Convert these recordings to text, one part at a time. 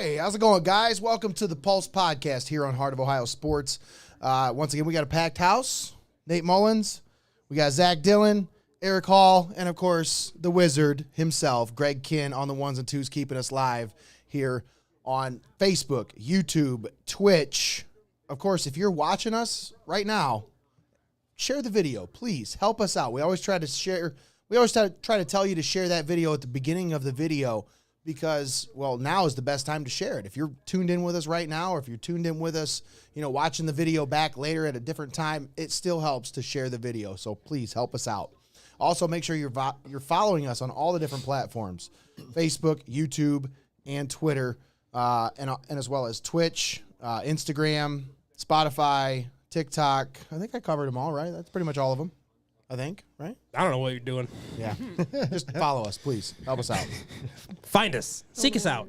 Hey, how's it going, guys? Welcome to the Pulse Podcast here on Heart of Ohio Sports. Once again, we got a packed house. Nate Mullins, we got Zach Dillon, Eric Hall, and, of course, the wizard himself, Greg Kinn, on the ones and twos, keeping us live here on Facebook, YouTube, Twitch. Of course, if you're watching us right now, share the video. Please help us out. We always try to share. We always try to tell you to share that video at the beginning of the video because, well, now is the best time to share it. If you're tuned in with us right now, or if you're tuned in with us, watching the video back later at a different time, it still helps to share the video. So please help us out. Also, make sure you're following us on all the different platforms: Facebook, YouTube, and Twitter, and as well as Twitch, Instagram, Spotify, TikTok. I think I covered them all, right? That's pretty much all of them, I think, right? I don't know what you're doing. Yeah. Just follow us, please. Help us out. Find us. Seek us out.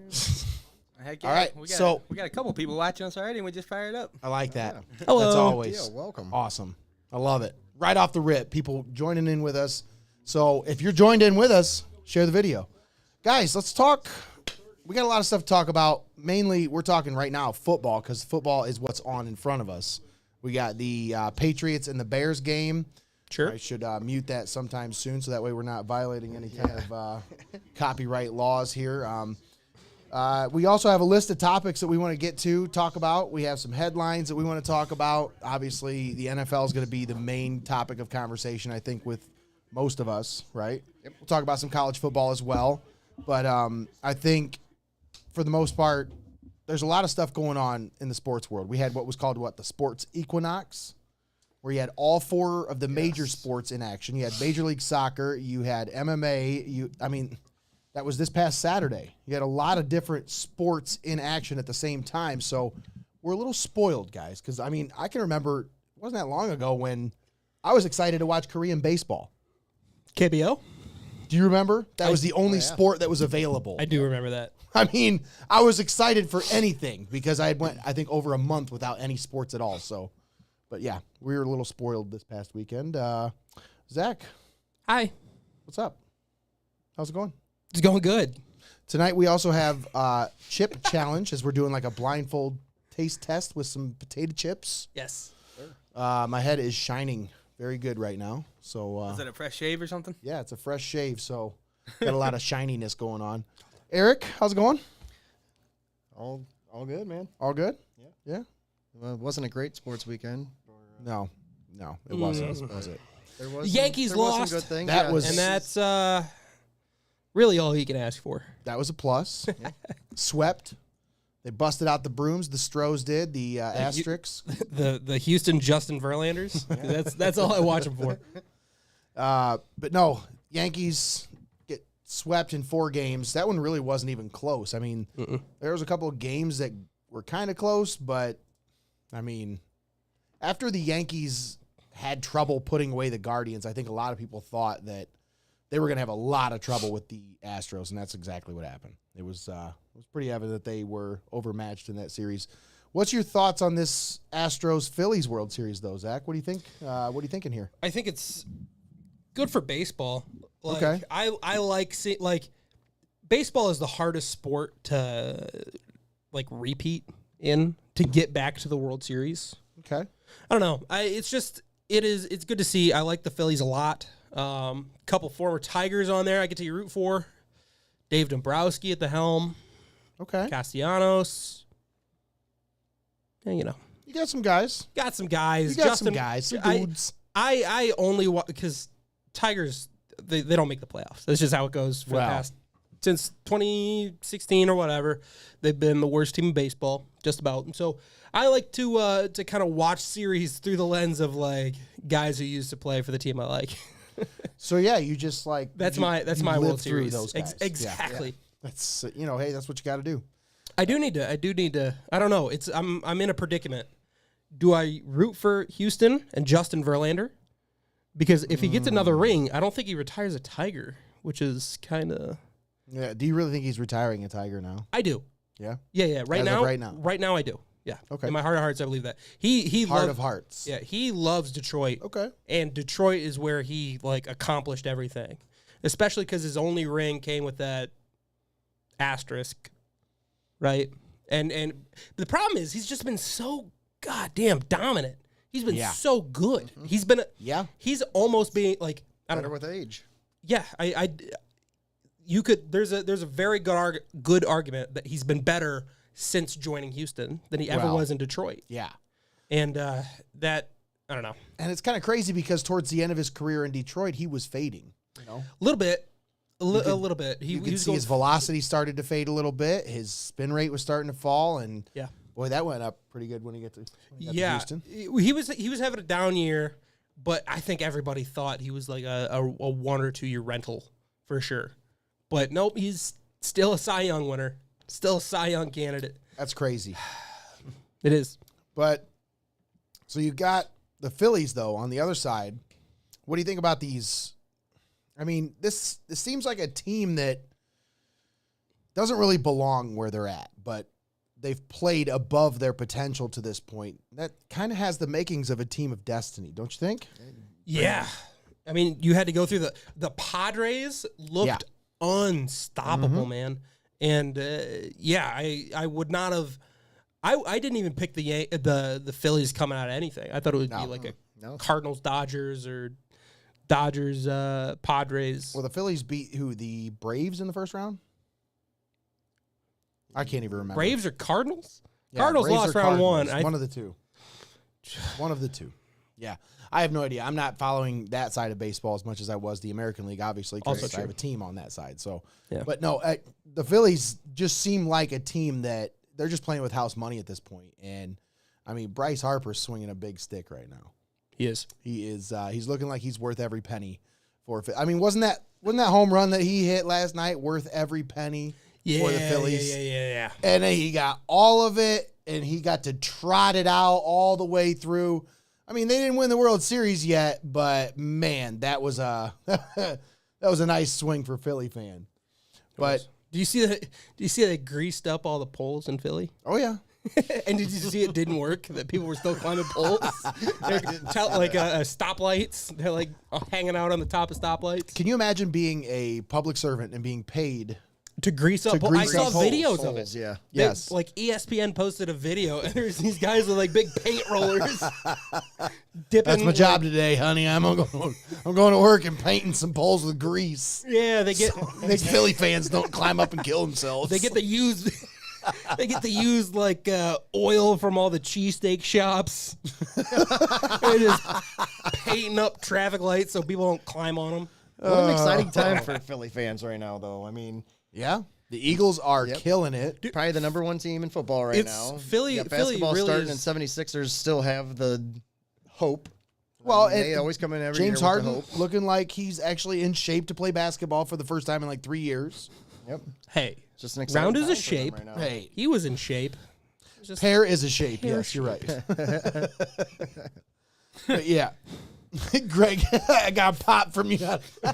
Heck yeah. All right, we got a couple people watching us already, and we just fired up. I like that. Hello. That's always welcome. awesome. I love it. Right off the rip, people joining in with us. So if you're joined in with us, share the video. Guys, let's talk. We got a lot of stuff to talk about. Mainly, we're talking right now football because football is what's on in front of us. We got the Patriots and the Bears game. Sure. I should mute that sometime soon so that way we're not violating any kind of copyright laws here. We also have a list of topics that we want to talk about. We have some headlines that we want to talk about. Obviously, the NFL is going to be the main topic of conversation, I think, with most of us, right? Yep. We'll talk about some college football as well. But I think, for the most part, there's a lot of stuff going on in the sports world. We had what was called, the sports equinox, where you had all four of the major sports in action. You had Major League Soccer, you had MMA, that was this past Saturday. You had a lot of different sports in action at the same time. So we're a little spoiled, guys, because, I can remember, it wasn't that long ago when I was excited to watch Korean baseball. KBO? Do you remember? That was the only sport that was available. I do remember that. I was excited for anything because I went, I think, over a month without any sports at all. So, but yeah, we were a little spoiled this past weekend. Zach. Hi. What's up? How's it going? It's going good. Tonight we also have chip challenge as we're doing like a blindfold taste test with some potato chips. Yes. My head is shining very good right now. So Is it a fresh shave or something? Yeah, it's a fresh shave, so got a lot of shininess going on. Eric, how's it going? All good, man. All good? Yeah. Well, it wasn't a great sports weekend. No, it wasn't. Was it? There was Yankees there was lost. some good things. That was- And that's really all you can ask for. That was a plus. Swept. They busted out the brooms. The Stros did. The asterisks. The Houston Justin Verlanders. That's all I watch them for. But no, Yankees get swept in 4 games. That one really wasn't even close. There was a couple of games that were kind of close, but, after the Yankees had trouble putting away the Guardians, I think a lot of people thought that they were going to have a lot of trouble with the Astros, and that's exactly what happened. It was pretty evident that they were overmatched in that series. What's your thoughts on this Astros-Phillies World Series, though, Zach? What do you think? What are you thinking here? I think it's good for baseball. Okay. I like baseball is the hardest sport to repeat in to get back to the World Series. Okay. I don't know. It's good to see. I like the Phillies a lot. Couple former Tigers on there I get to root for. Dave Dombrowski at the helm. Okay. Castellanos. And, You got some guys. got some guys. You got some guys. Some dudes. I only because Tigers they don't make the playoffs. That's just how it goes for the past since 2016 or whatever. They've been the worst team in baseball, just about. And so I like to kind of watch series through the lens of guys who used to play for the team I like. So yeah, you just That's my World Series. Those guys. Exactly. Yeah. That's hey, that's what you got to do. I do need to. I don't know. I'm in a predicament. Do I root for Houston and Justin Verlander? Because if he gets another ring, I don't think he retires a Tiger, which is kind of. Yeah. Do you really think he's retiring a Tiger now? I do. Yeah. Yeah. Right now, I do. Yeah. Okay. In my heart of hearts, I believe that he heart of hearts. Yeah. He loves Detroit. Okay. And Detroit is where he accomplished everything, especially because his only ring came with that asterisk, right? And the problem is he's just been so goddamn dominant. He's been so good. He's been he's almost being like I don't Better know. with age. Yeah, you could there's a very good argument that he's been better since joining Houston than he ever was in Detroit. Yeah. And that I don't know. And it's kind of crazy because towards the end of his career in Detroit, he was fading. You know, A little bit. A little bit. you could was see going, his velocity started to fade a little bit. His spin rate was starting to fall, and boy, that went up pretty good when he got to Houston. He was having a down year, but I think everybody thought he was like a 1 or 2 year rental for sure. But nope, he's still a Cy Young winner, still a Cy Young candidate. That's crazy. It is. But so you got the Phillies though on the other side. What do you think about these? I mean, this seems like a team that doesn't really belong where they're at, but they've played above their potential to this point. That kind of has the makings of a team of destiny, don't you think? Yeah. I mean, you had to go through the Padres looked unstoppable, man. And I would not have. I didn't even pick the Phillies coming out of anything. I thought it would be like a Cardinals Dodgers or Dodgers Padres. Well, the Phillies beat who? The Braves in the first round? I can't even remember. Braves or Cardinals? Yeah, Cardinals Braves lost or round Cardinals. one. One of the two. One of the two. Yeah. I have no idea. I'm not following that side of baseball as much as I was the American League, obviously, because I have a team on that side. So, but no, the Phillies just seem like a team that they're just playing with house money at this point. And I mean, Bryce Harper's swinging a big stick right now. He is. He is. He's looking like he's worth every penny for. I mean, wasn't that home run that he hit last night worth every penny for the Phillies? Yeah. And then he got all of it, and he got to trot it out all the way through. I mean, they didn't win the World Series yet, but man, that was a nice swing for Philly fan. But do you see that? Do you see they greased up all the poles in Philly? oh yeah. And did you see it didn't work? That people were still climbing poles? They're stoplights. They're like hanging out on the top of stoplights. Can you imagine being a public servant and being paid To grease up poles? I saw videos of it. Yeah. Yes. Like ESPN posted a video, and there's these guys with like big paint rollers dipping. That's my job today, honey. I'm going to work and painting some poles with grease. Yeah, they get These Philly fans don't climb up and kill themselves. they get to use. They get to use like oil from all the cheesesteak shops. They're just painting up traffic lights so people don't climb on them. What an exciting time for Philly fans right now, though. I mean, Yeah, the Eagles are killing it. probably the number one team in football right It's now. Philly- You got Philly basketball really starting, is- and 76ers still have the hope. Well, They and always come in every James year with the Harden hope. looking like he's actually in shape to play basketball for the first time in like 3 years. Yep. Hey, Just an exciting round is time a for them shape. right now. Hey, He was in shape. pear is a shape. Yes, you're right. But yeah. Greg, I got pop from you.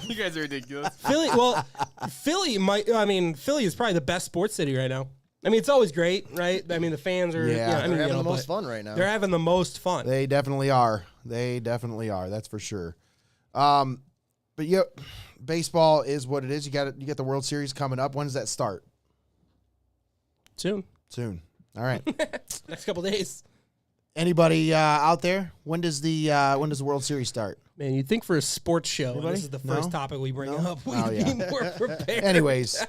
You guys are ridiculous. Philly is probably the best sports city right now. I mean, it's always great, right? I mean, the fans are, Yeah, I mean, They're having the but most fun right now. They're having the most fun. They definitely are. That's for sure. But yeah, baseball is what it is. You got the World Series coming up. When does that start? Soon. All right. Next couple days. Anybody out there? When does the World Series start? Man, you'd think for a sports show, Anybody? this is the first No? topic we bring No? up, we'd Oh, yeah. be more prepared. Anyways,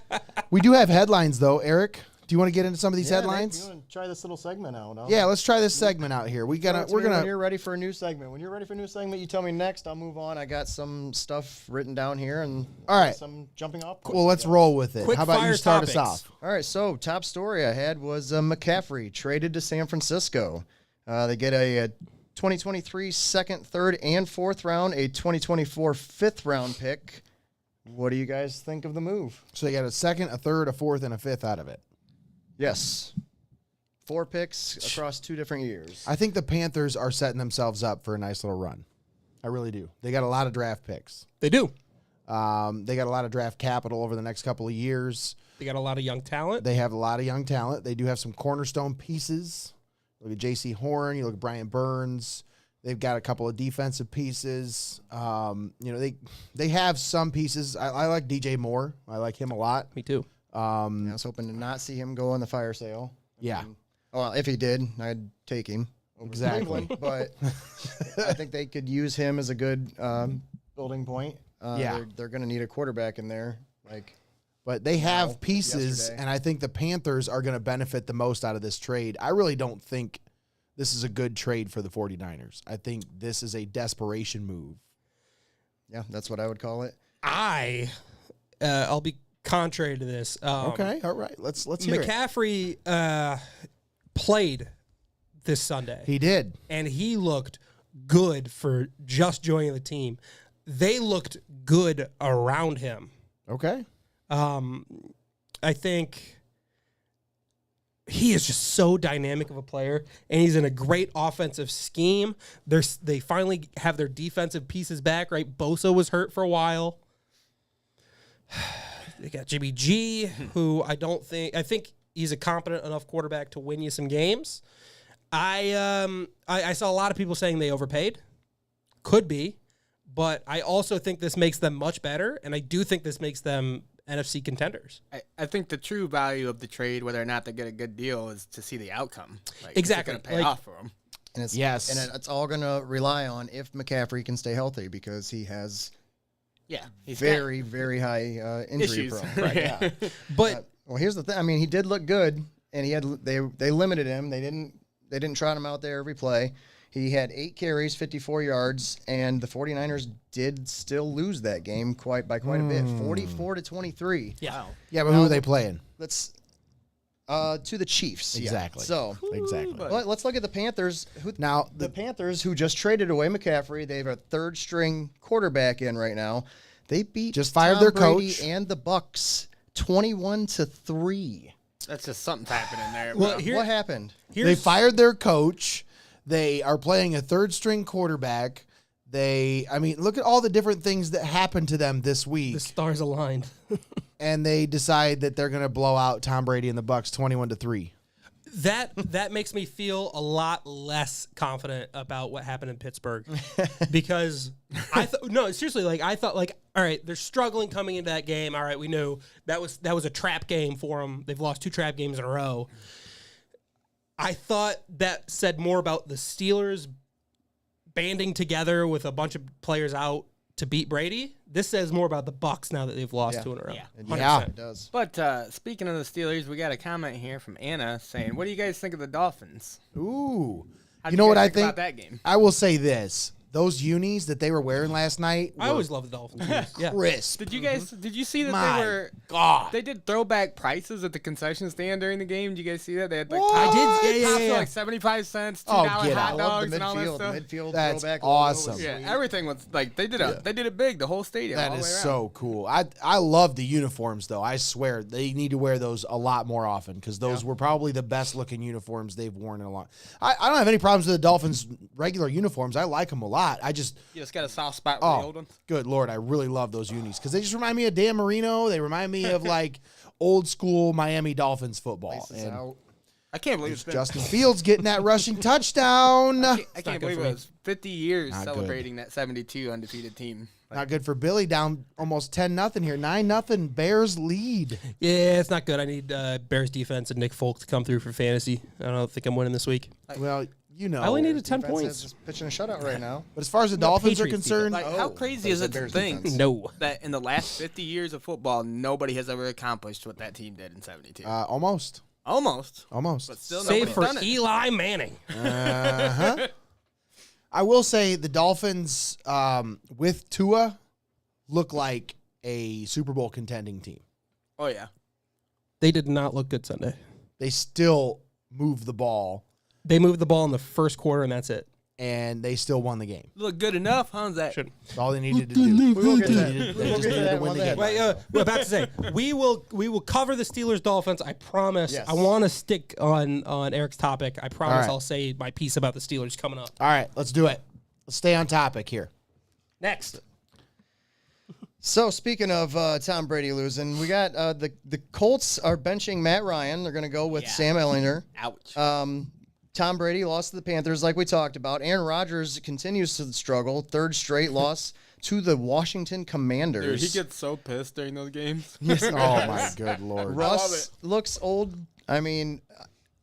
we do have headlines though. Eric, do you want to get into some of these Yeah, headlines? Nick, you want to try this little segment out? Huh? Yeah, let's try this segment out here. We're When gonna. you're ready for a new segment. When you're ready for a new segment, you tell me next. I'll move on. I got some stuff written down here and All right. some jumping off. Well, let's roll with it. Quick How about you fire start us topics. off? All right, so top story I had was McCaffrey traded to San Francisco. They get a 2023 second, third, and fourth round, a 2024 fifth round pick. What do you guys think of the move? So they got a second, a third, a fourth, and a fifth out of it. Yes. 4 picks across 2 different years. I think the Panthers are setting themselves up for a nice little run. I really do. They got a lot of draft picks. They do. They got a lot of draft capital over the next couple of years. They got a lot of young talent. They have a lot of young talent. They do have some cornerstone pieces. Look at J.C. Horn. You look at Brian Burns. They've got a couple of defensive pieces. They have some pieces. I like DJ Moore. I like him a lot. Me too. I was hoping to not see him go on the fire sale. Yeah. Well, if he did, I'd take him over Exactly. Cleveland, but I think they could use him as a good building point. Yeah. They're going to need a quarterback in there. But they have Now, pieces, yesterday. and I think the Panthers are going to benefit the most out of this trade. I really don't think this is a good trade for the 49ers. I think this is a desperation move. Yeah, that's what I would call it. I'll be contrary to this. Okay, all right. Let's hear it. McCaffrey played this Sunday. He did. And he looked good for just joining the team. They looked good around him. Okay. I think he is just so dynamic of a player, and he's in a great offensive scheme. They finally have their defensive pieces back, right? Bosa was hurt for a while. They got Jimmy G, who I think he's a competent enough quarterback to win you some games. I saw a lot of people saying they overpaid. Could be. But I also think this makes them much better, and I do think this makes them NFC contenders. I think the true value of the trade, whether or not they get a good deal, is to see the outcome. Like, Exactly. Is it going to pay off for them? And it's, Yes. And it's all going to rely on if McCaffrey can stay healthy because he has Yeah. He's very, very high injury issues. prone. Right, yeah. But Well, here's the thing. I mean, he did look good, and they limited him. They didn't trot him out there every play. He had 8 carries, 54 yards, and the 49ers did still lose that game by quite a bit, 44-23. yeah. Wow. Yeah, but who are they playing? Let's to the Chiefs. yeah. Exactly. So Exactly. But- let's look at the Panthers. Now, The Panthers, who just traded away McCaffrey, they have a third-string quarterback in right now. They beat Just fired Tom their Brady coach. and the Bucks 21-3. That's just something's happening there. Well, bro. here- What happened? they fired their coach. They are playing a third-string quarterback. Look at all the different things that happened to them this week. The stars aligned. And they decide that they're going to blow out Tom Brady and the Bucks 21-3. That makes me feel a lot less confident about what happened in Pittsburgh because I thought all right, they're struggling coming into that game. All right, we knew that was a trap game for them. They've lost 2 trap games in a row. I thought that said more about the Steelers banding together with a bunch of players out to beat Brady. This says more about the Bucks now that they've lost 2 in a row. Yeah. 100%. Yeah. It does. But speaking of the Steelers, we got a comment here from Anna saying, "What do you guys think of the Dolphins?" Ooh. How You do know what guys I think? about that game? I will say this. Those unis that they were wearing last night I were always love the Dolphins. Yeah. crisp. Did you guys? Did you see that My they were? God. They did throwback prices at the concession stand during the game. Did you guys see that? They had like What? I did. pops Yeah. for like 75 cents, $2 Oh, get hot out. I love dogs, the and all that midfield. stuff. The midfield That's throwback logo was awesome. Yeah, sweet. everything was like they did it big, the whole stadium. That all the is way around. so cool. I love the uniforms, though. I swear they need to wear those a lot more often because those were probably the best looking uniforms they've worn in a long. I don't have any problems with the Dolphins' regular uniforms. I like them a lot. I just You just got a soft spot for the old ones. good Lord, I really love those unis because they just remind me of Dan Marino. They remind me of like old school Miami Dolphins football. Laces And out. I can't believe it's been. Justin Fields getting that rushing touchdown. I not can't good believe for it me. was 50 years Not good. celebrating that 72 undefeated team. Like, Not good for Billy. Down almost 10-0 here. 9-0. Bears lead. Yeah, it's not good. I need Bears defense and Nick Folk to come through for fantasy. I don't think I'm winning this week. Well, you know. I only needed 10 Defense points. is pitching a shutout right now. But as far as the Dolphins are Patriots concerned, like how Oh, crazy but is the it to Bears think defense. No. that in the last 50 years of football, nobody has ever accomplished what that team did in 72? almost. Almost. Almost. Still Save nobody's for done it. Eli Manning. Uh-huh. I will say the Dolphins with Tua look like a Super Bowl contending team. Oh, yeah. They did not look good Sunday. They still move the ball, They moved the ball in the first quarter, and that's it. and they still won the game. Look good enough, huh? Zach? Shouldn't. That's all they needed to do. We will get that. They We'll just get to needed that to win one the ahead. game. Wait, we're about to say we will cover the Steelers Dolphins. I promise. Yes. I want to stick on Eric's topic. I promise All right. I'll say my piece about the Steelers coming up All right, let's do it. Let's stay on topic here. next. So speaking of Tom Brady losing, we got the Colts are benching Matt Ryan. They're going to go with Sam Ehlinger. Ouch. Tom Brady lost to the Panthers, like we talked about. Aaron Rodgers continues to struggle. Third straight loss to the Washington Commanders. Dude, he gets so pissed during those games. Oh, my good Lord. love Russ it. looks old. I mean,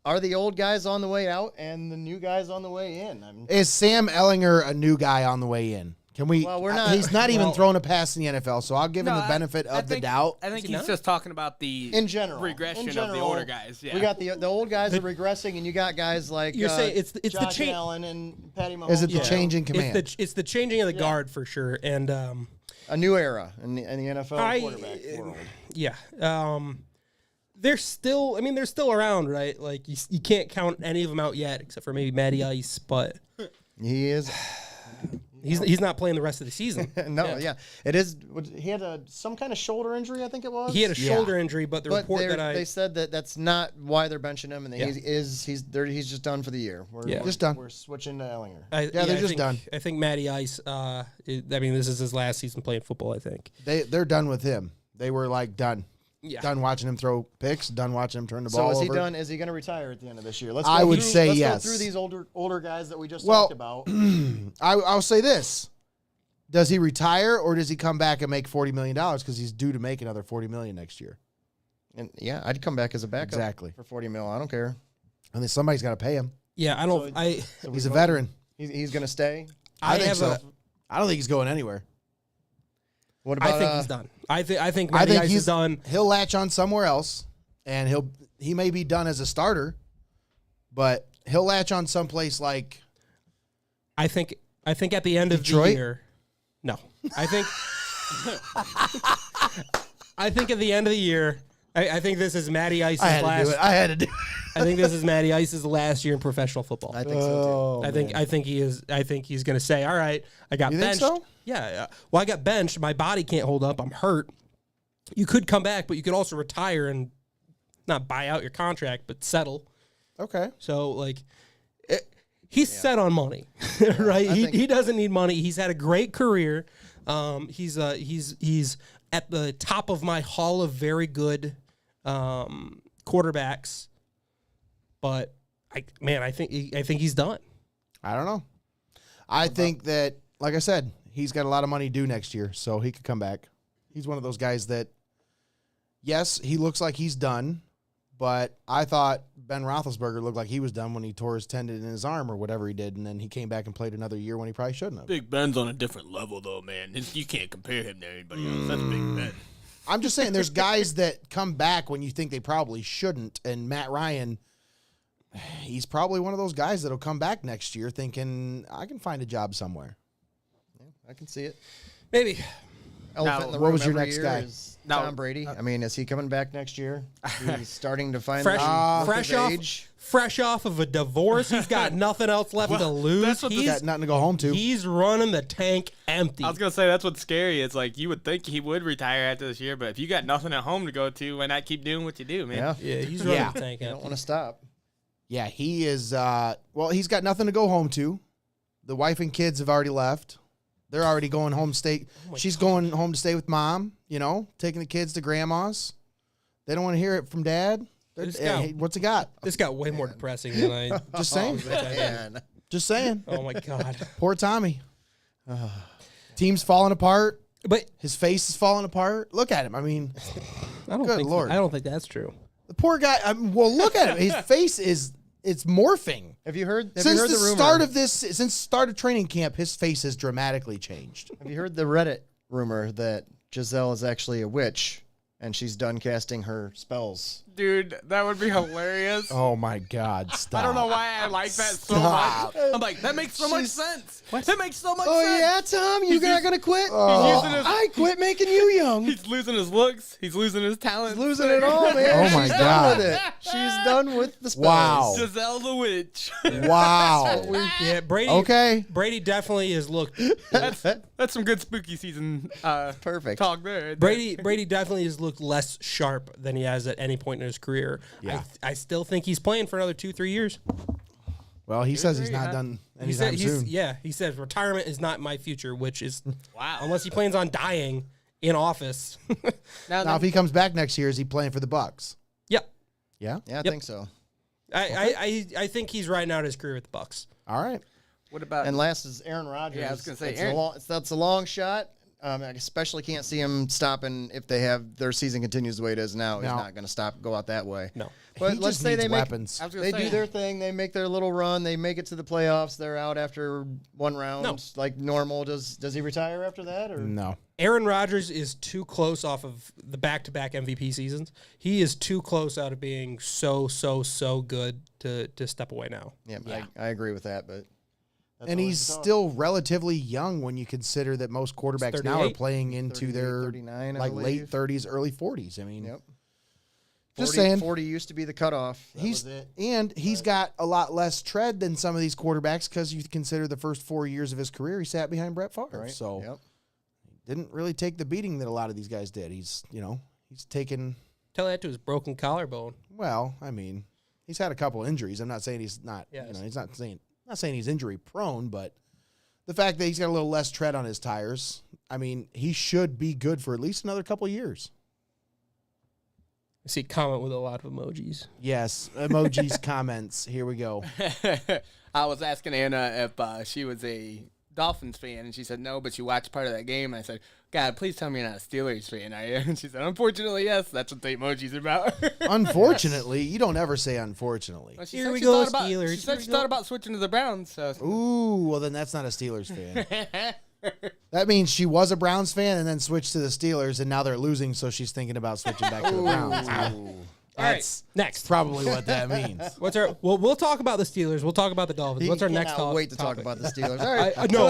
are the old guys on the way out and the new guys on the way in? I mean, Is Sam Ellinger a new guy on the way in? Can we? Well, we're not- He's not even throwing a pass in the NFL, so I'll give him the benefit of the doubt. I think he he's not? just talking about the in general, regression of the older guys. Yeah. We got the old guys are regressing, and you got guys like You're saying it's the Josh change. Allen and Patty Mahomes. Is it the change in command? It's the changing of the guard for sure, and a new era in the NFL quarterback world? yeah, they're still. I mean, they're still around, right? Like you can't count any of them out yet, except for maybe Matty Ice, but He is. he's not playing the rest of the season. No, yeah. It is. He had some kind of shoulder injury, I think it was. He had a shoulder injury, but the report that they said that's not why they're benching him, and that he's just done for the year. We're Just done. We're switching to Ellinger. They're just done. I think Matty Ice. I mean, this is his last season playing football. I think. They're done with him. They were like done. Yeah. Done watching him throw picks. Done watching him turn the So ball is he over. done? Is he going to retire at the end of this year? I would say let's yes. Go through these older guys that we just Well, talked about. I'll say this: does he retire or does he come back and make $40 million because he's due to make another $40 million next year? And yeah, I'd come back as a backup Exactly. for $40 million. I don't care. And then somebody's got to pay him. Yeah, I don't. So He's a veteran. He's going to stay. I think have so. a. I don't think he's going anywhere. What about? I think he's done. I think Matty Ice is done. He'll latch on somewhere else, and he may be done as a starter, but he'll latch on someplace like I think at the end of the Detroit? year. No, I think. I think at the end of the year. I think this is Matty Ice's I had last. to do it. I had to do it. I think this is Matty Ice's last year in professional football. I think so too. I think he is. I think he's going to say, "All right, I got You think benched. so? Yeah. Well, I got benched. My body can't hold up. I'm hurt. You could come back, but you could also retire and not buy out your contract, but settle. Okay. So like, he's set on money, right? He doesn't need money. He's had a great career. He's at the top of my hall of very good quarterbacks. But I think he's done. I don't know. I think that, like I said, he's got a lot of money due next year, so he could come back. He's one of those guys that, yes, he looks like he's done, but I thought Ben Roethlisberger looked like he was done when he tore his tendon in his arm or whatever he did, and then he came back and played another year when he probably shouldn't have. Big Ben's on a different level, though, man. You can't compare him to anybody else. That's Big Ben. I'm just saying there's guys that come back when you think they probably shouldn't, and Matt Ryan, he's probably one of those guys that'll come back next year thinking, I can find a job somewhere. I can see it. Maybe. Elephant in the what room was your every next year guy? is Tom Brady. I mean, is he coming back next year? He's starting to find Fresh off age. fresh off of a divorce. He's got nothing else left to lose. that's what He's got nothing to go home to. He's running the tank empty. I was gonna say that's what's scary. It's like you would think he would retire after this year, but if you got nothing at home to go to, why not keep doing what you do, man? Yeah. Yeah, he's running Yeah. the tank You don't empty. want to stop. Yeah, he is. Well, he's got nothing to go home to. The wife and kids have already left. They're already going home to stay. She's going home to stay with mom, taking the kids to grandma's. They don't want to hear it from dad. Hey, what's it got? This got way more depressing than I. Just saying. Man. Just saying. Oh my god! Poor Tommy. Team's falling apart. But His face is falling apart. Look at him. I mean, I don't Good think Lord. I don't think that's true. the poor guy. Well, look at him. His face it's morphing. Have you heard Since the rumor? since the start of training camp, his face has dramatically changed. Have you heard the Reddit rumor that Giselle is actually a witch and she's done casting her spells? Dude, that would be hilarious. Oh my God! Stop. I don't know why I like that so Stop. much. I'm like, that makes so much sense. That makes so much Oh sense. yeah, Tom, you're not gonna quit? He's using his, I quit making you young. he's losing his looks. He's losing his talent. Losing it all, man. Oh, my She's God. done with it. She's done with the spells. Wow. Giselle the witch. Wow. Yeah, Brady. Okay. Brady definitely has looked. That's some good spooky season Perfect. talk there. Brady definitely has looked less sharp than he has at any point in his career. Yeah. I still think he's playing for another 2-3 years. Well, he says he's not done He said anytime soon. he says retirement is not my future, which is Wow. unless he plans on dying in office. Now, if he comes back next year, is he playing for the Bucks? Yep. Yeah. Yeah, I think so. I think he's riding out his career with the Bucks. All right. What about And last is Aaron Rodgers. Yeah, I was gonna say, It's Aaron- that's a long shot. I especially can't see him stopping if they have their season continues the way it is now. He's No. not going to go out that way. No. But He let's just say needs they make weapons. I was gonna they say. do their thing. They make their little run. They make it to the playoffs. They're out after one round, No. like normal. Does he retire after that? Or No. Aaron Rodgers is too close off of the back-to-back MVP seasons. He is too close out of being so good to step away now. yeah, I agree with that. But that's And all he's we can talk. still relatively young when you consider that most quarterbacks now are 38. playing into 38, their 39, I like believe. late 30s, early 40s. I mean, Yep. just 40, saying. 40 used to be the cutoff. That He's was it. and he's got a lot less tread than some of these quarterbacks because you consider the first 4 years of his career he sat behind Brett Favre. Right. So Yep. didn't really take the beating that a lot of these guys did. He's taken. Tell that to his broken collarbone. Well, I mean, he's had a couple injuries. I'm not saying he's not. Yes. He's not saying he's injury prone, but the fact that he's got a little less tread on his tires. I mean, he should be good for at least another couple of years. I see a comment with a lot of emojis. Yes, emojis, comments. Here we go. I was asking Anna if she was a Dolphins fan, and she said no, but she watched part of that game. And I said, God, please tell me you're not a Steelers fan, are you? And she said, unfortunately, yes. That's what the emoji's about. Unfortunately, you don't ever say unfortunately. Well, she Here said we she go, thought about- Steelers. She Here said we she go. thought about switching to the Browns. So. Ooh, well then that's not a Steelers fan. That means she was a Browns fan and then switched to the Steelers, and now they're losing, so she's thinking about switching back to the Browns. All right, That's next. probably what that means. What's our? Well, we'll talk about the Steelers. We'll talk about the Dolphins. What's our next Cannot topic? wait to talk about the Steelers. All right. No,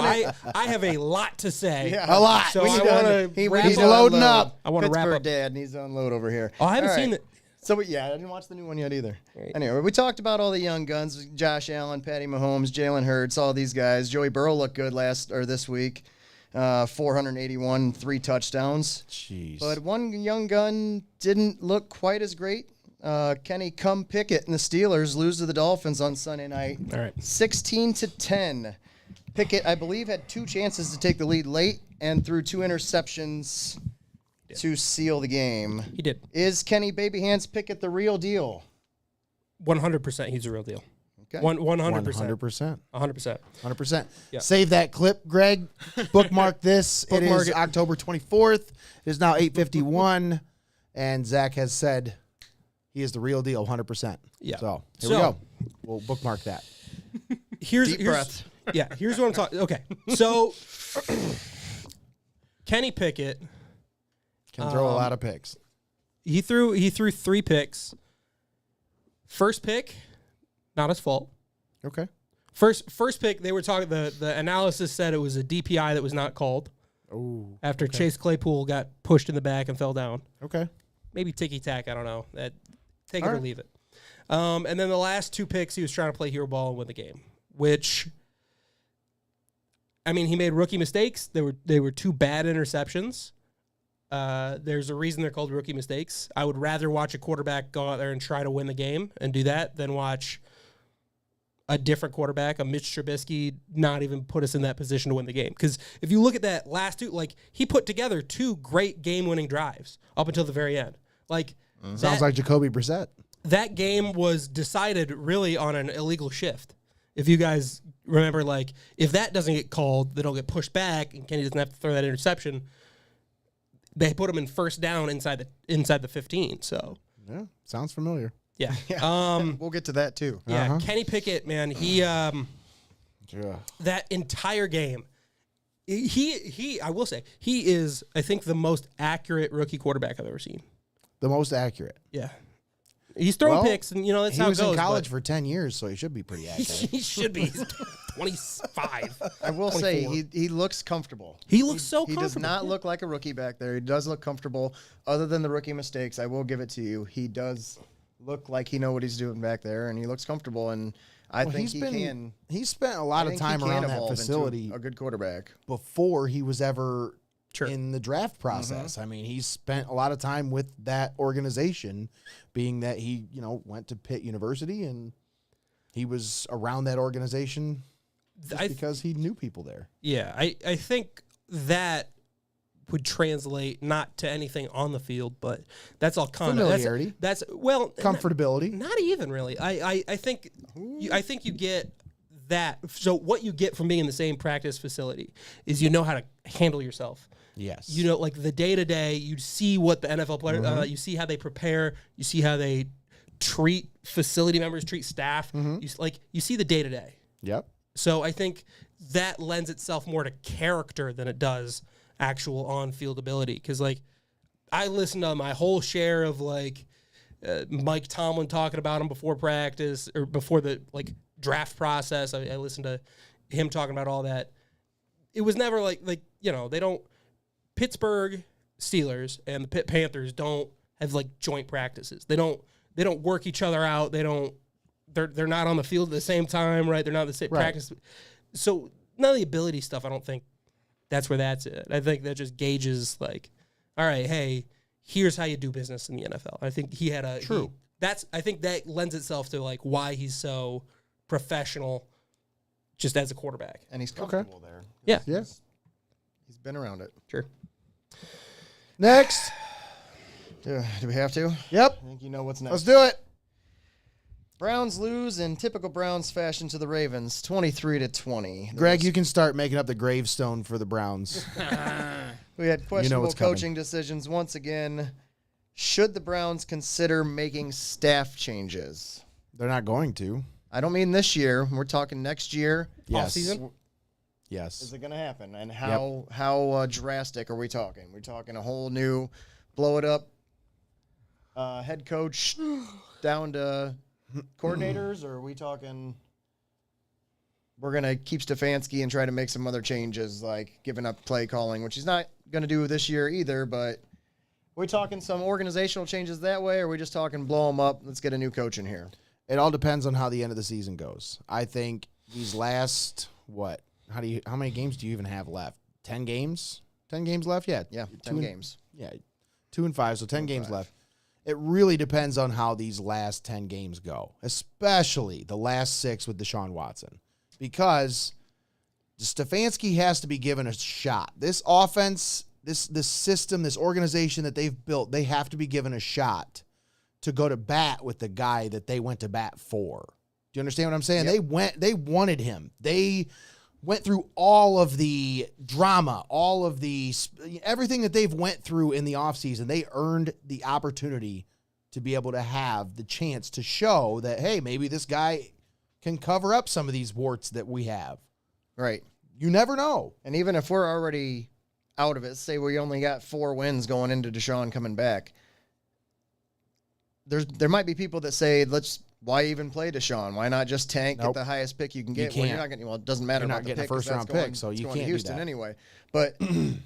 I have a lot to say. Yeah. A lot. So We I need to- want to. He's loading up. I wanna wrap Pittsburgh up. Dad needs to unload over here. Oh, I haven't All seen right. it. So, I didn't watch the new one yet either. Right. Anyway, we talked about all the young guns: Josh Allen, Patty Mahomes, Jalen Hurts, all these guys. Joey Burrow looked good this week. 481, 3 touchdowns. Jeez. But one young gun didn't look quite as great. Kenny Pickett and the Steelers lose to the Dolphins on Sunday night. All right. 16-10. Pickett, I believe, had 2 chances to take the lead late and threw 2 interceptions to seal the game. He did. Is Kenny Baby Hands Pickett the real deal? 100%. He's a real deal. Okay. 100%. 100%. 100%. 100%. Yeah. Save that clip, Greg. Bookmark this. It Bookmark is it. October 24th. It is now 8:51, and Zach has said he is the real deal, 100%. Yeah. So here we So- go. We'll bookmark that. Here's Deep breath. Yeah, here's what I'm talking. Okay, so Kenny Pickett, Can throw a lot of picks. he threw 3 picks. First pick, not his fault. Okay. First pick, they were talking. The analysis said it was a DPI that was not called Oh. after Chase Claypool got pushed in the back and fell down. Okay. Maybe ticky tack. I don't know. Take it All or right. leave it. And then the last 2 picks, he was trying to play hero ball and win the game. Which, I mean, he made rookie mistakes. They were 2 bad interceptions. There's a reason they're called rookie mistakes. I would rather watch a quarterback go out there and try to win the game and do that than watch a different quarterback, a Mitch Trubisky, not even put us in that position to win the game. Because if you look at that last 2, like, he put together 2 great game-winning drives up until the very end. Like, Sounds like Jacoby Brissett. that game was decided really on an illegal shift. If you guys remember, like, if that doesn't get called, then it'll get pushed back, and Kenny doesn't have to throw that interception. They put him in first down inside the 15. So Yeah. Sounds familiar. yeah, We'll get to that too. yeah. Kenny Pickett, man, he Yeah. that entire game. He I will say he is, I think, the most accurate rookie quarterback I've ever seen. The most accurate. Yeah, he's throwing Well, picks, and that's He how was it goes. in college but for 10 years, so he should be pretty accurate. he should be. He's 25. I will say 24. he looks comfortable. He looks so He comfortable. does not look like a rookie back there. He does look comfortable. Other than the rookie mistakes, I will give it to you. He does look like he knows what he's doing back there, and he looks comfortable. And I Well, think he can. He's spent a lot I of think he time can around that evolve into facility a good quarterback. before he was ever Sure. in the draft process. I mean, he's spent a lot of time with that organization, being that he, went to Pitt University and he was around that organization just because he knew people there. Yeah, I think that would translate not to anything on the field, but that's all kind of Familiarity. That's well, Comfortability. Not even really. I think you get that. So what you get from being in the same practice facility is you know how to handle yourself. Yes. You know, like the day-to-day, you see what the NFL players, you see how they prepare, you see how they treat facility members, treat staff. You see the day-to-day. Yep. So I think that lends itself more to character than it does actual on-field ability. Because, like, I listened to my whole share of, like, Mike Tomlin talking about him before practice or before the, like, draft process. I listened to him talking about all that. It was never like, you know, they don't, Pittsburgh Steelers and the Pitt Panthers don't have, like, joint practices. They don't work each other out. They're not on the field at the same time, right? They're not the same practice. So none of the ability stuff, I don't think that's where that's at. I think that just gauges, like, all right, hey, here's how you do business in the NFL. I think he had a True. I think that lends itself to, like, why he's so professional just as a quarterback. And he's comfortable there. Yeah. Yeah. He's been around it. Sure. Next. Do we have to? Yep. I think you know what's next. Let's do it. Browns lose in typical Browns fashion to the Ravens, 23-20. Greg, you can start making up the gravestone for the Browns. We had questionable what's coming. coaching decisions once again. Should the Browns consider making staff changes? They're not going to. I don't mean this year. We're talking next year. Yes. Offseason? Yes. Is it going to happen? And how drastic are we talking? We're talking a whole new blow it up head coach down to coordinators, or are we talking we're going to keep Stefanski and try to make some other changes, like giving up play calling, which he's not going to do this year either, but are we talking some organizational changes that way, or are we just talking blow them up, let's get a new coach in here? It all depends on how the end of the season goes. I think these last, how many games do you even have left? 10 games? 10 games left? Yeah. Yeah, 10 games. Yeah. 2-5, so 10 games left. It really depends on how these last 10 games go, especially the last 6 with Deshaun Watson, because Stefanski has to be given a shot. This offense, this system, this organization that they've built, they have to be given a shot to go to bat with the guy that they went to bat for. Do you understand what I'm saying? Yep. They wanted him. They went through all of the drama, all of the everything that they've went through in the offseason. They earned the opportunity to be able to have the chance to show that, hey, maybe this guy can cover up some of these warts that we have. Right. You never know. And even if we're already out of it, say we only got 4 wins going into Deshaun coming back, there might be people that say, why even play Deshaun? Why not just tank, get the highest pick you can get? You well, can't. you're not getting. Well, it doesn't matter You're about not the getting pick, a first-round pick, so you going can't to do Houston that. anyway. But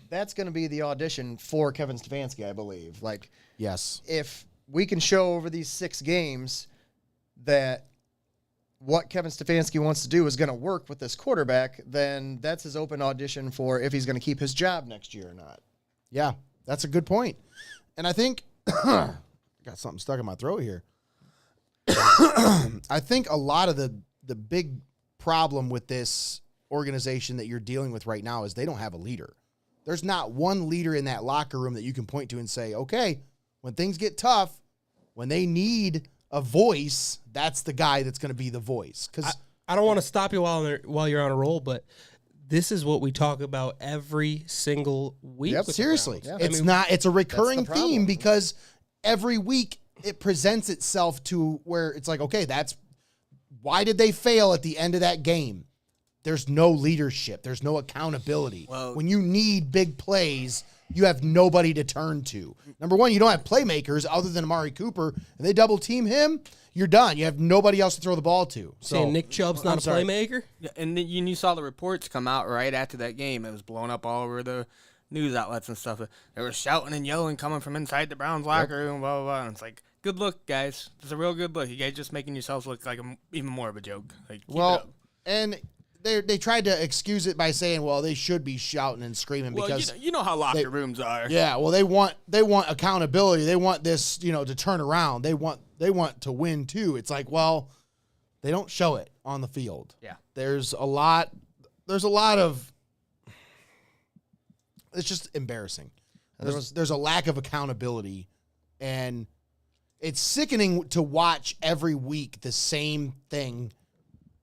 that's going to be the audition for Kevin Stefanski, I believe. Like, Yes. if we can show over these 6 games that what Kevin Stefanski wants to do is going to work with this quarterback, then that's his open audition for if he's going to keep his job next year or not. Yeah, that's a good point. And I think I got something stuck in my throat here. I think a lot of the big problem with this organization that you're dealing with right now is they don't have a leader. There's not one leader in that locker room that you can point to and say, okay, when things get tough, when they need a voice, that's the guy that's going to be the voice. Because I don't want to stop you while you're on a roll, but this is what we talk about every single week. Yep, with the seriously, Browns. it's a recurring problem. theme because every week it presents itself to where it's like, okay, that's why did they fail at the end of that game? There's no leadership. There's no accountability. Well, when you need big plays, you have nobody to turn to. Number one, you don't have playmakers other than Amari Cooper. If they double team him, you're done. You have nobody else to throw the ball to. So Saying Nick Chubb's not I'm a sorry. playmaker? Yeah, and then you saw the reports come out right after that game. It was blown up all over the news outlets and stuff. They were shouting and yelling coming from inside the Browns locker room, blah, blah, blah. And it's like, good look, guys. It's a real good look. You guys just making yourselves look like even more of a joke. Like, keep it up. And they tried to excuse it by saying, well, they should be shouting and screaming Well, because you know how locker rooms are. yeah, well, they want accountability. They want this, to turn around. They want to win too. It's like, well, they don't show it on the field. Yeah. There's a lot of it's just embarrassing. There's a lack of accountability, and it's sickening to watch every week the same thing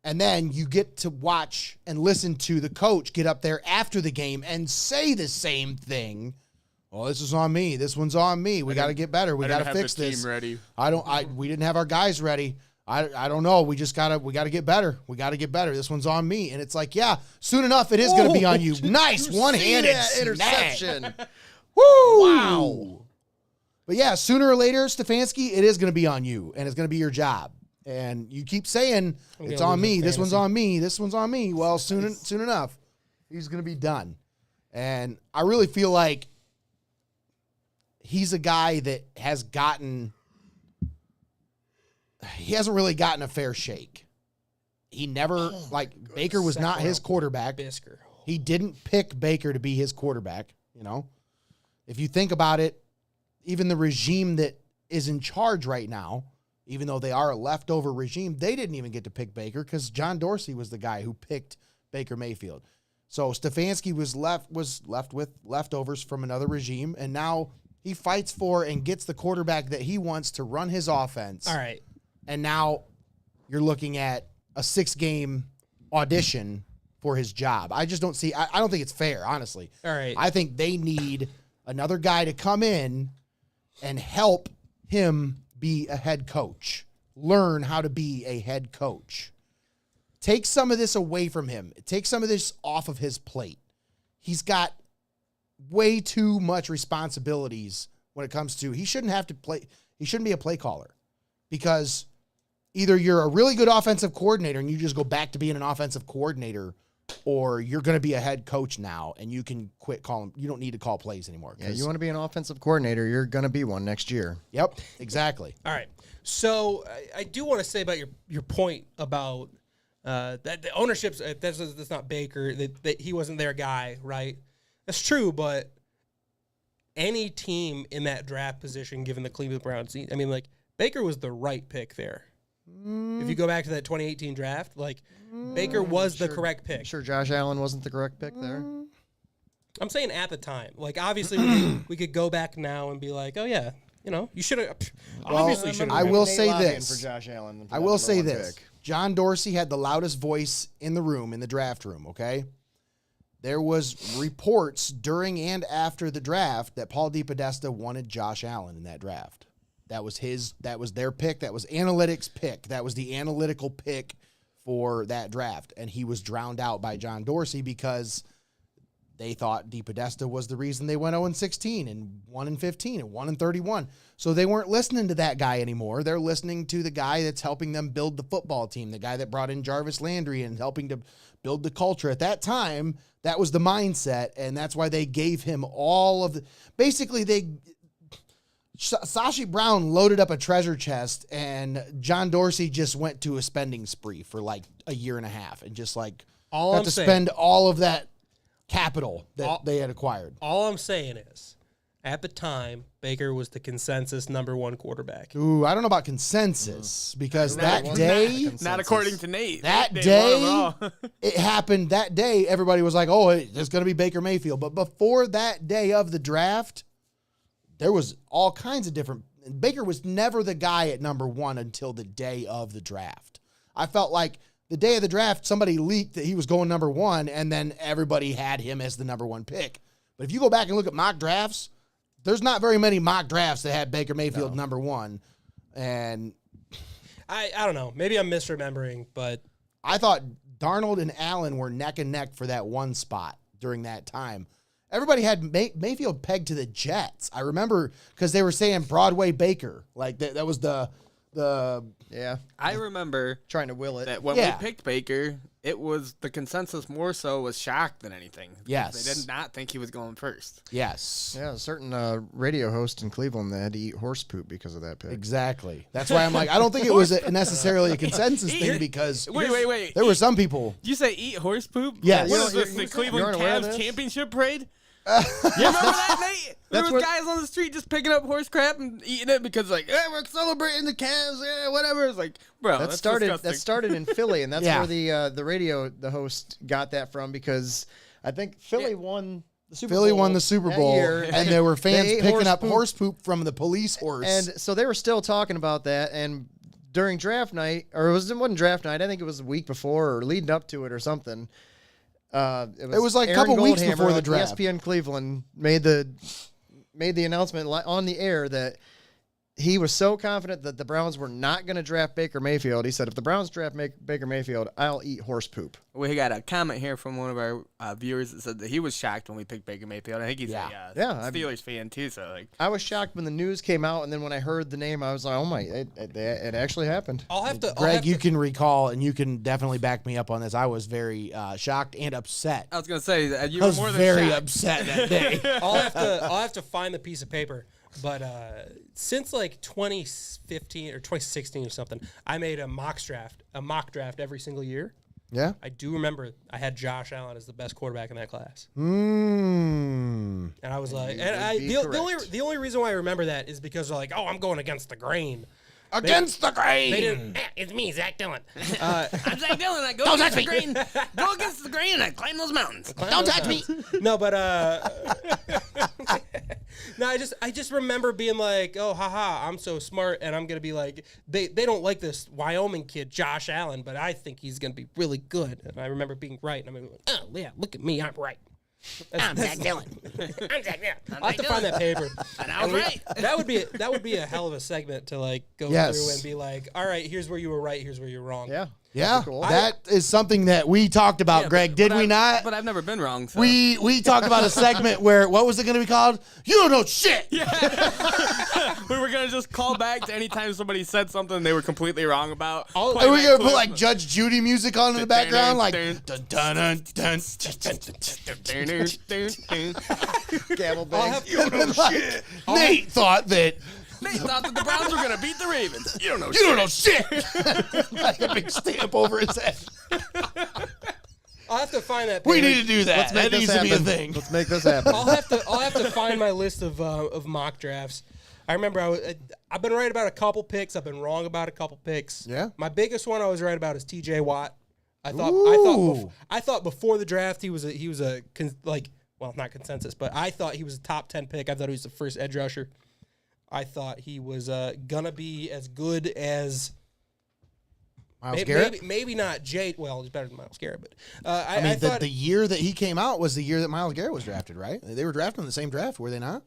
And then you get to watch and listen to the coach get up there after the game and say the same thing. Oh, this is on me. This one's on me. We got to get better. We got to fix this. Team ready. We didn't have our guys ready. I don't know. We got to get better. We got to get better. This one's on me. And it's like, yeah, soon enough it is going to be on you. Nice one-handed interception. Woo! Wow. But yeah, sooner or later, Stefanski, it is going to be on you, and it's going to be your job. And you keep saying, it's on me. This one's on me. This one's on me. Well, soon enough, he's going to be done. And I really feel like he's a guy that hasn't really gotten a fair shake. He never, Baker was not his quarterback. Bisker. He didn't pick Baker to be his quarterback, you know. If you think about it, even the regime that is in charge right now, even though they are a leftover regime, they didn't even get to pick Baker because John Dorsey was the guy who picked Baker Mayfield. So Stefanski was left with leftovers from another regime, and now he fights for and gets the quarterback that he wants to run his offense. All right. And now you're looking at a 6-game audition for his job. I just don't see – I don't think it's fair, honestly. All right. I think they need another guy to come in and help him be a head coach, learn how to be a head coach. Take some of this away from him. Take some of this off of his plate. He's got way too much responsibilities when it comes to, he shouldn't have to play. He shouldn't be a play caller because either you're a really good offensive coordinator and you just go back to being an offensive coordinator, or you're going to be a head coach now and you can quit calling. You don't need to call plays anymore. Yeah, you want to be an offensive coordinator, you're going to be one next year. Yep, exactly. All right. So I do want to say about your point about that the ownership's that's not Baker, that he wasn't their guy, right? That's true, but any team in that draft position, given the Cleveland Browns, I mean, Baker was the right pick there. If you go back to that 2018 draft, Baker was the correct pick. Sure, Josh Allen wasn't the correct pick there. I'm saying at the time. Obviously, we could go back now and be like, oh, yeah, you should have. Obviously, should have. I will say this. For Josh Allen I will say this. Pick. John Dorsey had the loudest voice in the room, in the draft room, okay? There was reports during and after the draft that Paul DePodesta wanted Josh Allen in that draft. That was their pick. That was analytics pick. That was the analytical pick for that draft. And he was drowned out by John Dorsey because they thought DePodesta was the reason they went 0-16 and 1-15 and 1-31. So they weren't listening to that guy anymore. They're listening to the guy that's helping them build the football team, the guy that brought in Jarvis Landry and helping to build the culture. At that time, that was the mindset, and that's why they gave him all of the – basically, Sashi Brown loaded up a treasure chest, and John Dorsey just went to a spending spree for a year and a half and just got to spend all of that capital that they had acquired. All I'm saying is, at the time, Baker was the consensus #1 quarterback. Ooh, I don't know about consensus because that day, not according to Nate. That day, it happened. That day, everybody was like, "Oh, it's going to be Baker Mayfield." But before that day of the draft, there was all kinds of different. Baker was never the guy at #1 until the day of the draft. I felt like the day of the draft, somebody leaked that he was going #1, and then everybody had him as the #1 pick. But if you go back and look at mock drafts, there's not very many mock drafts that had Baker Mayfield #1. And I don't know. Maybe I'm misremembering, but I thought Darnold and Allen were neck and neck for that one spot during that time. Everybody had Mayfield pegged to the Jets. I remember because they were saying Broadway Baker. That was the yeah. I remember trying to will it. That when we picked Baker, it was the consensus more so was shocked than anything. Yes. They did not think he was going first. Yes. Yeah, a certain radio host in Cleveland that had to eat horse poop because of that pick. Exactly. That's why I'm I don't think it was necessarily a consensus thing because wait. There were some people. Did you say eat horse poop? Yes. What is this, the Cleveland Cavs championship parade? You remember that, Nate? There was guys on the street just picking up horse crap and eating it because we're celebrating the Cavs, whatever. It's bro, that started in Philly, and that's where the host got that from because I think Philly won the Super Bowl. Philly won the Super Bowl, year, and there were fans picking up horse poop from the police horse. And so they were still talking about that, and during draft night, or it wasn't draft night. I think it was the week before or leading up to it or something. It was like a Aaron couple weeks Goldhammer before the on draft. ESPN Cleveland made the announcement on the air that he was so confident that the Browns were not going to draft Baker Mayfield. He said, if the Browns draft Baker Mayfield, I'll eat horse poop. We got a comment here from one of our viewers that said that he was shocked when we picked Baker Mayfield. I think he's a Steelers fan too. So like, I was shocked when the news came out, and then when I heard the name, I was like, oh my, it actually happened. Greg, you can recall, and you can definitely back me up on this. I was very shocked and upset. I was gonna say you I were was more than very shocked. upset that day. I'll have to find the piece of paper. But since like 2015 or 2016 or something, I made a mock draft every single year. Yeah. I do remember I had Josh Allen as the best quarterback in that class. Mm. And I was like, the only reason why I remember that is because they're like, oh, I'm going against the grain. Against the grain. They didn't. It's me, Zach Dillon. I'm Zach Dillon. I go against the grain. Go against the grain, and I climb those mountains. Don't touch me. No, but no, I just remember being like, oh, haha, I'm so smart, and I'm gonna be like, they don't like this Wyoming kid, Josh Allen, but I think he's gonna be really good. And I remember being right, and I'm like, oh yeah, look at me, I'm right. I'm Zach Dillon. I'm Zach Dillon. I'll have to find that paper. And I was right. That would be a hell of a segment to like go through and be like, all right, here's where you were right, here's where you're wrong. Yeah. Yeah, Cool. that is something that we talked about, Greg. Did we not? But I've never been wrong. So. We talked about a segment where, what was it going to be called? You don't know shit. Yeah. We were going to just call back to any time somebody said something they were completely wrong about. And we're going to put like Judge Judy music on in the background, like dun dun dun dun. Gavel bangs. You don't know shit. Nate thought that. Nate thought that the Browns were going to beat the Ravens. You don't know You don't know shit. Like a big stamp over his head. I'll have to find that paper. We need to do that. Let's make That this needs to be a happen. thing. Let's make this happen. I'll have to find my list of mock drafts. I remember I've been right about a couple picks. I've been wrong about a couple picks. Yeah. My biggest one I was right about is T.J. Watt. I thought before the draft he was not consensus, but I thought he was a top 10 pick. I thought he was the first edge rusher. I thought he was gonna be as good as Myles Garrett? Maybe not Jay. Well, he's better than Myles Garrett, but I thought the year that he came out was the year that Myles Garrett was drafted, right? They were drafted in the same draft, were they not?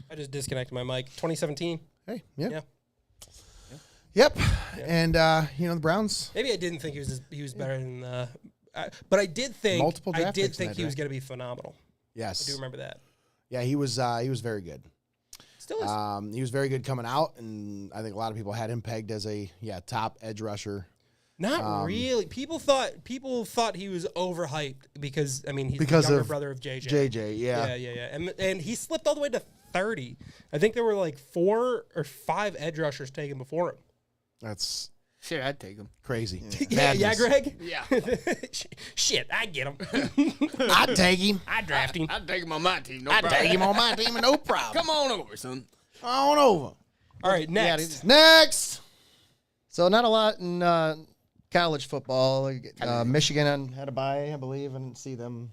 I just disconnected my mic. 2017. Hey, yeah. Yeah. Yep. And the Browns. Maybe I didn't think he was better than. But I did think Multiple draft picks in that he was draft. going to be phenomenal. Yes. I do remember that. Yeah, he was very good. Still is. He was very good coming out, and I think a lot of people had him pegged as a top edge rusher. Not really. People thought he was overhyped because he's the younger brother of JJ. JJ, yeah. Yeah. And he slipped all the way to 30. I think there were like 4 or 5 edge rushers taken before him. That's Shit, I'd take him. crazy. Yeah, Greg? Yeah. Shit, I'd get him. I'd take him. I'd draft him. I'd take him on my team. No I'd problem. take him on my team, no problem. Come on over, son. On over. All right, next. Next. So not a lot in college football. Michigan had a bye, I believe, and see them.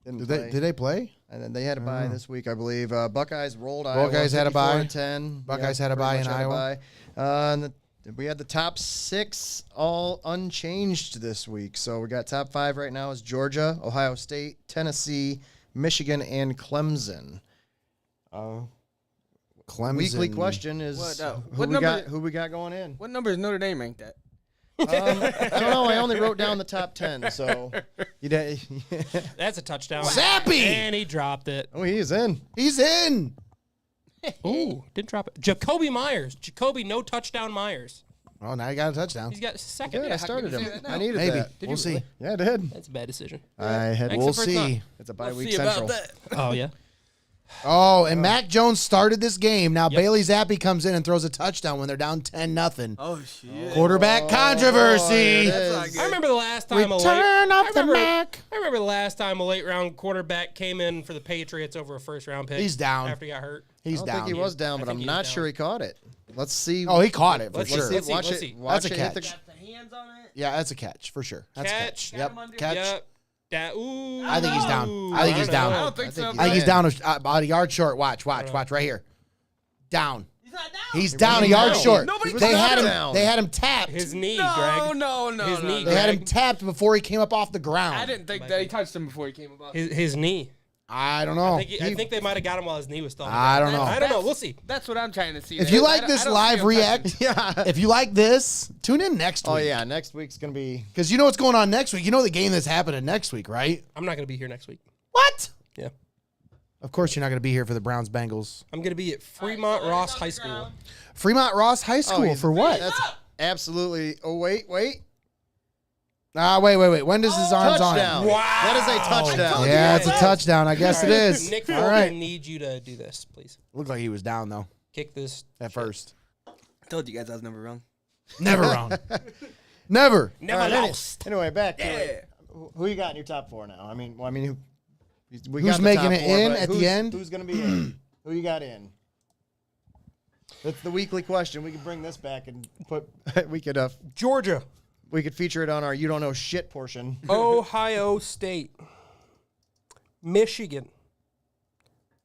Did they play? And then they had a bye this week, I believe. Buckeyes rolled Buckeyes Iowa. had a bye. 10. Buckeyes had a bye in Iowa. And we had the top 6 all unchanged this week. So we got top 5 right now is Georgia, Ohio State, Tennessee, Michigan, and Clemson. Clemson. Weekly question is who we got going in? What number is Notre Dame ranked at? I don't know. I only wrote down the top 10, so That's a touchdown. Zappy! And he dropped it. Oh, he is in. He's in. Ooh, didn't drop it. Jacoby Myers. Jacoby, no touchdown Myers. Oh, now you got a touchdown. He's got a second. Good, I started him. that now? I needed Maybe. that. We'll see. Yeah, I did. That's a bad decision. We'll see. It's a bye week See about central. that. Oh, yeah. Oh, and Mac Jones started this game. Now Bailey Zappi comes in and throws a touchdown when they're down 10-0. Oh, shit. Quarterback controversy. That's not good. I remember the last time Return of the Mac. I remember the last time a late round quarterback came in for the Patriots over a first round pick. He's down. After he got hurt. He's I don't down. think he was down, I but think I'm he not was sure down. he caught it. Let's see. Oh, he caught it for Let's sure. see. Watch let's it. see. Watch That's a it hit catch. Got the hands on it. Yeah, that's a catch for sure. That's Catch. a catch. Yep, catch. Yep. Ooh. I think he's down. I think he's don't down. know. I don't think so. I think he's down about a yard short. Watch right here. Down. He's not down. He's down a yard short. Nobody They was had him. down. They had him tapped. His knee, No, Greg. no. His knee, They had him Greg. tapped before he came up off the ground. I didn't think that he touched him before he came about. His knee. I don't know. I think they might have got him while his knee was still on the I ground. don't know. I don't know. We'll see. That's what I'm trying to see. If there. you like I this don't live see him touching react, Yeah. if you like this, tune in next week. Oh yeah, next week's gonna be. Because you know what's going on next week. You know the game that's happening next week, right? I'm not going to be here next week. What? Yeah. Of course you're not going to be here for the Browns Bengals. I'm going to be at Fremont Ross High School. Fremont Ross High School he's- for what? That's absolutely. Oh wait. Wait. When does his arms Touchdown. on? Wow. That is a touchdown. Yeah, it's a touchdown. I guess it is. Nick All Fulton right. needs you to do this, please. Looked like he was down though Kick this. at first. I told you guys I was never wrong. Never wrong. Never. Never All right, lost. Anyway, back to Yeah. it. Who you got in your top four now? We Who's got the making top it four, in but at the who's- end? Who's going to be in? Who you got in? That's the weekly question. We could bring this back and put. Georgia. We could feature it on our "You Don't Know Shit" portion. Ohio State. Michigan.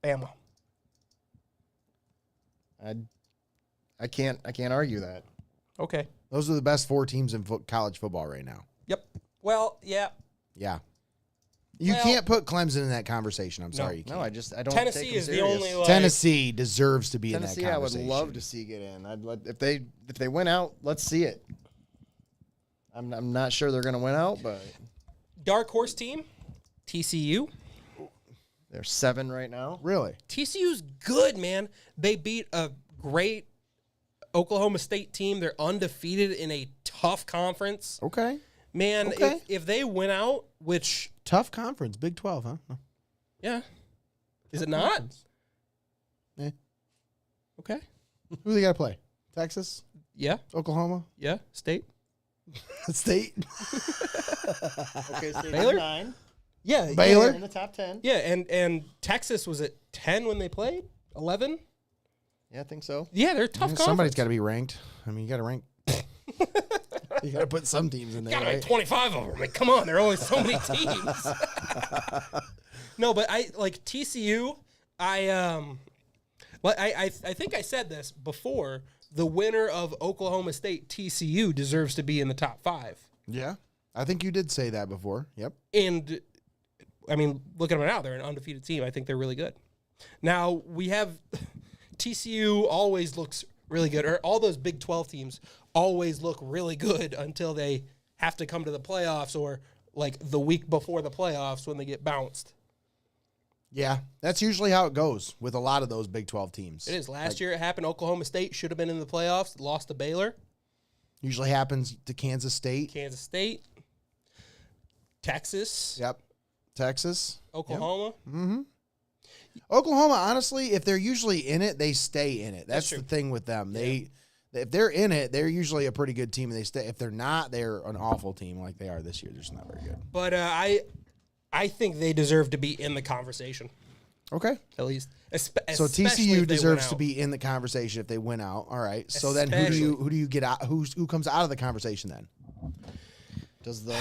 Bama. I can't argue that. Okay. Those are the best four teams in college football right now. Yep. Well, yeah. Yeah. You Well- can't put Clemson in that conversation. I'm sorry. You No, can't. I don't. Tennessee take them is the serious. only like, Tennessee deserves to be Tennessee, in that I would conversation. love to see get in. If they win out, let's see it. I'm not sure they're going to win out, but dark horse team. TCU. they're 7 right now. Really? TCU's good, man. They beat a great Oklahoma State team. They're undefeated in a tough conference. Okay. Man, Okay. if they win out, which Tough conference. Big 12, huh? No. yeah, is it not? Eh. Okay. Who they got to play? Texas? Yeah. Oklahoma? Yeah. State. State? Okay, State Baylor? 9 Yeah. Baylor? in the top 10. Yeah, and Texas was at 10 when they played. 11. Yeah, I think so. Yeah, they're a tough. Somebody's conference. got to be ranked. I mean, you got to rank. You got to put some teams in there, Gotta right? make 25 of them. Like, come on, there are only so many teams. No, but I like TCU. I think I said this before. The winner of Oklahoma State TCU deserves to be in the top 5. Yeah. I think you did say that before. Yep. And I mean, look at them now. They're an undefeated team. I think they're really good. Now we have TCU always looks really good, or all those Big 12 teams always look really good until they have to come to the playoffs or like the week before the playoffs when they get bounced. Yeah. That's usually how it goes with a lot of those Big 12 teams. It is. Last year it happened. Oklahoma State should have been in the playoffs, lost to Baylor. Usually happens to Kansas State. Kansas State, Texas, Yep. Texas. Oklahoma. Oklahoma, honestly, if they're usually in it, they stay in it. That's true. the thing with them. If they're in it, they're usually a pretty good team. And they stay. If they're not, they're an awful team like they are this year. They're just not very good. But I think they deserve to be in the conversation, Okay. at least. So Especially if TCU they deserves win to out. be in the conversation if they win out. All right. So then Especially. who do you get out? Who comes out of the conversation then? Does the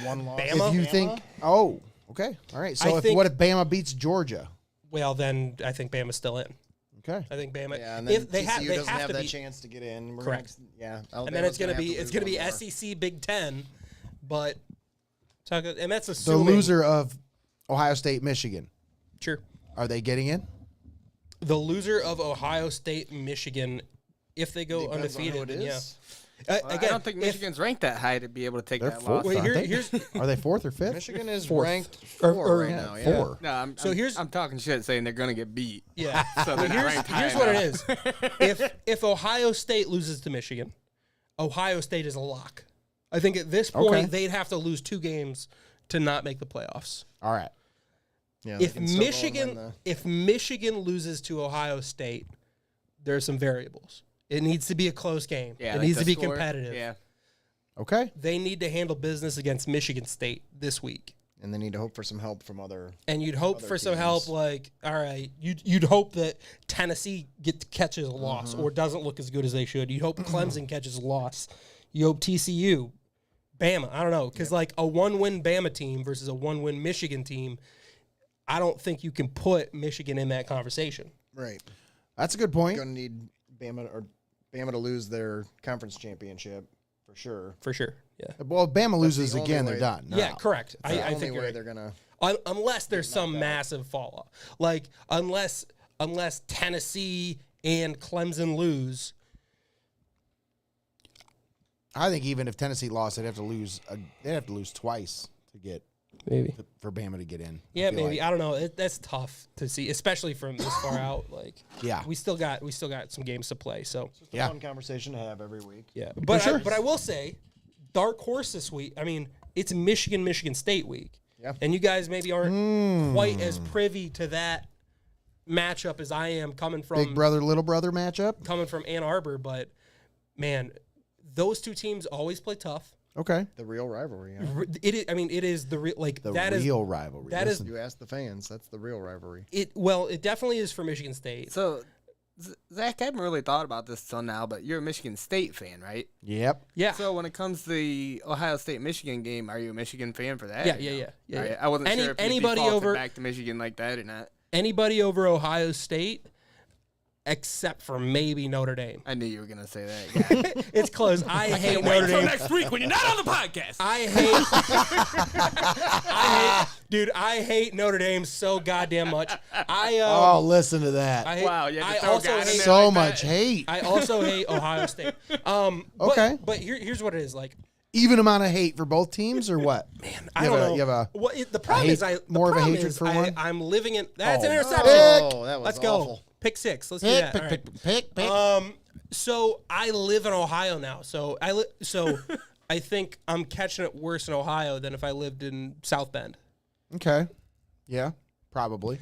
one loss? Bama? If you think, oh, okay, all right. So what if Bama beats Georgia? Well, then I think Bama's still in. Okay. I think Bama. Yeah, and then if they TCU doesn't have have to that be, chance to get in. Correct. And and then it's gonna be SEC Big 10, but and that's The assuming loser of Ohio State, Michigan, Sure. are they getting in? The loser of Ohio State, Michigan, if they go Depends on who undefeated, it then is. yeah. I Again, don't think if- Michigan's ranked that high to be able to take They're that fourth. loss. Wait, aren't they? here's Are they fourth or fifth? Michigan is Fourth. ranked Or- 4 or- right now. Yeah. Four. No, I'm, So I'm, here's- I'm talking shit saying they're going to get beat. yeah. So they're not ranked high Here's what enough. it is. If Ohio State loses to Michigan, Ohio State is a lock. I think at this point Okay. they'd have to lose 2 games to not make the playoffs. All right. Yeah, they If can still go and win Michigan if Michigan loses to Ohio State, there are some variables. It needs to be a close game. Yeah, it like needs the to be score. competitive. Yeah. Okay. They need to handle business against Michigan State this week. and they need to hope for some help from other. And you'd hope Other for some teams. help, like, all right, you'd hope that Tennessee catches a loss Mm-hmm. or doesn't look as good as they should. You'd hope Clemson catches a loss. You hope TCU, Bama, I don't know, because like a 1-win Bama team versus a 1-win Michigan team, I don't think you can put Michigan in that conversation. Right. That's a good point. Going to need Bama to lose their conference championship for sure. For sure. Yeah. Well, if Bama loses the only again, they're way- done. Yeah, No. correct. That's the I only think you're way right. they're gonna. Unless there's some massive fall off. Like, unless Tennessee and Clemson lose. I think even if Tennessee lost, they'd have to lose. They'd have to lose twice to get Maybe. for Bama to get in. Yeah, I feel maybe. like. I don't know. That's tough to see, especially from this far out. Like, Yeah. we still got some games to play. So, It's a Yeah. fun conversation to have every week. yeah. But sure. I will say, dark horse this week. I mean, it's Michigan State week. Yeah. And you guys maybe aren't quite as privy to that matchup as I am coming from Big brother, little brother matchup. Ann Arbor, but man, those two teams always play tough. Okay. The real rivalry. Yeah. It is, I mean, it is the real The that is real rivalry. that is- Listen. You ask the fans. That's the real rivalry. it. Well, it definitely is for Michigan State. So, Zach, I haven't really thought about this till now, but you're a Michigan State fan, right? Yep. Yeah, So when it comes to the Ohio State-Michigan game, are you a Michigan fan for that? yeah, or yeah, no? yeah, yeah. All right, yeah. I wasn't sure if anybody you defaulted over back to Michigan like that or not. anybody over Ohio State, except for maybe Notre Dame. I knew you were gonna say that. Yeah. It's close. I hate Notre Dame. next week when you're not on the podcast. Dude, I hate Notre Dame so goddamn much. Oh, listen to that. I hate, Wow, you had to I throw also God in hate there. So like much that. hate. I also hate Ohio State. Okay. But here's what it is. Like, Even amount of hate for both teams, or what? man, You I have don't a- know. you have a Well, the problem is, more of a hatred for one? I'm living in. That's Oh. an interception. Oh, that was Let's awful. go. Pick six. Let's do Pick, that. pick, All pick, right. pick. So I live in Ohio now. So I think I'm catching it worse in Ohio than if I lived in South Bend. Okay. Yeah, probably.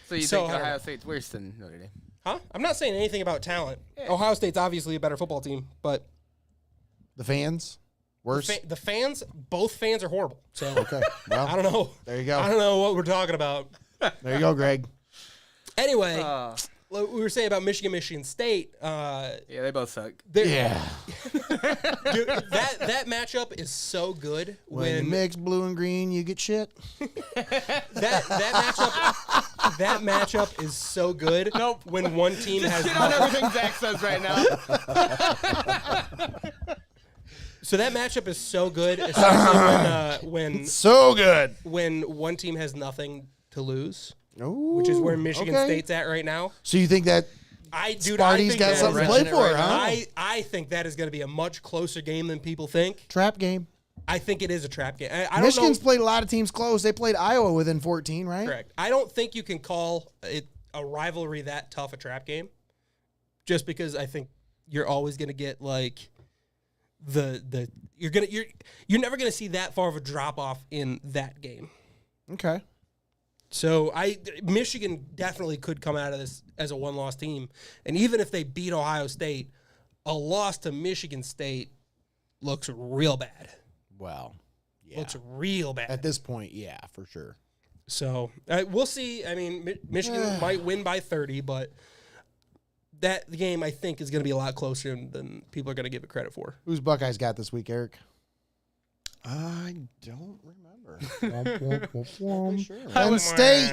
So you So think hard. Ohio State's worse than Notre Dame? Huh? I'm not saying anything about talent. Ohio State's obviously a better football team, but The fans? Worse? the fans, both fans are horrible. So Okay. Well, I don't know. there you go. I don't know what we're talking about. There you go, Greg. Anyway, what we were saying about Michigan State. Yeah, they both suck. Yeah. Dude, that matchup is so good When you mix blue and green, you get shit. that matchup is so good. Nope. When one team has Shit on everything Zach says right now. so that matchup is so good, especially when So good. when one team has nothing to lose, Ooh, which is where Michigan okay. State's at right now. So you think that Sparty's got something to play for, huh? I think that is going to be a much closer game than people think. trap game? I think it is a trap game. I don't Michigan's know. played a lot of teams close. They played Iowa within 14, right? Correct. I don't think you can call it a rivalry that tough a trap game, just because I think you're always going to get like you're never going to see that far of a drop off in that game. Okay. So Michigan definitely could come out of this as a one-loss team, and even if they beat Ohio State, a loss to Michigan State looks real bad. Well, yeah. Looks real bad. At this point, yeah, for sure. So we'll see. I mean, Michigan might win by 30, but that game I think is going to be a lot closer than people are going to give it credit for. Who's Buckeyes got this week, Eric? I don't remember. Sure. I Penn would- State.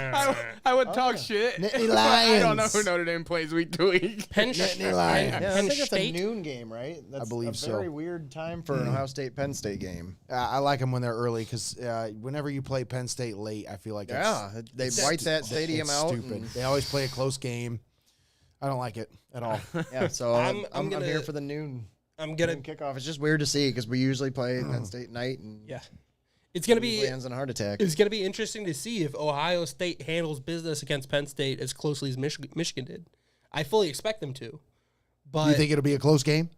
I would talk shit. Nittany but I don't know Lions. who Notre Dame plays week to week. Nittany Lions. Yeah, I Penn think it's a State. noon game, right? That's believe a so. very weird time for an Ohio State-Penn State game. I like them when they're early because whenever you play Penn State late, I feel like Yeah, they white that it's stadium out. stupid. and- They always play a close game. I don't like it at all. Yeah, so I'm I'm gonna- here for the noon I'm going to kickoff. It's just weird to see because we usually play Penn State night and yeah. It's going to be lands in a heart attack. It's going to be interesting to see if Ohio State handles business against Penn State as closely as Michigan did. I fully expect them to. But You think it'll be a close game?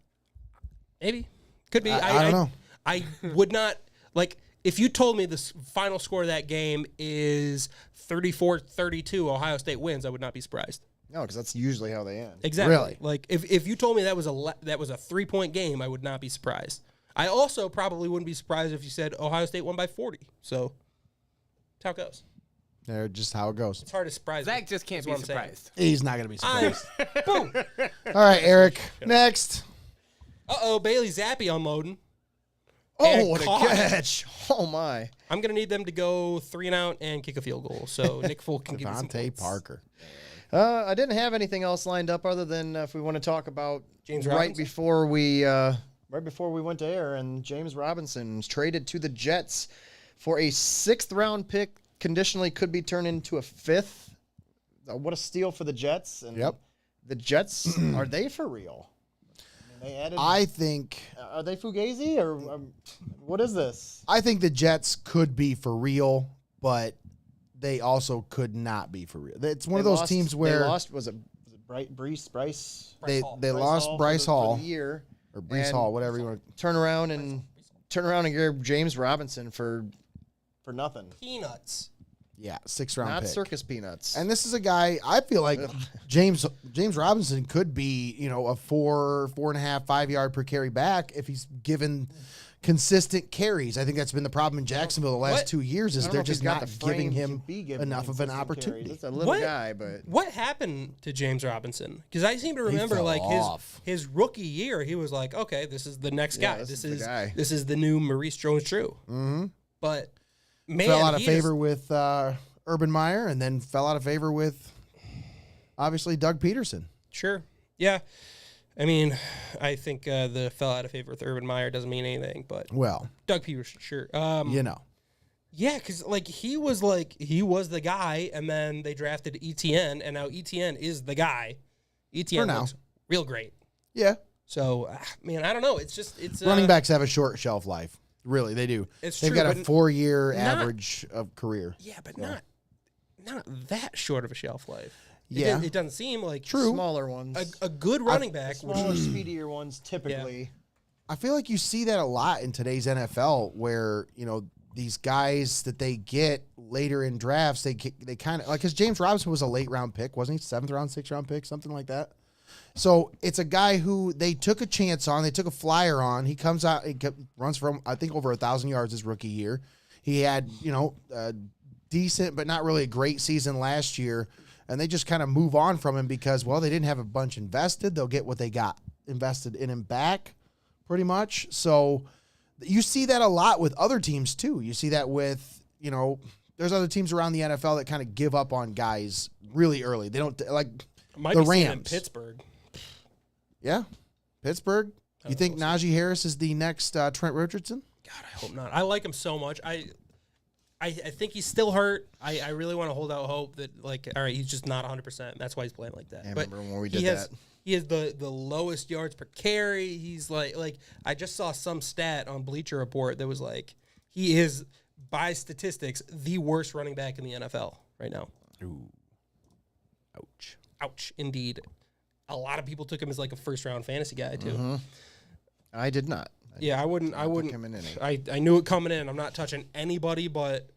maybe. Could be. I don't know. I would not like if you told me the final score of that game is 34-32 Ohio State wins, I would not be surprised. No, because that's usually how they end. Exactly. Really? Like if you told me that was a 3-point game, I would not be surprised. I also probably wouldn't be surprised if you said Ohio State won by 40. So that's how it goes. They're just how it goes. It's hard to surprise. Zach me. just can't That's be what I'm saying. surprised. He's not going to be I'm, surprised. boom. All right, Eric. Next. Bailey Zappi unloading. Oh, And what a caught. catch. Oh, my. I'm gonna need them to go 3 and out and kick a field goal. So Nick Folk can give me some Devontae points. Parker. I didn't have anything else lined up other than if we want to talk about James right Robinson? before we went to air, and James Robinson was traded to the Jets for a 6th round pick, conditionally could be turned into a 5th. What a steal for the Jets! And Yep. the Jets, are they for real? I mean, they added. I think Are they Fugazi or what is this? I think the Jets could be for real, but they also could not be for real. It's one of those teams where they lost. Was it Bryce? they Hall. lost Bryce Hall for the year, or Brees and Hall, whatever you want. turn around and get James Robinson for nothing. Peanuts. Yeah, 6th round Not pick. circus peanuts. And this is a guy I feel like James Robinson could be, a 4.5, 5 yard per carry back if he's given consistent carries. I think that's been the problem in Jacksonville the last What? 2 years is I don't know they're if he's just got not the frame giving to him be given enough of an consistent opportunity. carries. It's a little What? guy, but What happened to James Robinson? Because I seem to remember fell like off. his rookie year, he was like, okay, this is the next Yeah, guy. this is the guy. This is the new Maurice Jones-Drew. Mm-hmm. But man, Fell out of he favor is- with Urban Meyer and then fell out of favor with obviously Doug Peterson. Sure. Yeah. I mean, I think the fell out of favor with Urban Meyer doesn't mean anything, but Well, Doug Peterson, sure. Yeah, because he was the guy, and then they drafted ETN, and now ETN is the guy. ETN For now. looks real great. yeah. So, man, I don't know. It's Running backs have a short shelf life. Really, they do. It's They've true, got a but 4-year not- average of career. Yeah, but not that short of a shelf life. Yeah. It doesn't seem like True. smaller ones, a good running back. smaller, speedier ones typically. I feel like you see that a lot in today's NFL where, these guys that they get later in drafts, they kind of like, because James Robinson was a late round pick, wasn't he? 7th round, 6th round pick, something like that. So it's a guy who they took a chance on. They took a flyer on. He comes out, runs from, I think, over 1,000 yards his rookie year. He had, a decent, but not really a great season last year. And they just kind of move on from him because, well, they didn't have a bunch invested. They'll get what they got invested in him back pretty much. So you see that a lot with other teams too. You see that with, there's other teams around the NFL that kind of give up on guys really early. They don't like Might the be seen in Rams. Pittsburgh. Yeah. Pittsburgh. You think Najee Harris is the next Trent Richardson? God, I hope not. I like him so much. I think he's still hurt. I really want to hold out hope that, all right, he's just not 100%. That's why he's playing like that. I But remember when we did he has, that. He has the lowest yards per carry. He's like I just saw some stat on Bleacher Report that was like he is, by statistics, the worst running back in the NFL right now. Ooh. Ouch. Ouch, indeed. A lot of people took him as like a first-round fantasy guy too. Mm-hmm. I did not. Yeah, I wouldn't. him in any. I knew it coming in. I'm not touching anybody but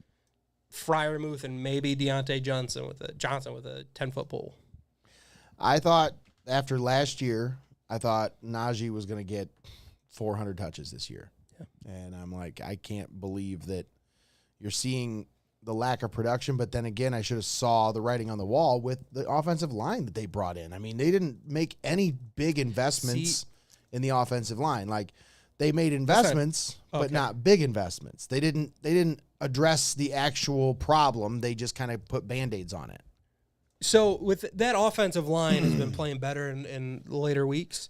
Freiermuth and maybe Deontay Johnson with a 10-foot pole. I thought after last year, I thought Najee was going to get 400 touches this year. Yeah. And I'm like, I can't believe that you're seeing the lack of production. But then again, I should have saw the writing on the wall with the offensive line that they brought in. I mean, they didn't make any big investments in the offensive line. Like, they made investments, but not big investments. They didn't address the actual problem. They just kind of put Band-Aids on it. So with that offensive line has been playing better in later weeks,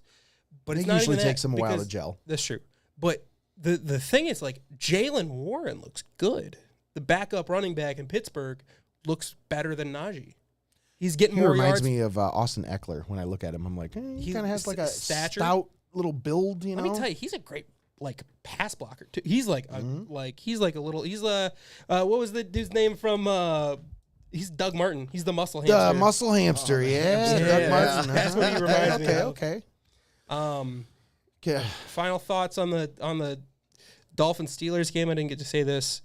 but it's It not usually even takes that them a while to because- gel. That's true. But the thing is, like, Jalen Warren looks good. The backup running back in Pittsburgh looks better than Najee. He's getting He more reminds yards. me of Austin Eckler when I look at him. I'm like, he kind of has like a stature? stout little build, Let me tell you, he's a great pass blocker too. He's like a what was the dude's name from he's Doug Martin. He's the muscle hamster. The muscle hamster, yeah. yeah, Doug Martin. that's what he reminds me of. Okay. Final thoughts on the Dolphins Steelers game. I didn't get to say this.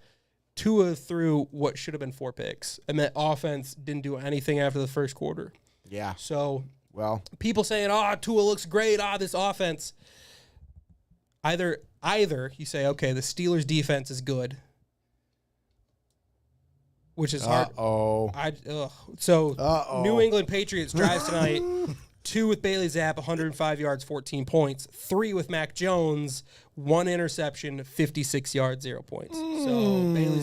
Tua threw what should have been 4 picks, and that offense didn't do anything after the first quarter. Yeah. So Well, people saying, Tua looks great, this offense. Either you say, okay, the Steelers defense is good, which is hard. New England Patriots drives tonight. 2 with Bailey Zapp, 105 yards, 14 points. 3 with Mac Jones, 1 interception, 56 yards, 0 points. So Bailey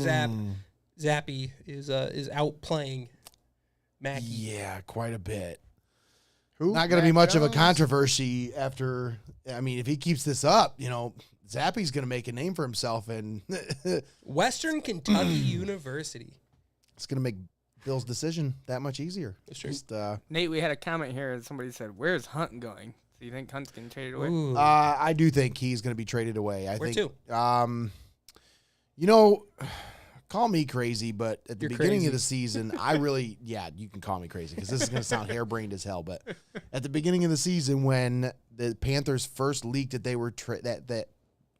Zappy is outplaying Mackey. Yeah, quite a bit. Who? Not going to be Mac much of a Jones? controversy after. I mean, if he keeps this up, Zappy's going to make a name for himself, and Western Kentucky University. it's going to make Bill's decision that much easier. That's true. Just, Nate, we had a comment here. Somebody said, "Where's Hunt going?" Do you think Hunt's getting traded away? Ooh. I do think he's going to be traded away. I Where think. to? Call me crazy, but at the You're beginning crazy. of the season, you can call me crazy because this is going to sound harebrained as hell. But at the beginning of the season, when the Panthers first leaked that they were that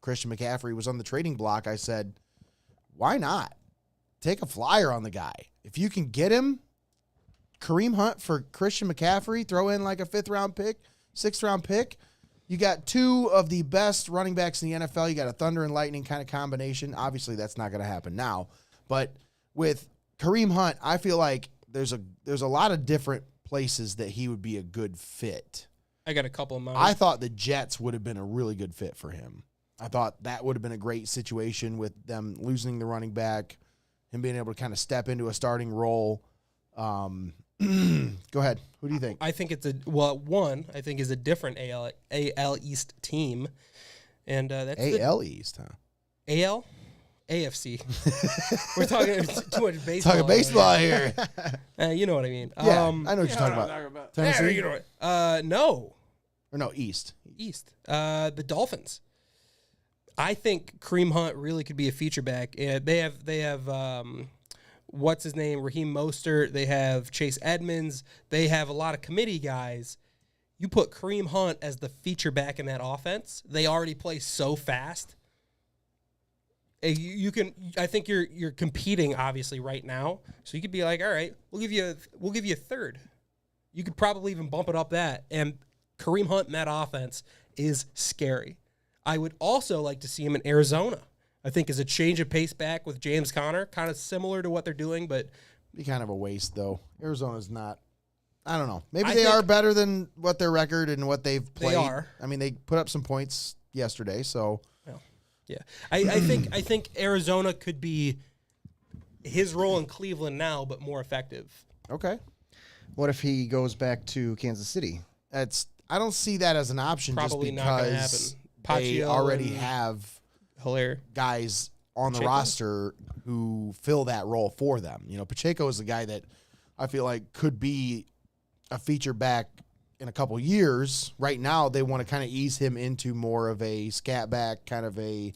Christian McCaffrey was on the trading block, I said, why not take a flyer on the guy? If you can get him, Kareem Hunt for Christian McCaffrey, throw in like a 5th round pick, 6th round pick. You got 2 of the best running backs in the NFL. You got a thunder and lightning kind of combination. Obviously, that's not going to happen now. But with Kareem Hunt, I feel like there's a lot of different places that he would be a good fit. I got a couple of mine. I thought the Jets would have been a really good fit for him. I thought that would have been a great situation with them losing the running back, him being able to kind of step into a starting role. Go ahead. Who do you think? I think it's I think is a different AL East team, and that's AL East, huh? AL AFC. We're talking too much baseball. Talking baseball here. You know what I mean. Yeah, I know what you're talking about. Tennessee? Yeah, you know what? No. Or no, East. East. The Dolphins. I think Kareem Hunt really could be a feature back. They have what's his name? Raheem Mostert. They have Chase Edmonds. They have a lot of committee guys. You put Kareem Hunt as the feature back in that offense. They already play so fast. You can. I think you're competing obviously right now, so you could be like, all right, we'll give you a third. You could probably even bump it up that. And Kareem Hunt in that offense is scary. I would also like to see him in Arizona. I think as a change of pace back with James Conner, kind of similar to what they're doing, but Be kind of a waste though. Arizona's not. I don't know. Maybe I they think- are better than what their record and what they've played. They are. I mean, they put up some points yesterday, so yeah, I think Arizona could be his role in Cleveland now, but more effective. okay. What if he goes back to Kansas City? I don't see that as an option Probably just not gonna because happen. they Pacheco already and- have Hilaire. guys on the Pacheco? roster who fill that role for them. Pacheco is the guy that I feel like could be a feature back in a couple years. Right now, they want to kind of ease him into more of a scat back, kind of a,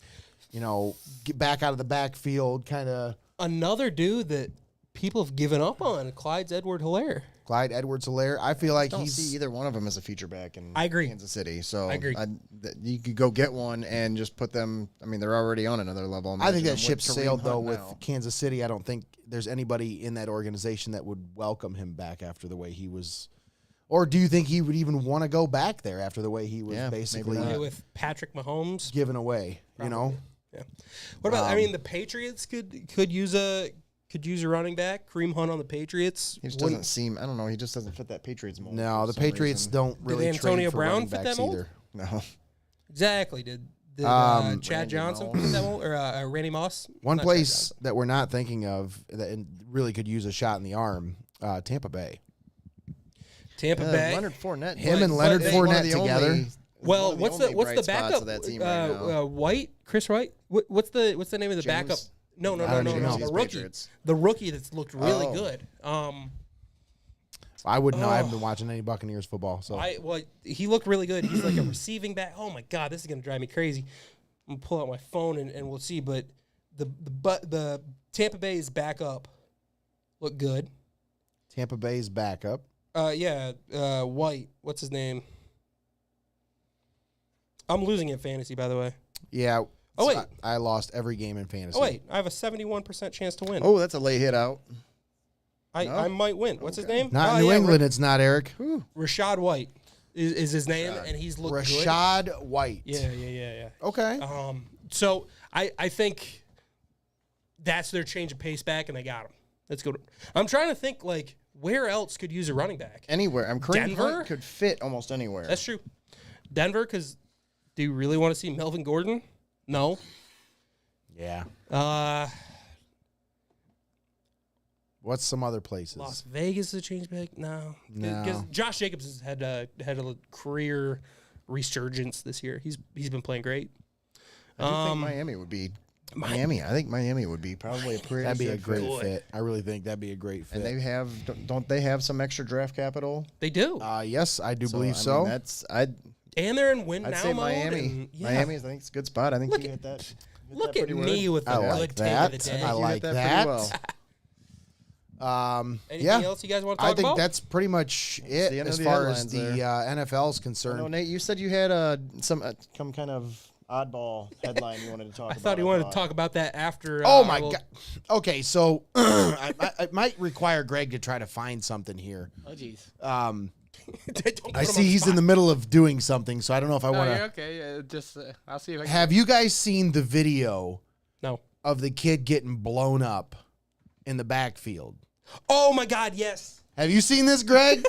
get back out of the backfield, kind of Another dude that people have given up on, Clyde Edwards-Hilaire. Clyde Edwards-Hilaire. I feel like I don't he's see either one of them as a feature back in I agree. Kansas City. So I agree. You could go get one and just put them. I mean, they're already on another level. I think Imagine that them ship with Kareem sailed though Hunt with now. Kansas City. I don't think there's anybody in that organization that would welcome him back after the way he was. Or do you think he would even want to go back there after the way he was Yeah, basically maybe not. With Patrick Mahomes. given away? Probably. Yeah. What about? I mean, the Patriots could use a running back. Kareem Hunt on the Patriots. He just Wouldn't- doesn't seem. I don't know. He just doesn't fit that Patriots mold. No, for the some Patriots reason. don't really Antonio trade for Brown running fit backs that mold? either. No. Exactly. Did Chad Randy Johnson Moss. fit that mold? Or Randy Moss? One Not Chad place Johnson. that we're not thinking of that really could use a shot in the arm, Tampa Bay. Tampa Bay. Leonard Fournette. Him and but Leonard they- one of Fournette the together. only- Well, one of what's only the bright spots backup? of that team right now. White, Chris White. What's the name of the James? backup? No, I don't even know. The He's rookie. Patriots. The rookie that's looked really Oh. good. I wouldn't know. I haven't Oh. been watching any Buccaneers football, so He looked really good. He's like a receiving back. Oh my god, this is gonna drive me crazy. I'm gonna pull out my phone and we'll see. But the Tampa Bay's backup looked good. Tampa Bay's backup. White. What's his name? I'm losing in fantasy, by the way. Yeah. Oh, wait. I lost every game in fantasy. Oh wait, I have a 71% chance to win. Oh, that's a late hit out. I no? might win. What's his name? Not Oh, New yeah, England. It's not Eric. Rashad White is his name, and he's looked good. Rashad White. Yeah. Okay. So I think that's their change of pace back, and they got him. That's good. I'm trying to think, like, where else could use a running back? Anywhere. Kareem Denver? Hunt could fit almost anywhere. That's true. Denver, because do you really want to see Melvin Gordon? No. Yeah. What's some other places? Las Vegas is a change back. No. No. Because Josh Jacobs has had a career resurgence this year. He's been playing great. I do think Miami would be. Miami. I think Miami would be probably a pretty. That'd be a good great fit. fit. I really think that'd be a great fit. And they have, don't they have some extra draft capital? They do. Yes, I do believe I so. mean, that's And they're in win I'd now say mode. Miami. And, yeah. Miami's, I think, it's a good spot. I think Look you at- hit that. Look at me with the I good like take that. of the day. I like that that. pretty well. Anything else you guys want to I talk think about? that's pretty much the it end as of the far as headlines the NFL is I concerned. know, Nate, you said you had some kind of oddball headline you wanted to talk I about. thought he wanted to talk about that after. Oh my god. Okay, so I might require Greg to try to find something here. Oh, jeez. I see he's in the middle of doing something, so I don't know if I No, want you're to. okay. Just I'll see if I can. Have you guys seen the video No. of the kid getting blown up in the backfield? Oh my God! Yes. Have you seen this, Greg?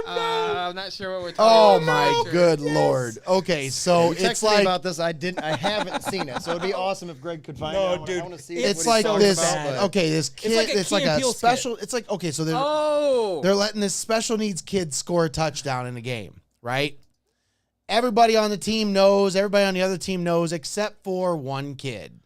I'm not sure what we're Oh talking my about. good lord. Okay, so You texted it's me like about this. I haven't seen it, so it'd be awesome if Greg could find it. I dude, want to see it's what like he's talking this. about, but- Okay, this kid. like a It's like Key and a Peele special. It's like okay, so Oh. they're letting this special needs kid score a touchdown in a game, right? Everybody on the team knows. Everybody on the other team knows, except for one kid.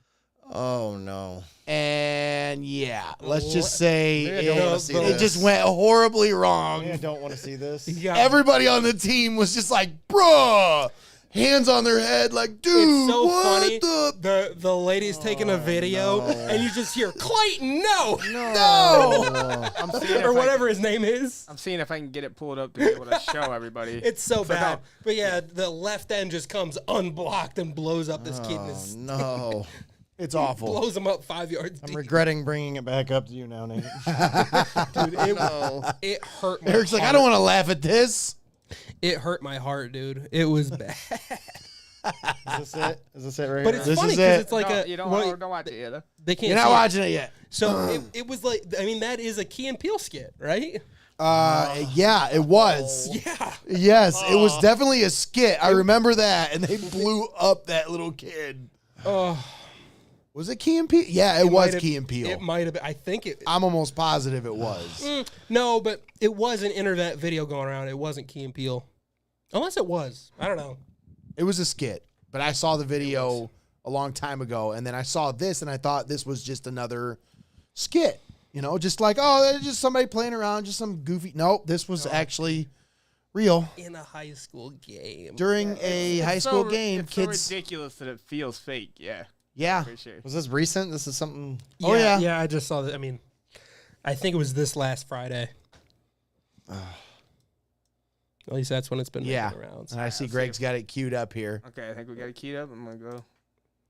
Oh no. And yeah, let's just say Maybe I don't wanna see it this. just went horribly wrong. I don't want to see this. Yeah. Everybody on the team was just like, bruh, hands on their head, like, dude, It's so what funny. the The lady's taking a video, and you just hear Clayton, no, no? I'm seeing if or I whatever his name is. I'm seeing if I can get it pulled up to be able to show everybody. It's so bad. no. But yeah, the left end just comes unblocked and blows up this kid. In Oh his, no. It's awful. blows him up 5 yards I'm deep. regretting bringing it back up to you now, Nate. Dude, it hurt my Eric's like, I heart. don't want to laugh at this. It hurt my heart, dude. It was bad. Is this it? Is this it right But here? it's This funny is because it. it's like no, a. you don't, well, don't watch it yet. they can't You're not see it. watching it yet. So it was like, I mean, that is a Key and Peele skit, right? Yeah, it was. Yeah. Yes, it was definitely a skit. I remember that, and they blew up that little kid. Oh, Was it Key and Peele? Yeah, it was might have- Key and Peele. It might have been. I think it. I'm almost positive it was. No, but it was an internet video going around. It wasn't Key and Peele. Unless it was. I don't know. It was a skit, but I saw the video a long time ago, and then I saw this, and I thought this was just another skit. You know, just like, oh, they're just somebody playing around, just some goofy. Nope, this was actually real. In a high school game. During a high school game, it's kids. so ridiculous that it feels fake. Yeah, Yeah. for sure. Was this recent? This is something. Oh, yeah. Yeah, I just saw that. I mean, I think it was this last Friday. At least that's when it's been Yeah. making the rounds. And I see Greg's got it queued up here. Okay, I think we got it keyed up. I'm gonna go.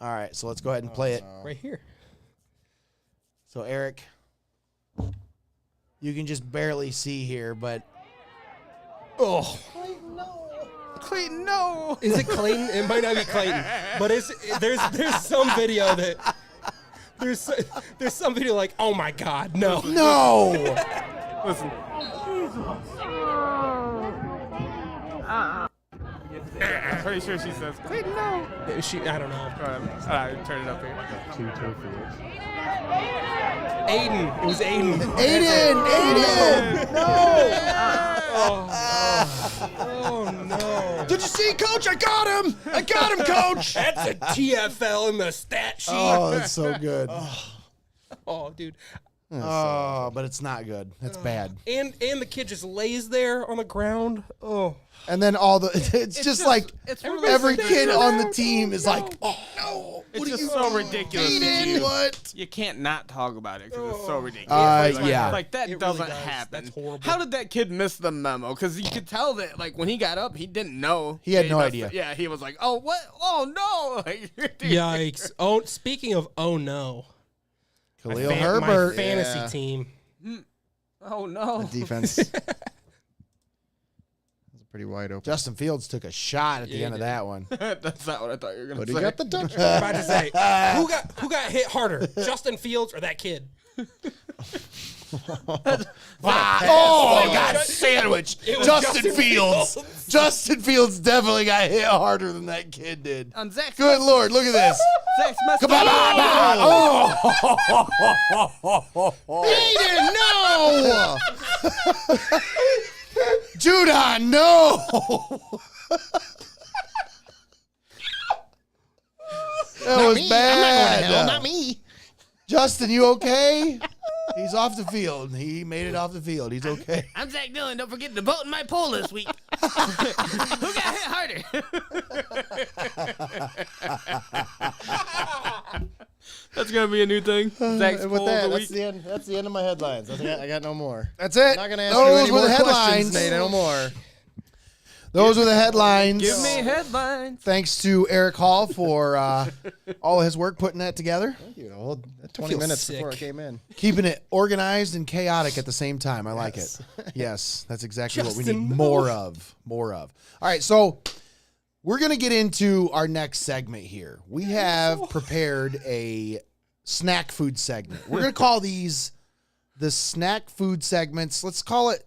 All right, so let's go ahead and play it. Right here. So, Eric, you can just barely see here, but Oh. Clayton, no. Is it Clayton? It might not be Clayton, but there's some video that there's some video like, oh my God, no. no. Listen. I'm pretty sure she says Clayton, no. I don't know. Go ahead. Turn it up here. Aiden. It was Aiden. Aiden! No! Oh no. Did you see, Coach? I got him! I got him, Coach! That's a TFL in the stat sheet. Oh, that's so good. Oh, dude. Oh, but it's not good. That's bad. And the kid just lays there on the ground. Oh. And then it's just like it's every everybody's kid standing on the around. team is like, oh no, It's what are just you so ridiculous. that doing? What? You can't not talk about it because it's so ridiculous. Like, yeah. Like that It really doesn't does. happen. That's horrible. How did that kid miss the memo? Because you could tell that, like, when he got up, he didn't know. He had that no messed idea. up. Yeah, he was like, "Oh what? Oh no!" Like, dude. Yikes. Oh, speaking of oh no. Khalil My Herbert. fantasy Yeah. team. Oh no. Defense. That's pretty wide open. Justin Fields took a shot at the Yeah, end he of that one. That's not what I thought you were gonna But say. he got the touchdown. About to say, who got hit harder, Justin Fields or that kid? Oh, got sandwich. was Justin Justin Fields. Fields. Justin Fields definitely got hit harder than that kid did. On Zach's Good Lord, look at this. Zach's must Come on, oh. He didn't know. Judon, no. That was bad. I'm not going to hell. Not me. Justin, you okay? He's off the field. He made it off the field. He's okay. I'm Zach Dillon. Don't forget to vote in my poll this week. Who got hit harder? That's gonna be a new thing. Zach's With poll that, of the that's week. the end. That's the end of my headlines. I got no more. That's it. Not gonna ask you Those any were more the questions, headlines. Nate. No more. Those were the headlines. Give me headlines. Thanks to Eric Hall for all of his work putting that together. Thank you. Well, 20 feel minutes sick. before I came in. Keeping it organized and chaotic at the same time. I like it. Yes, that's exactly what we Justin, need no. more of. More of. All right, so we're going to get into our next segment here. We have prepared a snack food segment. We're going to call these the snack food segments. Let's call it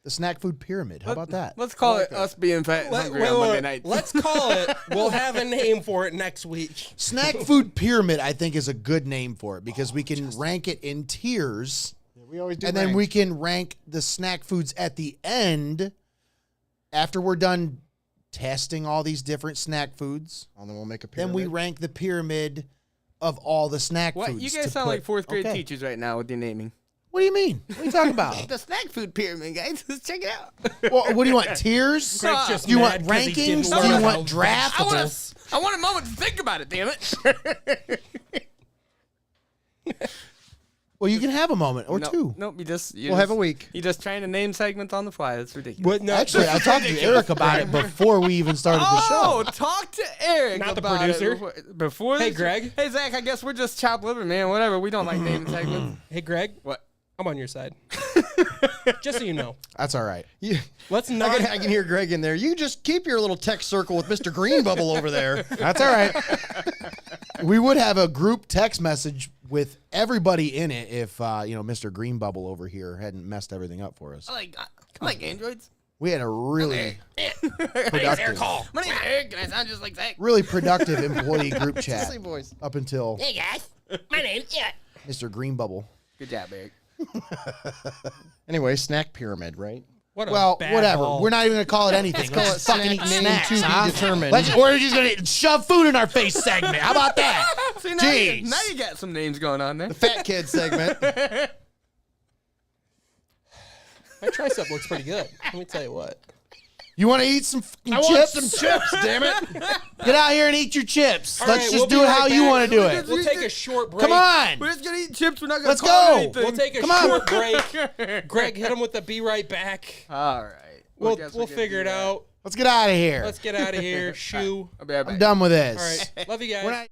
the snack food pyramid. How about that? Let's call it us being fat and hungry on Monday night. Let's call it. We'll have a name for it next week. Snack food pyramid, I think, is a good name for it because we can rank it in tiers. We always do. And then we can rank the snack foods at the end after we're done testing all these different snack foods. And then we'll make a Then pyramid. we rank the pyramid of all the snack What? foods. You guys to sound put- like fourth grade Okay. teachers right now with your naming. What do you mean? What are you talking about? The snack food pyramid, guys. Let's check it out. Well, what do you want? Tiers? Greg's just Do you want mad 'cause he didn't rankings? learn Do you about want draft? vegetables. I want a moment to think about it, damn it. Well, you can have a moment or No, two. Nope, We'll have a week. You're just trying to name segments on the fly. That's ridiculous. But no, Actually, I talked to Eric about it before we even started the Oh, show. talk to Eric. Not the about producer. it before Hey, this- Greg. Hey, Zach. I guess we're just chopped liver, man. Whatever. We don't like naming segments. Hey, Greg, What? I'm on your side. Just so you know. That's all right. Let's not. I can hear Greg in there. You just keep your little text circle with Mr. Green Bubble over there. That's all right. We would have a group text message with everybody in it if Mr. Green Bubble over here hadn't messed everything up for us. I like androids. We had a really productive, My name's Eric, and I sound just like Zach. really productive employee group chat Same voice. up until Hey guys, my name's Mr. Green Bubble. Good job, Eric. Anyway, snack pyramid, right? What a Well, bad whatever. ball. We're not even gonna call it anything. call Let's it fucking eat snack snacks. name to be huh? determined. We're just gonna shove food in our face segment. How about that? See, Jeez. now you got some names going on there. Fat kid segment. My tricep looks pretty good. Let me tell you what. You want to eat some fucking I want chips? some chips, damn it. Get out here and eat your chips. All Let's right, just we'll do be it right how you back. want to do it. We'll take a short break. Come on. We're just gonna eat chips. We're not gonna Let's call go. it anything. We'll take a Come on. short break. Greg, hit him with the be right back. All right. We'll guess we we'll can figure do it that. out. Let's get out of here. Let's get out of here. Shoo. I'll be right back. I'm done with All this. right. Love you guys. We're not-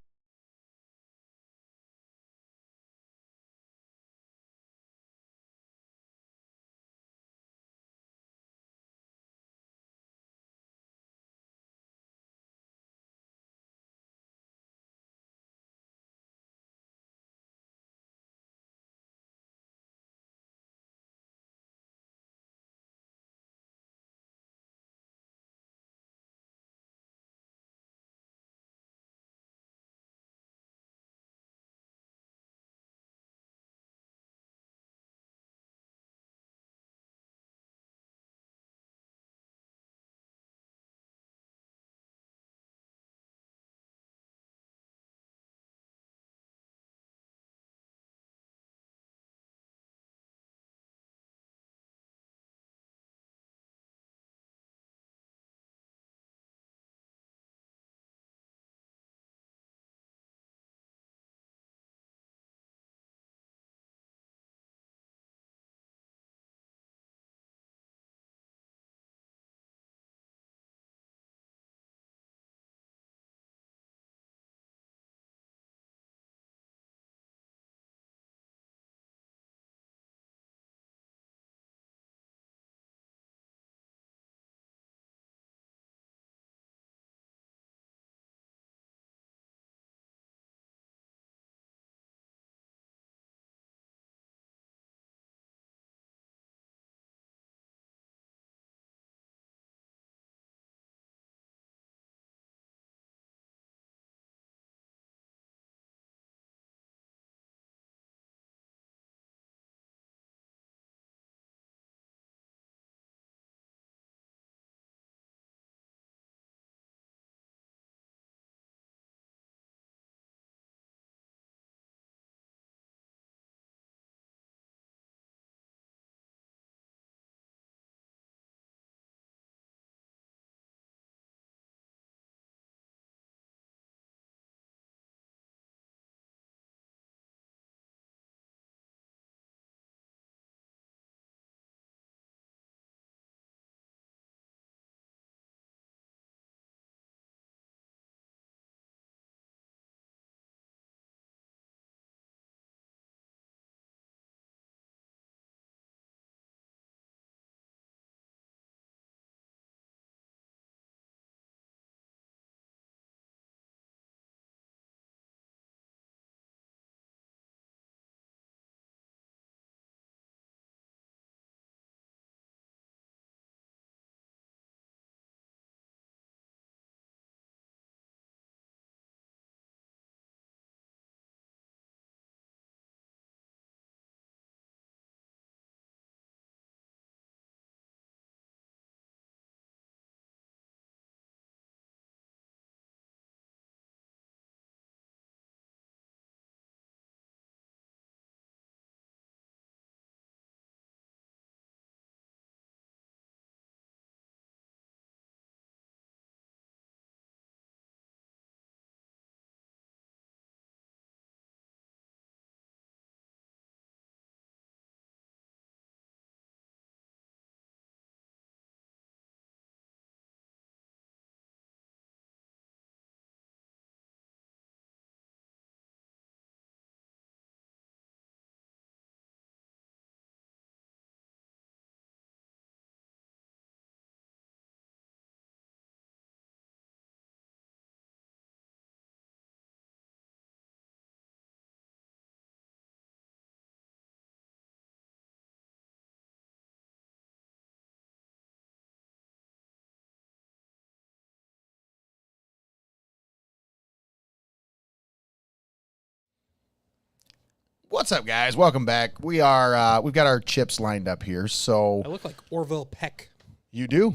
What's up, guys? Welcome back. We've got our chips lined up here. So I look like Orville Peck. you do.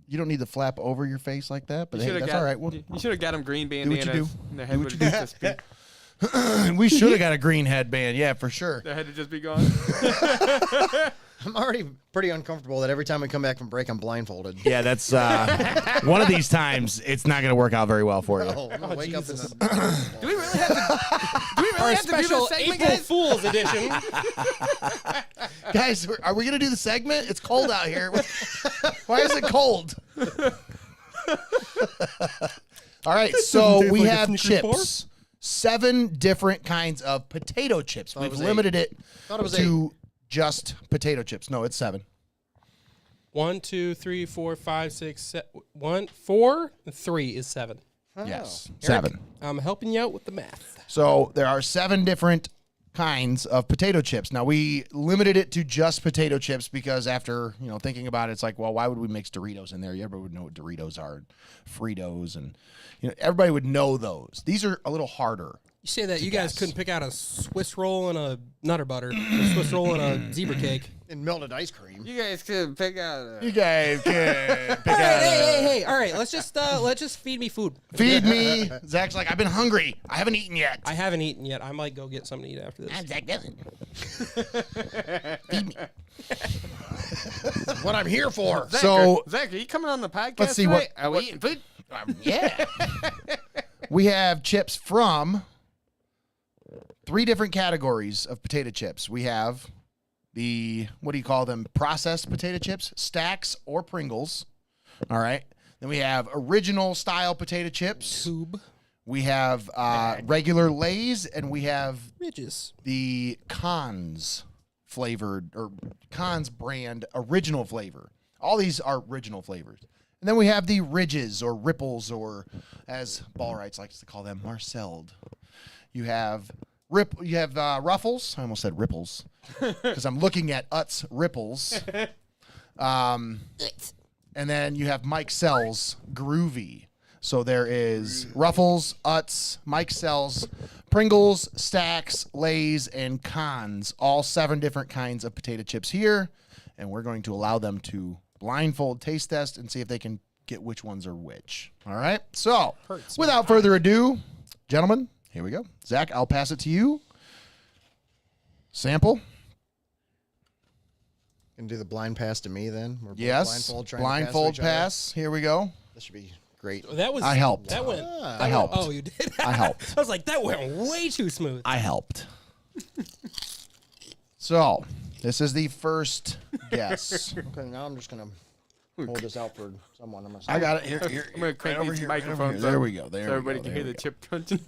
You don't need to flap over your face like that, but hey, that's all right. You should have got them green what you bandanas. do. And their head would just be. We should have got a green headband. Yeah, for sure. Their head would just be gone. I'm already pretty uncomfortable that every time we come back from break, I'm blindfolded. Yeah, that's one of these times. It's not going to work out very well for you. Oh, I'm gonna wake up in Do we really have to? Do we really Our have to do special this segment, April guys? Fool's edition. Guys, are we going to do the segment? It's cold out here. Why is it cold? All right, so we like a have Snickers chips. 7 different kinds of potato chips. We've limited it to just potato chips. No, it's 7. 1, 2, 3, 4, 5, 6, 7. 1, 4, 3 is 7. Yes, Eric, 7. I'm helping you out with the math. So there are 7 different kinds of potato chips. Now, we limited it to just potato chips because after, thinking about it, it's like, well, why would we mix Doritos in there? Everybody would know what Doritos are, Fritos, and everybody would know those. These are a little harder. You say that you guys couldn't pick out a Swiss roll and a Nutter Butter, a Swiss roll and a zebra cake. and melted ice cream. You guys could pick out. You guys can pick All right, out. hey! All right, let's just feed me food. Feed me. Zach's like, I've been hungry. I haven't eaten yet. I haven't eaten yet. I might go get something to eat after this. I'm Zach Dillon. Feed me. What I'm here for. Zach, are you coming on the podcast? Let's see tonight? what- Are we eating food? Yeah. We have chips from 3 different categories of potato chips. We have the, what do you call them? Processed potato chips, Stacks or Pringles. All right. Then we have original style potato chips. Tube. We have regular Lay's, and we have Ridges. the Cons flavored, or Cons brand original flavor. All these are original flavors. And then we have the Ridges or Ripples, or as Ballrights likes to call them, Marcelled. You have Ruffles. I almost said Ripples because I'm looking at Utz Ripples. And then you have Mike Sell's Groovy. So there is Ruffles, Utz, Mike Sell's, Pringles, Stacks, Lay's, and Cons. All 7 different kinds of potato chips here. And we're going to allow them to blindfold taste test and see if they can get which ones are which. All right? So, without further ado, gentlemen, here we go. Zach, I'll pass it to you. Sample. Gonna do the blind pass to me then? We're both Yes. Blindfold trying to pass. Here we go. This should be great. That was. I helped. That went. I helped. Oh, you did. I helped. I was like, that went way too smooth. I helped. So, this is the first guess. Okay, now I'm just gonna hold this out for someone. I got it. Here. I'm gonna crank over these here, right over microphones here. There up we go. There so we go. everybody can hear the chip crunching.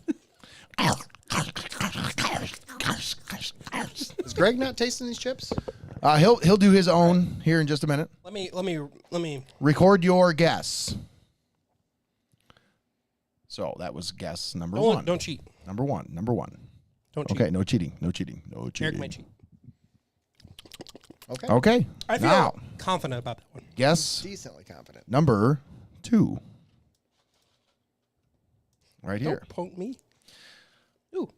Is Greg not tasting these chips? He'll do his own here in just a minute. Let me. Record your guess. So that was guess number 1. Don't cheat. Number one. Don't cheat. Okay, no cheating. Eric might cheat. Okay. Okay. I feel Now, confident about that one. guess Decently confident. number 2. Right here. Don't poke me. Ooh.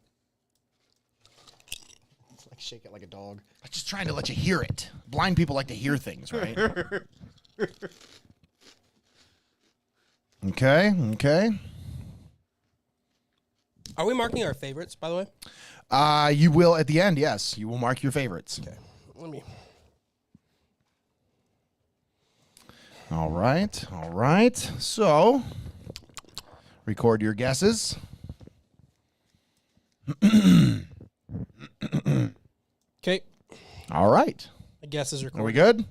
It's like shake it like a dog. I'm just trying to let you hear it. Blind people like to hear things, right? Okay. Are we marking our favorites, by the way? You will at the end, yes. You will mark your favorites. Okay. Let me. All right. So, record your guesses. Okay. All right. My guess is Are we recorded. good?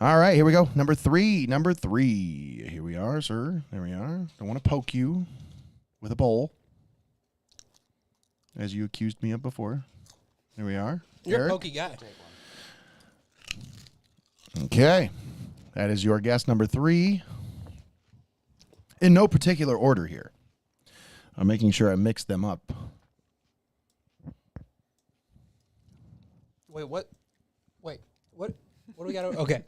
All right, here we go. Number three. Here we are, sir. There we are. Don't want to poke you with a bowl, as you accused me of before. There we are. You're Eric? a pokey guy. Okay. That is your guess number 3. In no particular order here. I'm making sure I mix them up. Wait, what? What do we got? Okay.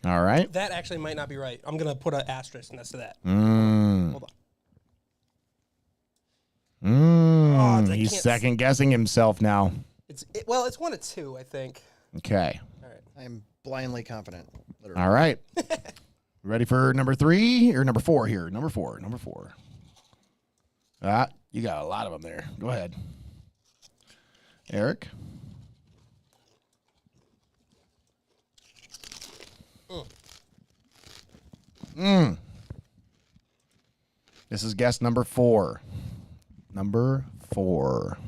All right. That actually might not be right. I'm going to put an asterisk next to that. Mm. Hold on. He's can't second guessing himself now. It's 1 of 2, I think. Okay. All right. I am blindly confident. Literally. All right. Ready for number 3 or number 4 here? Number 4. You got a lot of them there. Go ahead. Eric? This is guess number 4. Number 4.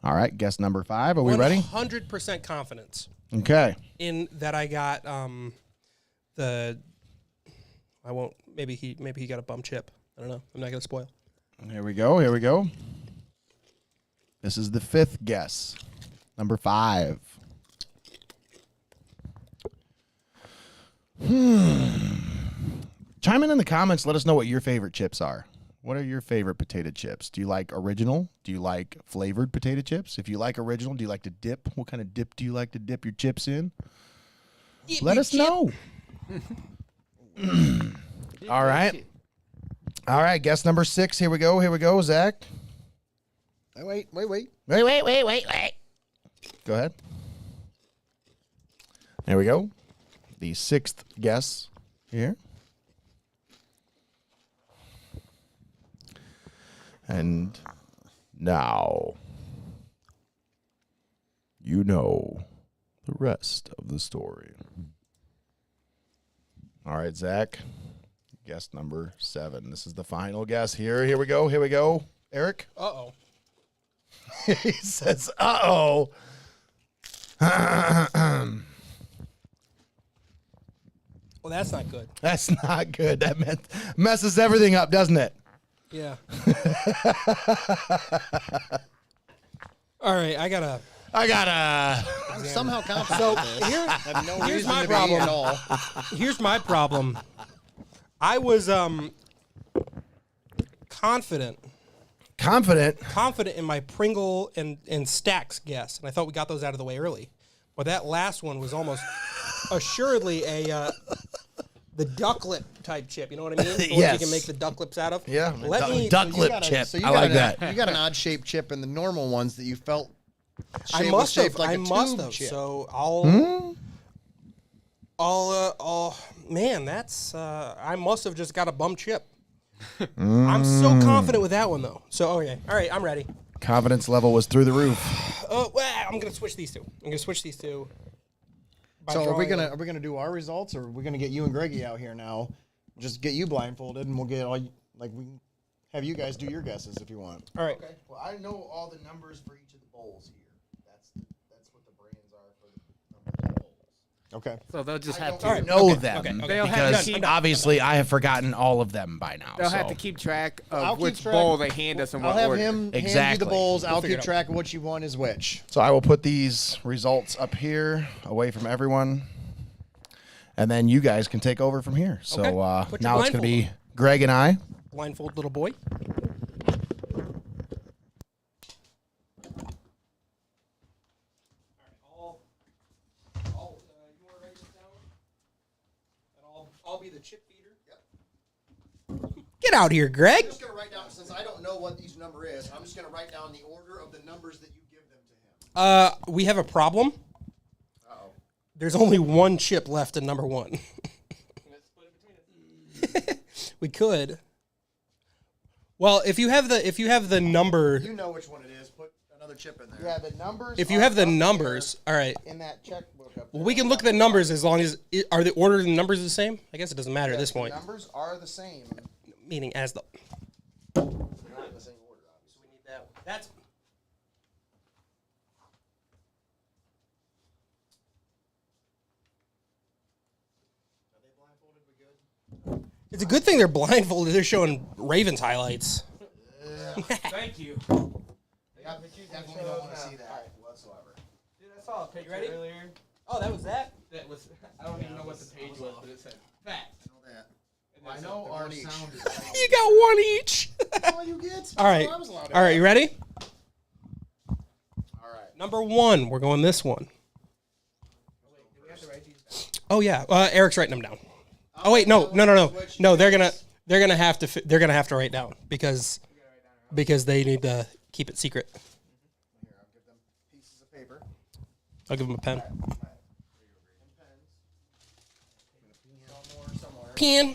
All right, guess number 5. Are we ready? 100% confidence Okay. in that I got the. I won't. Maybe he got a bum chip. I don't know. I'm not gonna spoil. Here we go. This is the 5th guess. Number 5. Chime in the comments. Let us know what your favorite chips are. What are your favorite potato chips? Do you like original? Do you like flavored potato chips? If you like original, do you like to dip? What kind of dip do you like to dip your chips in? Let us know. All right. All right, guess number 6. Here we go, Zach. Wait. Wait. Go ahead. There we go. The 6th guess here. And now you know the rest of the story. All right, Zach. Guess number 7. This is the final guess here. Here we go. Eric? Uh-oh. He says, uh-oh. Well, that's not good. That's not good. That messes everything up, doesn't it? Yeah. All right, I gotta. I'm somehow confident. So with this. I have no here's reason my to be problem. at all. Here's my problem. I was confident in my Pringle and Stacks guess, and I thought we got those out of the way early. But that last one was almost assuredly the duck lip type chip. You know what I mean? The ones Yes. you can make the duck lips out of. Yeah. Let duck me. lip got a- chip. so you I got like a- that. You got an odd shaped chip in the normal ones that you felt. I was must shaped have. like I a must tube have. chip. So man, that's. I must have just got a bum chip. I'm so confident with that one though. So okay, all right, I'm ready. Confidence level was through the roof. I'm gonna switch these two. by So are we drawing gonna do our results, or are we gonna get you and Greggy out here now? Just get you blindfolded, and we'll get all like we can have you guys do your guesses if you want. All right. Okay. Well, I know all the numbers for each of the bowls here. That's what the brands are for the numbers of the bowls. Okay. So they'll just have to. All right. Know Okay, them okay, okay. They'll have because to keep- obviously I have forgotten all of them by now. They'll so. have to keep track I'll of keep which track- bowl they hand us in I'll what have order. him hand you Exactly. the bowls. I'll figure keep it out. track of which you want is which. So I will put these results up here, away from everyone, and then you guys can take over from here. So Okay. Put your now it's going to be blindfold Greg and I. Blindfold little boy. I'll be the chip feeder. Yep. Get out here, Greg. I'm just gonna write down, since I don't know what each number is. I'm just gonna write down the order of the numbers that you give them to him. We have a problem. Uh-oh. There's only one chip left in number one. We could. Well, if you have the number, You know which one it is. Put another chip in there. Yeah, the numbers. if you are have the up numbers, all right. there in that checkbook up Well, there. we can look at the numbers as long as are the order of the numbers the same? I guess it doesn't matter at this The point. numbers are the same. Meaning as the. They're not in the same order, obviously. We need that one. That's. It's a good thing they're blindfolded. They're showing Ravens highlights. Thank you. Definitely don't want to see that whatsoever. Dude, I saw a picture ready? earlier. Oh, that was that? That was. I don't even know what the page was, but it said fact. I know our sound is. You got one each. All you get. All right. I was allowed to All right, you ready? All right. Number one, we're going this one. Do we have to write these down? Oh, yeah. Eric's writing them down. Oh wait, no. They're gonna have to write down because they need to keep it secret. Here, I'll give them pieces of paper. I'll give them a pen. Somewhere. Pen.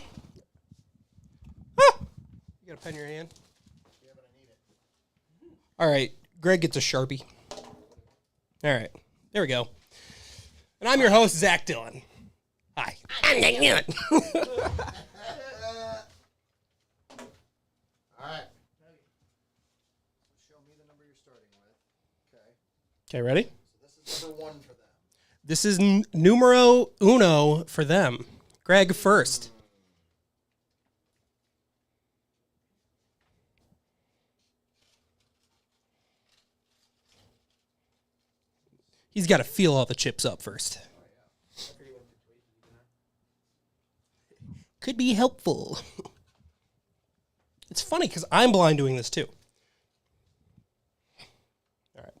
Ah! You got a pen in your hand? Yeah, but I need it. All right. Greg gets a Sharpie. All right. There we go. And I'm your host, Zach Dillon. Hi. I'm Nate Mullins. All right. Show me the number you're starting with. Okay. Okay, ready? So this is number 1 for them. This is numero uno for them. Greg first. He's got to feel all the chips up first. Could be helpful. It's funny because I'm blind doing this too. All right.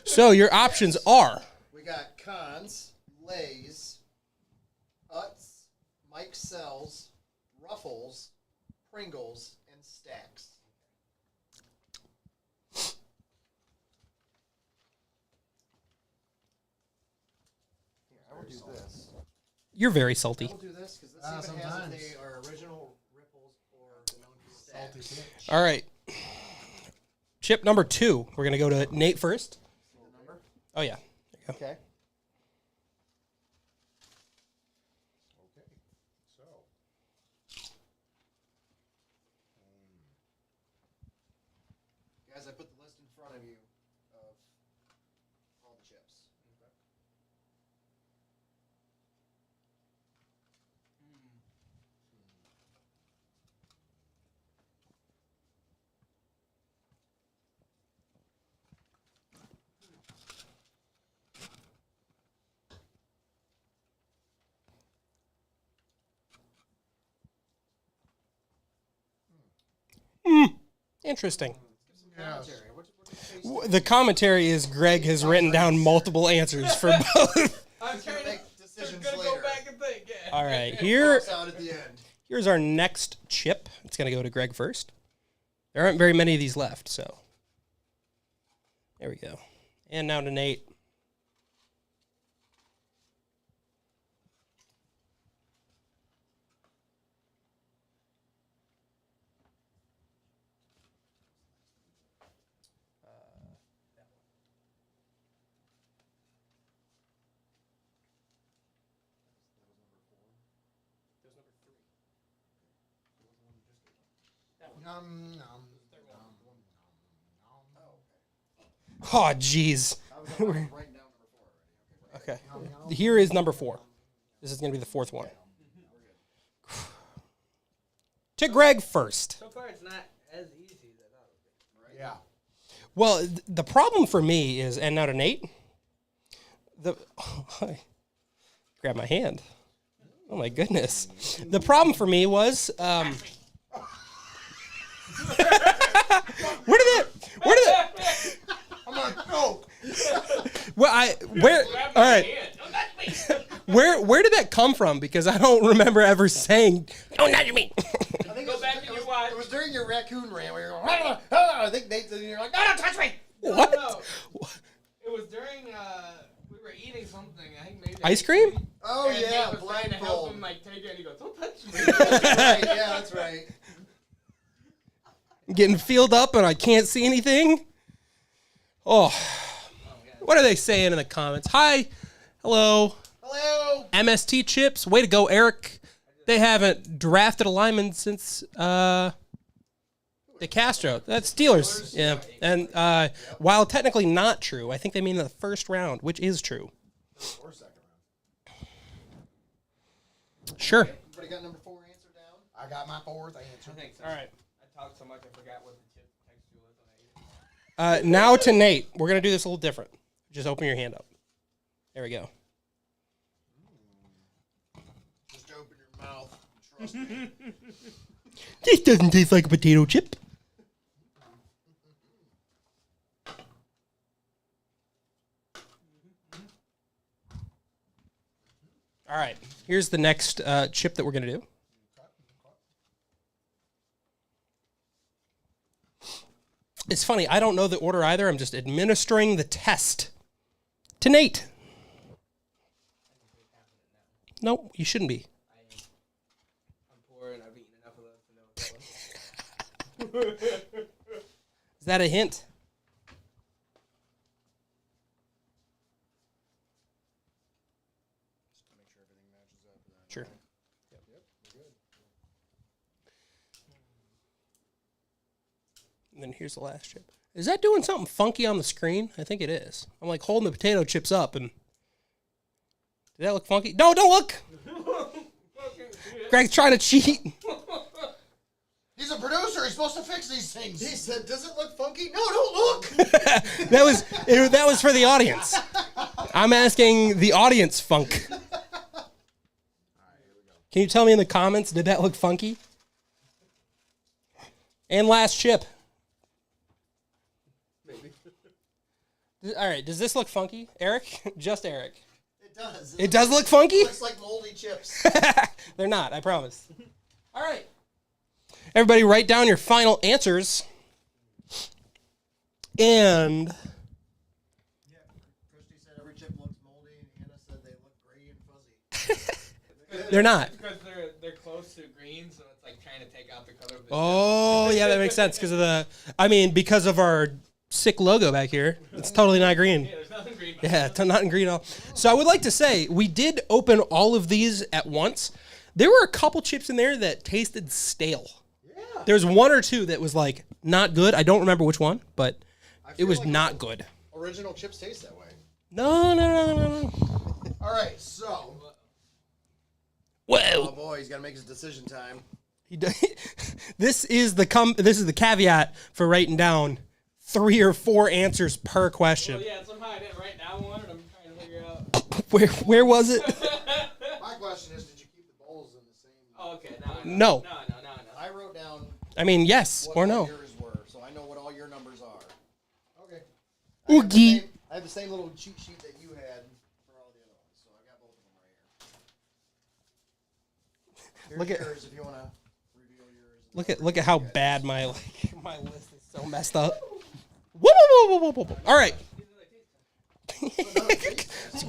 So your options are We got Cons, Lay's, Utz, Mike Sells, Ruffles, Pringles, and Stacks. Here, I will do this. you're very I salty. will do this because this even has if they are original Ripples or the known Stacks. All right. Chip number 2. We're going to go to Nate first. The number? Oh, yeah. There you go. Okay. Guys, I put the list in front of you of all the chips. Interesting. Commentary. What do you taste? The commentary is Greg has written down multiple answers for both. I'm trying to make decisions later. and think. Yeah. All right. Cross out at the end. Here's our next chip. It's going to go to Greg first. There aren't very many of these left, so. There we go. And now to Nate. Oh, jeez. I was writing down number 4 already. Okay. Here is number 4. This is going to be the 4th one. To Greg first. So far, it's not as easy as I thought it would be. Yeah. Well, the problem for me is, and now to Nate. Grab my hand. Oh my goodness. The problem for me was, where did that? I'm gonna choke. All right. Where did that come from? Because I don't remember ever saying, "Don't touch me." I think Go back and you watch. it was during your raccoon rant where you're going, I think Nate's and you're like, no, don't touch me. What? No. It was during, we were eating something. I think maybe Ice cream? And Oh, yeah, Nate was trying to help blindfold. him, like, take it, and he goes, don't touch me. Right, yeah, that's right. I'm getting filled up and I can't see anything. Oh. What are they saying in the comments? Hi. Hello. Hello. MST Chips. Way to go, Eric. They haven't drafted a lineman since De Castro. That's Steelers. Yeah. And while technically not true, I think they mean in the first round, which is true. Or second round. Sure. Everybody got number 4 answer down? I got my 4th answer. I think so. All right. I talked so much, I forgot what the chip text you was when I ate it. Now to Nate. We're going to do this a little different. Just open your hand up. There we go. Just open your mouth. Trust me. This doesn't taste like a potato chip. right. Here's the next chip that we're going to do. It's funny. I don't know the order either. I'm just administering the test to Nate. Nope, you shouldn't be. I'm poor and I've eaten enough of those to know what that was. Is that a hint? Sure. Yep. And then here's the last chip. Is that doing something funky on the screen? I think it is. I'm like holding the potato chips up and... Did that look funky? No, don't look! Greg's trying to cheat. He's a producer. He's supposed to fix these things. He said, "Does it look funky?" No, don't look. That was for the audience. I'm asking the audience funk. Can you tell me in the comments, did that look funky? And last chip. Maybe. All right, does this look funky? Eric? Just Eric. It does. It does look funky? It looks like moldy chips. They're not, I promise. All right. Everybody write down your final answers. And... Christy said every chip looks moldy, and Anna said they look gray and fuzzy. they're not. Because they're close to green, so it's like trying to take out the color of the Oh, yeah, that makes sense because of our sick logo back here. It's totally not green. Yeah, there's nothing green. Yeah, it's not in green at all. So I would like to say we did open all of these at once. There were a couple chips in there that tasted stale. Yeah. There's one or two that was like not good. I don't remember which one, but it was like not good. Original chips taste that way. No. All right, so. Whoa. Oh boy, he's got to make his decision time. This is the caveat for writing down 3 or 4 answers per question. Well, yeah, somehow I didn't write down one, and I'm trying to figure out. Where was it? My question is, did you keep the bowls in the same? Oh, okay, No. No. I wrote down I mean, yes what or all no. yours were, so I know what all your numbers are. Okay. Oogie. I have the same little cheat sheet that you had for all the other ones, so I got both of them right here. Look at- yours if you want to reveal yours. Look at how bad my list is so messed up. Whoa. All right.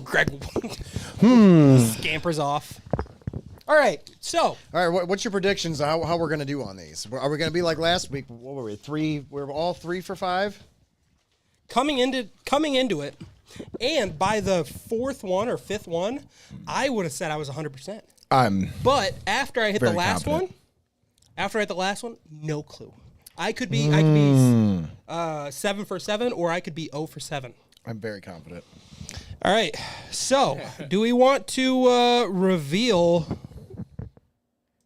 Greg scampers off. All right. So All right, what's your predictions on how we're going to do on these? Are we going to be like last week? What were we? 3? We're all 3 for 5? coming into it, and by the 4th one or 5th one, I would have said I was 100%. But after I hit the Very last confident. one, no clue. I could be 7 for 7, or I could be 0 for 7. I'm very confident. All right. So, do we want to reveal?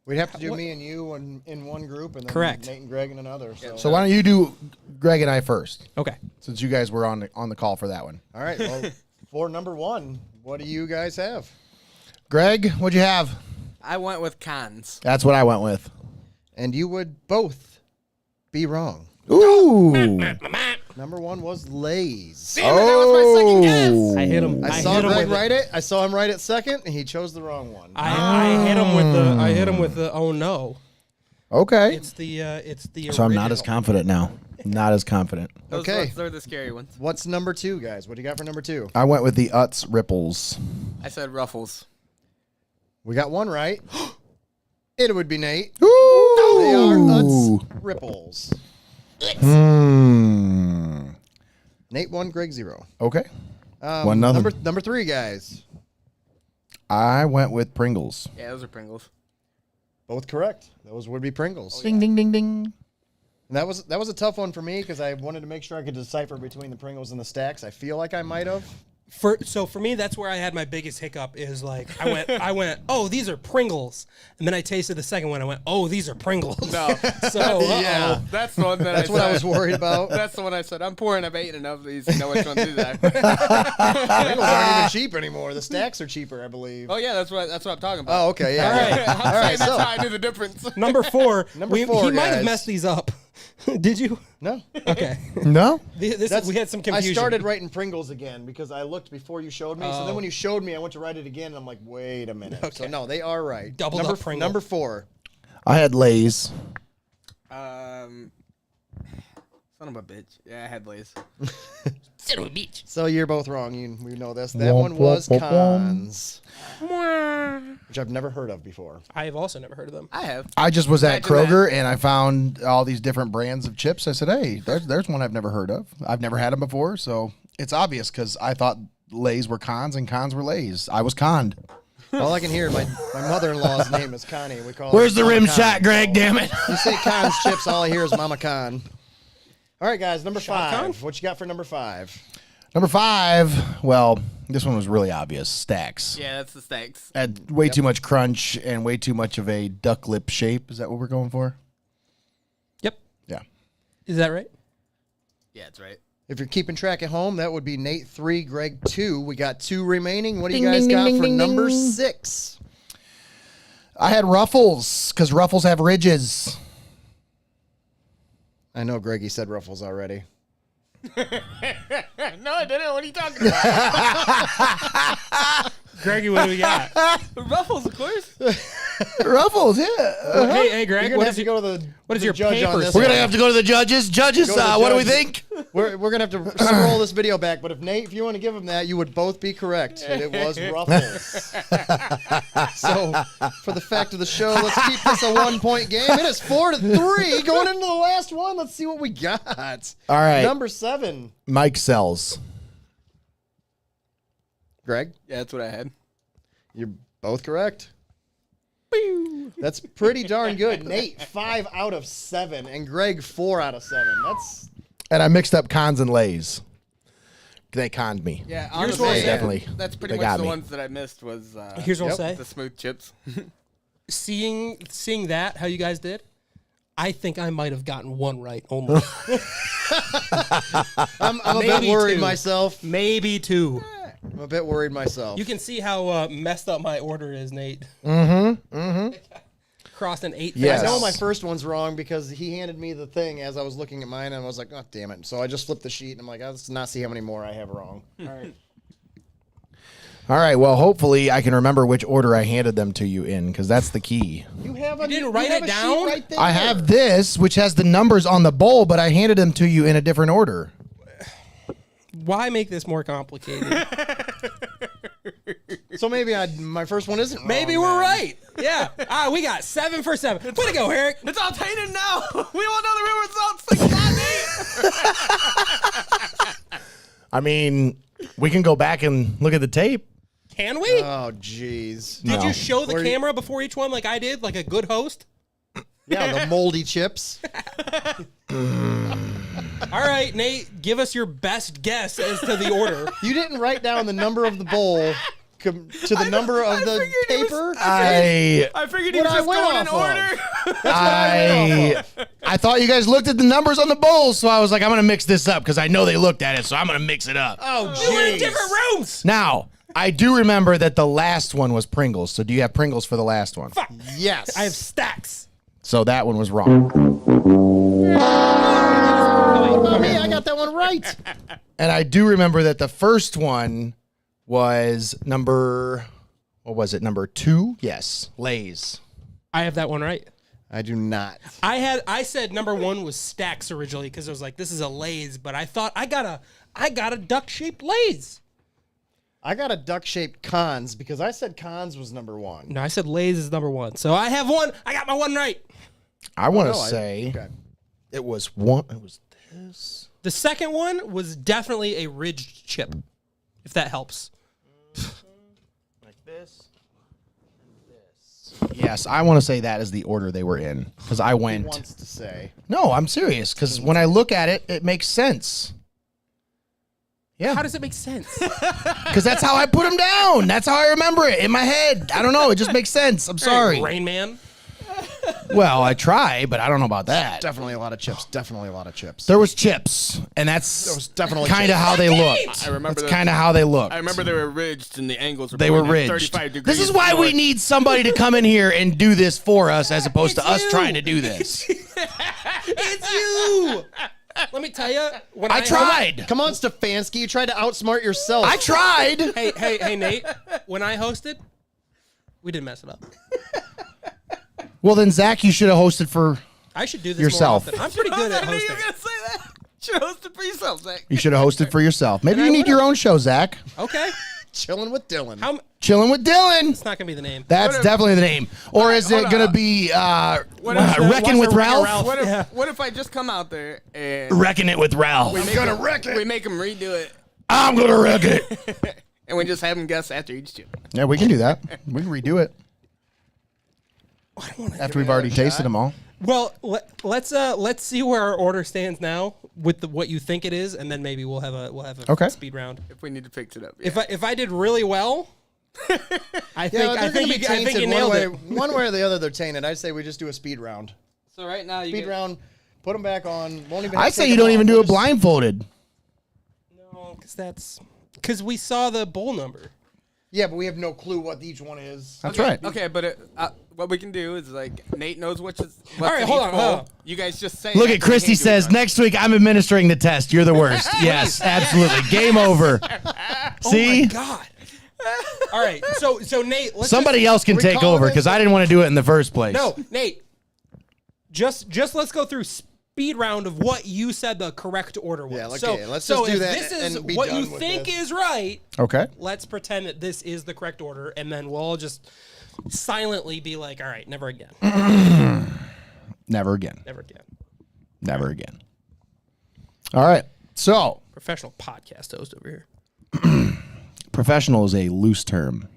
We'd have to do me and you in one group, and then Correct. Nate and Greg in another. So why don't you do Greg and I first, Okay. since you guys were on the call for that one. All right. Well, for number 1, what do you guys have? Greg, what'd you have? I went with cons. That's what I went with. And you would both be wrong. Ooh. Number 1 was Lay's. Damn it, that was my second guess. I hit him. I hit saw him Greg with write it. I saw him write it second, and he chose the wrong one. I hit him with the. I hit him with the. Oh no! Okay. It's the. So I'm not as original. confident now. Not as confident. Okay. Those are the scary ones. What's number 2, guys? What do you got for number 2? I went with the Utz Ripples. I said Ruffles. We got one right. It would be Nate. Ooh. They are Utz Ripples. Nate 1, Greg 0. Okay. 1-0. Number 3, guys. I went with Pringles. Yeah, those are Pringles. Both correct. Those would be Pringles. Ding, ding, ding, ding. And that was a tough one for me because I wanted to make sure I could decipher between the Pringles and the Stacks. I feel like I might have. So for me, that's where I had my biggest hiccup. Is like I went. Oh, these are Pringles, and then I tasted the second one. I went, oh, these are Pringles. No. So Yeah. That's the one that That's what I was worried about. That's the one I said. I'm poor and I've eaten enough of these to know which ones these are. Pringles aren't even cheap anymore. The Stacks are cheaper, I believe. Oh, yeah, that's what I'm talking about. Oh, okay, yeah. All right. yeah. I'm All right, saying that's so how I knew the difference. number 4. Number 4, He might have guys. messed these up. Did you? No. Okay. No? We had some confusion. I started writing Pringles again because I looked before you showed me. So then when you showed me, I went to write it again, and I'm like, wait a minute. Okay. So no, they are right. Doubled up Pringle. Number 4. I had Lay's. Son of a bitch. Yeah, I had Lay's. Son of a bitch. So you're both wrong. We know this. That one was Cons, which I've never heard of before. I have also never heard of them. I have. I just was at Imagine Kroger and I found all these different brands of chips. I said, hey, there's one I've never heard of. I've never had them before, so it's obvious because I thought Lay's were Cons and Cons were Lay's. I was conned. All I can hear, my mother-in-law's name is Connie. We call Where's her the rim Mama Con. shot, Greg? Damn it. You say Cons chips, all I hear is Mama Con. All right, guys, number Shot 5. Con? What you got for number 5? Number 5, well, this one was really obvious. Stacks. Yeah, that's the Stacks. Had way too much crunch and way too much of a duck lip shape. Is that what we're going for? Yep. Yeah. Is that right? Yeah, that's right. If you're keeping track at home, that would be Nate 3, Greg 2. We got 2 remaining. What do you guys got for number 6? I had Ruffles because Ruffles have ridges. I know Greggy said Ruffles already. No, I didn't. What are you talking about? Greggy, what do we got? Ruffles, of course. Ruffles, yeah. Hey, Greg, You're going to have to go to the what is the your judge on paper this say? We're one. going to have to go to the judges. Judges, Go to the what do we judge. think? We're going to have to scroll this video back, but if you want to give him that, you would both be correct. And it was Ruffles. So, for the fact of the show, let's keep this a 1-point game. It is 4-3 going into the last one. Let's see what we got. All right. Number 7. Mike sells. Greg, Yeah, that's what I had. you're both correct. That's pretty darn good. Nate, 5 out of 7, and Greg, 4 out of 7. That's And I mixed up Cons and Lays. They conned me. Yeah, Here's honestly, what I say. Definitely. That's pretty They much got the me. ones that I missed was Here's what I'll Yep. say. the smooth chips. Seeing that, how you guys did, I think I might have gotten one right only. I'm a bit Maybe worried 2. myself. Maybe 2. I'm a bit worried myself. You can see how messed up my order is, Nate. Crossed an 8. Yes. I know my first one's wrong because he handed me the thing as I was looking at mine, and I was like, oh, damn it. So I just flipped the sheet, and I'm like, let's not see how many more I have wrong. All right. All right. Well, hopefully I can remember which order I handed them to you in because that's the key. You have You didn't write it down? Right there. I have this, which has the numbers on the bowl, but I handed them to you in a different order. Why make this more complicated? So maybe my first one isn't wrong. Maybe we're right. Yeah. We got 7 for 7. Way to go, Eric. It's all tainted now. We won't know the real results. Thank God, Nate. I mean, we can go back and look at the tape. Can we? Oh, jeez. Did No. you show the Where- camera before each one like I did, like a good host? Yeah, the moldy chips. All right, Nate, give us your best guess as to the order. You didn't write down the number of the bowl to the number of the figured it was- paper. I figured he What was I just went going in off of. order. I thought you guys looked at the numbers on the bowl, so I was like, I'm going to mix this up because I know they looked at it, so I'm going to mix it up. Oh, We were in jeez. different rooms. Now, I do remember that the last one was Pringles, so do you have Pringles for the last one? Fuck. Yes. I have stacks. So that one was wrong. What about me? I got that one right. And I do remember that the first one was number 2? Yes, Lay's. I have that one right. I do not. I said number 1 was stacks originally because I was like, this is a Lay's, but I thought I got a duck-shaped Lay's. I got a duck-shaped Cons because I said Cons was number 1. No, I said Lay's is number 1. So I have one. I got my one right. I want to No, say okay. it was this. The second one was definitely a ridged chip, if that helps. Like this. Yes, I want to say that is the order they were in because I He went. wants to say. No, I'm serious because when I look at it, it makes sense. Yeah, How does it make sense? because that's how I put them down. That's how I remember it in my head. I don't know. It just makes sense. I'm sorry. Rain Man. Well, I try, but I don't know about that. Definitely a lot of chips. Definitely a lot of chips. There was chips, and that's was definitely kind of chips. how they looked. I remember That's that- kind of how they looked. I remember they were ridged and the angles were They were pointed ridged. 35 degrees. This is why we north. need somebody to come in here and do this for us, as opposed to us you. trying to do this. It's you. Let me tell you. When I tried. Come on, Stefanski. You tried to outsmart yourself. I tried. Hey, Nate. When I hosted, we didn't mess it up. Well, then, Zach, you should have hosted for I should do this yourself. more often. I'm pretty good at I knew you hosting. were gonna say that. You should host it for yourself, Zach. You should have hosted for yourself. Maybe And you I need your will. own show, Zach. Okay. Chilling with Dillon. How? Chilling with Dillon. It's not gonna be the name. That's definitely the name. Or is hold it on. going to be What if- Wrecking with Ralph? What if I just come out there and Wrecking it with Ralph. we make him redo it, I'm going to wreck it. and we just have him guess after each chip? Yeah, we can do that. We can redo it I don't want to. after we've already tasted them all. Well, let's see where our order stands now with what you think it is, and then maybe we'll have a Okay. speed round. If we need to fix it up. If I did really well, I they're think gonna be tainted you nailed it. one way or the other. They're tainted. I'd say we just do a speed round. So right now, Speed round. Put them back on. Won't even. I say you don't even do it blindfolded. No, because we saw the bowl number. Yeah, but we have no clue what each one is. That's right. Okay, but what we can do is like Nate knows what's All right, hold on, hold on. You guys just say. Look that at so we Christy can't do says, it. next week I'm administering the test. You're the worst. Yes, absolutely. Game over. See? Oh my god! All right, so Nate, let's Somebody else can take calling over this- because I didn't want to do it in the first place. No, Nate. Just let's go through speed round of what you said the correct order was. Yeah, okay, so, let's so just do if that this is and be what done you with think this. is right, Okay. let's pretend that this is the correct order, and then we'll all just silently be like, all right, never again. Never again. Never again. Never again. All right. So, Professional podcast host over here. professional is a loose term.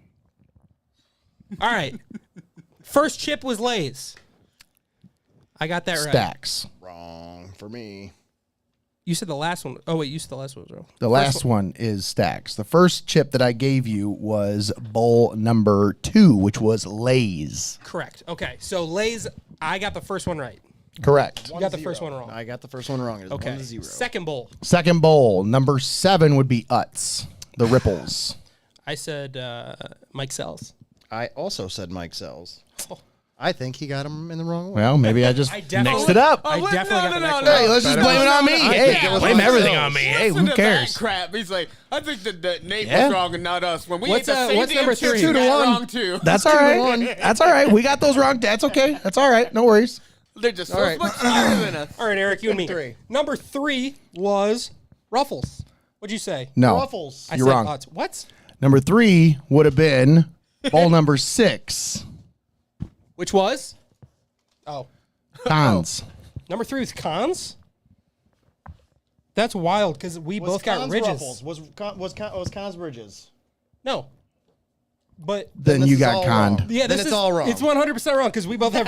All right. First chip was Lay's. I got that right. Stacks. Wrong for me. You said the last one. Oh, wait, you said the last one was wrong. The last one is Stacks. The first chip that I gave you was bowl number 2, which was Lay's. Correct. Okay, so Lay's, I got the first one right. Correct. You got the first one wrong. I got the first one wrong. It was Okay. 1-0. Second bowl. Second bowl, number 7 would be Utz, the Ripples. I said Mike Sells. I also said Mike Sells. Oh. I think he got him in the wrong way. Well, maybe I just I definitely- mixed it up. I wait, definitely got the next one. Hey, let's just blame it on me. Hey, think it was blame Mike everything Sells. on me. Hey, Listen who to cares? That crap. He's like, I think that Nate Yeah. was wrong and not us. When we What's, ate the same what's damn number chip, 3? you 2 to got 1. wrong too. That's all right. That's all right. We got those wrong. That's okay. That's all right. No worries. They're just so All right. much smarter than us. All right, Eric, you and me. 3. Number 3 was Ruffles. What'd you say? No. Ruffles. I You're said wrong. Utz. What? Number 3 would have been bowl number 6, Which was? Oh. Cons. Number 3 was Cons? That's wild because we both got Cons Ridges. Ruffles. Was Cons Bridges? No. But Then this you is got all conned. wrong. yeah, Then this it's is all wrong. It's 100% wrong because we both have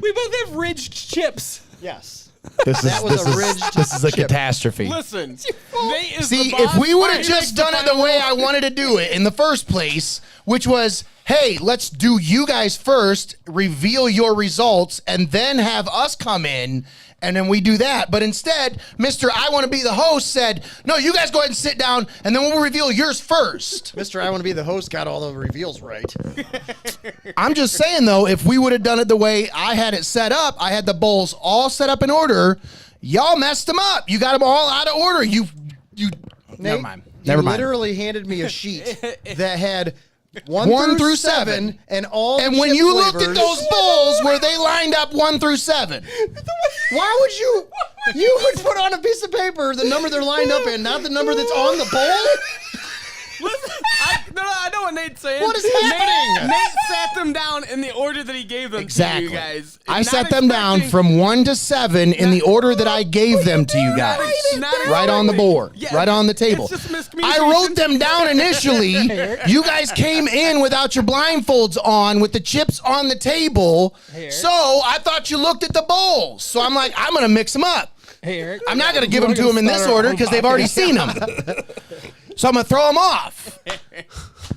we both have ridged chips. Yes. This is That was a ridged this is a chip. catastrophe. Listen, Nate is See, the if boss. we would Why have he just makes done it the way I wanted to do it in the first place, which was, hey, let's do you guys first, reveal your results, and then have us come in, and then we do that. But instead, Mr. I Want to Be the Host said, no, you guys go ahead and sit down, and then we'll reveal yours first. Mr. I Want to Be the Host got all the reveals right. I'm just saying, though, if we would have done it the way I had it set up, I had the bowls all set up in order, y'all messed them up. You got them all out of order. You never mind. Never You mind. literally handed me a sheet that had 1 1 through through 7, 7 and all And the when chip you looked at flavors. those bowls, were they lined up 1 through 7? Why would you? You would put on a piece of paper the number they're lined up in, not the number that's on the bowl. Listen, I know what Nate's saying. What is happening? Nate sat them down in the order that he gave them Exactly. to you guys. I Not set them down expecting- from 1 to 7 in the order that I gave them to you guys. Not Right on the expecting- board, Yeah, right on the table. It's just miscommunication. I wrote them down initially. You guys came in without your blindfolds on with the chips on the table. Eric. So I thought you looked at the bowls. So I'm like, I'm going to mix them up. Hey Eric. I'm not going to give them to them in this order because they've already seen them. So I'm going to throw them off.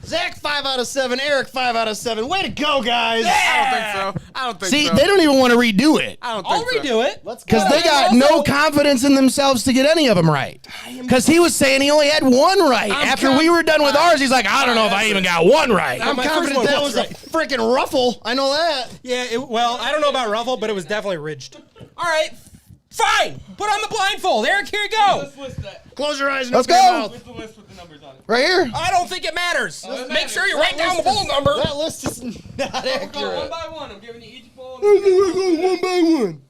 Zach 5 out of 7. Eric 5 out of 7. Way to go, guys! I don't think See, so. they don't even want to redo it. I don't I'll think so. redo it. Let's go. Because they got no confidence in themselves to get any of them right. Because he was saying he only had one right. After we were done with ours, he's like, I don't know if I even got one right. I'm my first confident one that was was a freaking ruffle. I know that. Yeah, well, I don't know about ruffle, but it was definitely ridged. All right, fine. Put on the blindfold. Eric, here you go. Close your eyes and Let's open your go. mouth. Where's the list with the numbers on it? Right here. I don't think it matters. it Make sure you matters. write down the bowl number. That list is not Go accurate. one by one. I'm giving you each bowl. One by one.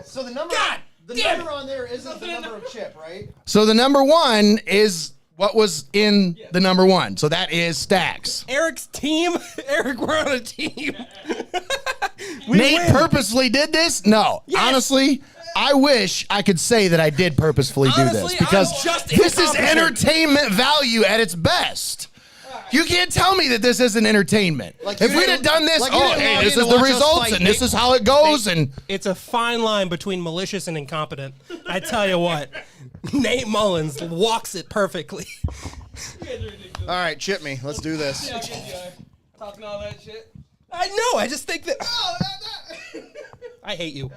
So the number, God damn number on there isn't the number of chip, right? So the number one is what was in the number one. So that is Stacks. Eric's team. Eric, we're on a team. Nate purposely did this? No. Yes. Honestly, I wish I could say that I did purposefully do Honestly, this because I'm just this is incompetent. entertainment value at its best. You can't tell me that this isn't entertainment. Like you if we'd didn't- have done this, like you didn't hey, log this in is to the watch us results fight. and this is how it goes and It's a fine line between malicious and incompetent. I tell you what, Nate Mullins walks it perfectly. All right, chip me. Let's do this. Talking all that shit. I know. I just think that. I hate you.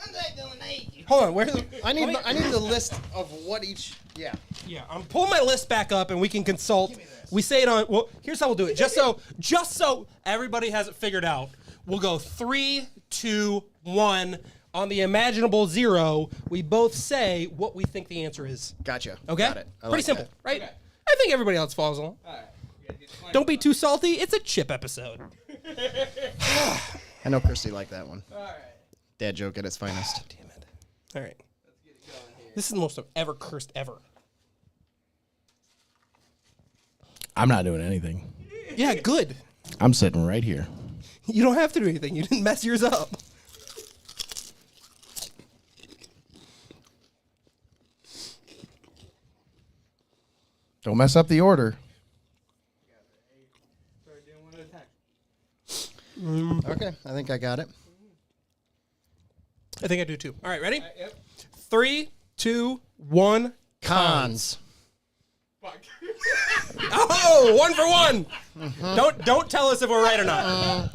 I'm not doing hate you. Hold on. Where's the? I need the list of what each. Yeah. Yeah, I'm pulling my list back up, and we can consult. We say it on. Well, here's how we'll do it. Just so everybody has it figured out. We'll go 3, 2, 1. On the imaginable 0, we both say what we think the answer is. Gotcha. Okay. Got it. I Pretty like simple, that. right? I think everybody else follows along. All right. Don't be too salty. It's a chip episode. I know Christy liked that one. All right. Dad joke at its finest. Damn it. All right. This is the most I've ever cursed ever. I'm not doing anything. Yeah, good. I'm sitting right here. You don't have to do anything. You didn't mess yours up. Don't mess up the order. Okay, I think I got it. I think I do too. All right, ready? Yep. 3, 2, 1. Cons. Fuck. Oh, 1 for 1. Don't tell us if we're right or not.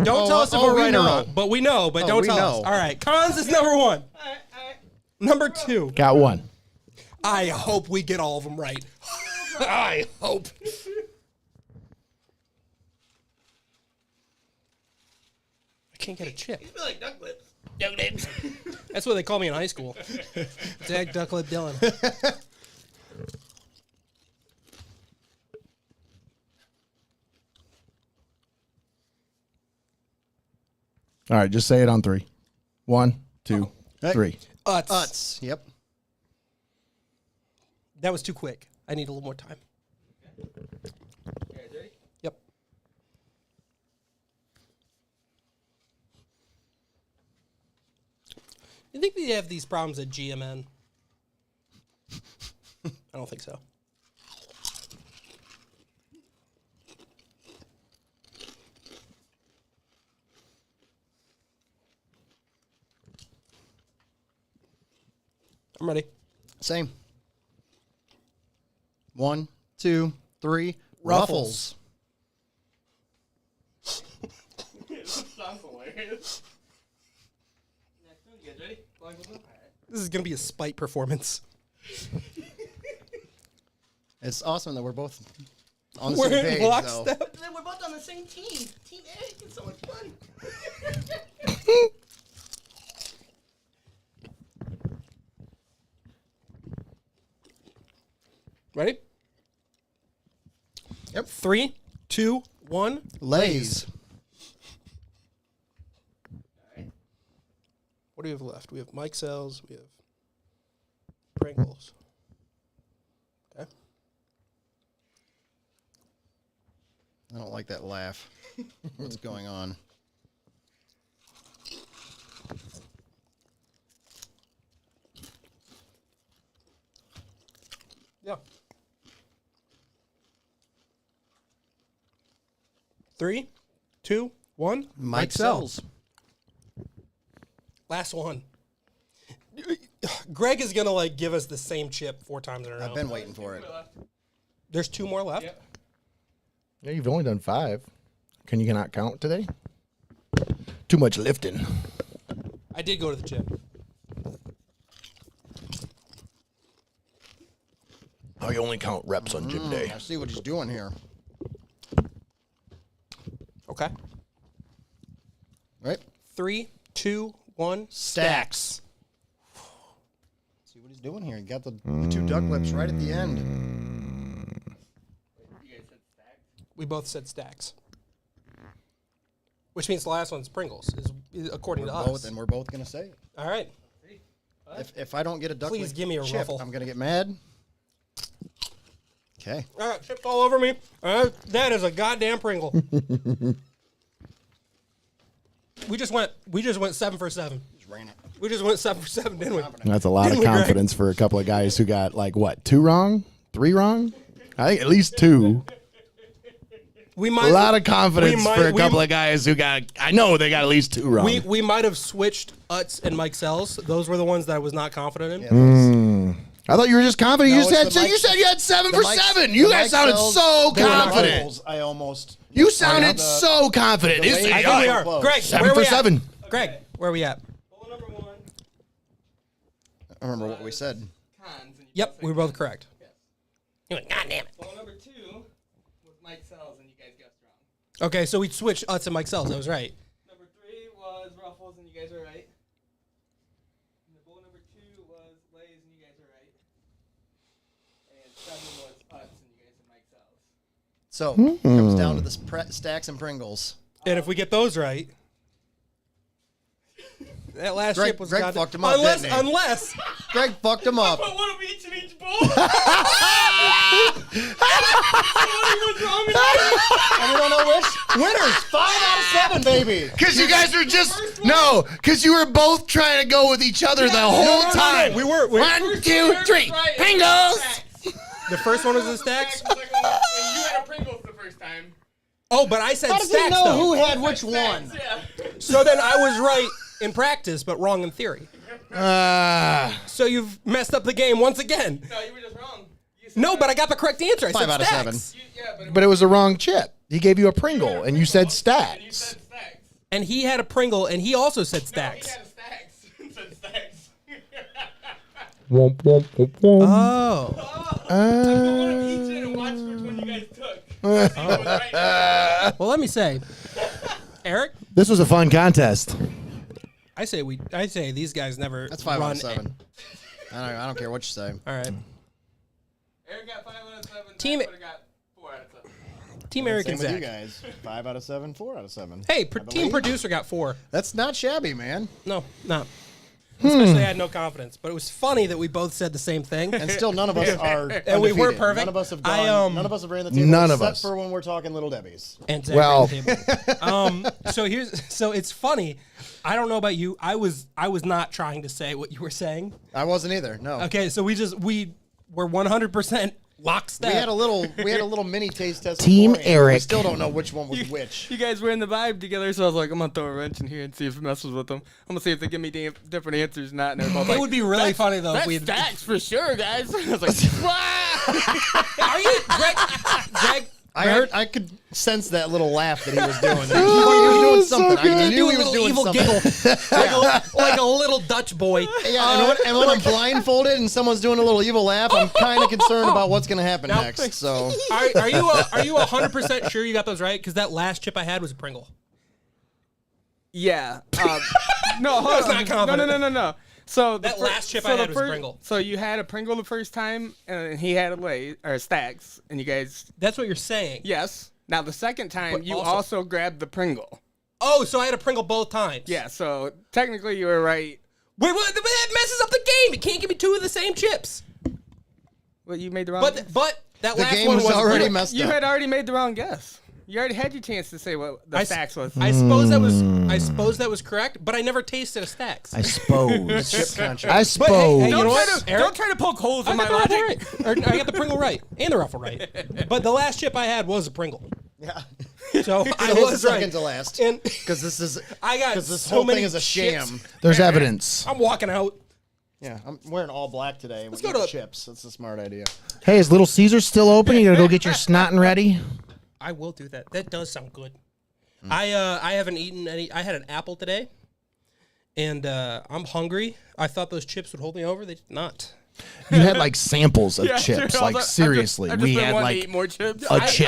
Don't tell us if we're we right or know. not. But we know. But don't we tell us. know. All right. Cons is number 1. All right. Number 2. Got one. I hope we get all of them right. I hope. I can't get a chip. I feel like duck lips. That's what they call me in high school. Zach Ducklip Dillon. All right, just say it on 3. 1, 2, Hey. 3. Utz. Utz. Yep. That was too quick. I need a little more time. Okay, ready? Yep. You think they have these problems at GMN? I don't think so. I'm ready. Same. 1, 2, 3. Ruffles. Sounds hilarious. Next one, you guys ready? Blindfold on? All right. This is going to be a spite performance. It's awesome that we're both on the We're same in page, though. lockstep. Then we're both on the same team. Team A. It's so much fun. Ready? Yep. 3, 2, 1. Lays. What do we have left? We have Mike Sells. We have Pringles. Okay. I don't like that laugh. What's going on? Yeah. 3, 2, 1. Mike Sells. Last one. Greg is gonna give us the same chip 4 times in a row. I've been waiting for it. There's 2 more left. Yep. Yeah, you've only done 5. Can you not count today? Too much lifting. I did go to the gym. Oh, you only count reps on gym day. I see what he's doing here. Okay. Right? 3, 2, 1. Stacks. See what he's doing here. He got the 2 duck lips right at the end. We both said stacks. Which means the last one's Pringles, is according to us. And we're both gonna say it. All right. If I don't get a duck Please lip give me a chip, ruffle. I'm gonna get mad. Okay. All right, chips all over me. That is a goddamn Pringle. We just went 7 for 7. Just ran it. We just went 7 for 7, didn't we? That's a lot of confidence for a couple of guys who got, like, what, 2 wrong? 3 wrong? I think at least 2. We might A lot of confidence for a couple we- of guys who got, I know they got at least 2 wrong. We might have switched Utz and Mike Sells. Those were the ones that I was not confident in. I thought you were just confident. No, you said it's the you said you had 7 for Mike- 7. You the guys Mike sounded Sells- so they were not confident. Pringles. I almost. You sounded the- so confident. the You way- said, I I think we so are. close. Greg, 7 where for we at? 7. Greg, where are we at? Bowl number 1, I remember what we said. cons. And you Yep, both we were said both cons. correct. Yes. You're like, God damn it. Bowl number 2 was Mike Sells, and you guys guessed wrong. Okay, so we switched Utz and Mike Sells. That was right. Number 3 was Ruffles, and you guys are right. And the bowl number 2 was Lay's, and you guys are right. And 7 was Utz, and you guys are Mike Sells. So it comes down to the stacks and Pringles. And if we get those right, that last Greg- chip was Greg goddamn- fucked him up, Unless, didn't he? unless Greg fucked him up. Put one of each in each bowl. What was wrong with that? And we don't know which. Winners. 5 out of 7, baby. Because you guys were just, no, because you were both trying to go with each other the whole time. We were. 1, 2, 3. Pringles. The first one was the stacks. And you had a Pringles the first time. Oh, but I said How does he stacks know though. who had which one? Yeah. So then I was right in practice, but wrong in theory. So you've messed up the game once again. No, you were just wrong. You said No, but I got the correct answer. I 5 said out of stacks. 7. But it was the wrong chip. He gave you a Pringle, and you said And you stacks. said stacks. And he had a Pringle, and he also said No, stacks. he had a stacks. He said stacks. Womp, womp, womp, womp. Oh. Put one of each in and watch which one you guys took. See who was right. Well, let me say, Eric, This was a fun contest. I say these guys never That's 5 run out of 7. I don't care what you say. All right. Eric got 5 out of 7. Team- Zach would've got 4 out of 7. Team Eric Same and with you Zach. guys. 5 out of 7, 4 out of 7. Hey, I team believe. producer got 4. That's not shabby, man. No, not. Especially I had no confidence. But it was funny that we both said the same thing. And still, none of us are. And we were undefeated. perfect. None of us have I, gone. None of us have ran the table. None of except us. for when we're talking Little Debbie's. And Zach Well- ran the table. So it's funny. I don't know about you. I was not trying to say what you were saying. I wasn't either. No. Okay, so we were 100% lockstep. We had a little mini taste test. Team beforehand. We Eric. still don't know which one was which. You guys were in the vibe together, so I was like, I'm gonna throw a wrench in here and see if it messes with them. I'm gonna see if they give me different answers or not. And they're both It like, would be really funny though if that's we. stacks for sure, guys. I was like, wow. Are you Greg? I could sense that little laugh that he was doing. He was doing something. I knew he was doing evil something. giggle, like a little Dutch boy. Yeah, and when I'm blindfolded and someone's doing a little evil laugh, I'm kind of concerned about what's going to happen Now- next. So Are you 100% sure you got those right? Because that last chip I had was a Pringle. Yeah. No, hold was on. not confident. No. So That last chip I had was Pringle. So you had a Pringle the first time, and he had a Lay or stacks, and you guys. That's what you're saying. Yes. Now the second time, But you also- also grabbed the Pringle. Oh, so I had a Pringle both times. Yeah. So technically, you were right. Wait, that messes up the game. You can't give me 2 of the same chips. Well, you made the wrong. But guess. that the last game one was was already messed You up. had already made the wrong guess. You already had your chance to say what the stacks was. I suppose that was correct, but I never tasted a stacks. I suppose. chip country. I But hey, suppose. you know Don't what, try to- Eric? don't try to poke holes in I my got the logic. Ruffle right. Or, I got the Pringle right and the Ruffle right. But the last chip I had was a Pringle. Yeah. So I It was was second right. to last. And Because this is I got because this so whole many thing is a chips. sham. There's evidence. I'm walking out. Yeah, I'm wearing all black today. Let's go to- chips. That's a smart idea. Hey, is Little Caesars still open? You gonna go get your snotting ready? I will do that. That does sound good. I haven't eaten any. I had an apple today, and I'm hungry. I thought those chips would hold me over. They did not. You had like samples of Yeah, chips. dude, Like seriously, I've just we been had wanting to like eat more chips. a chip.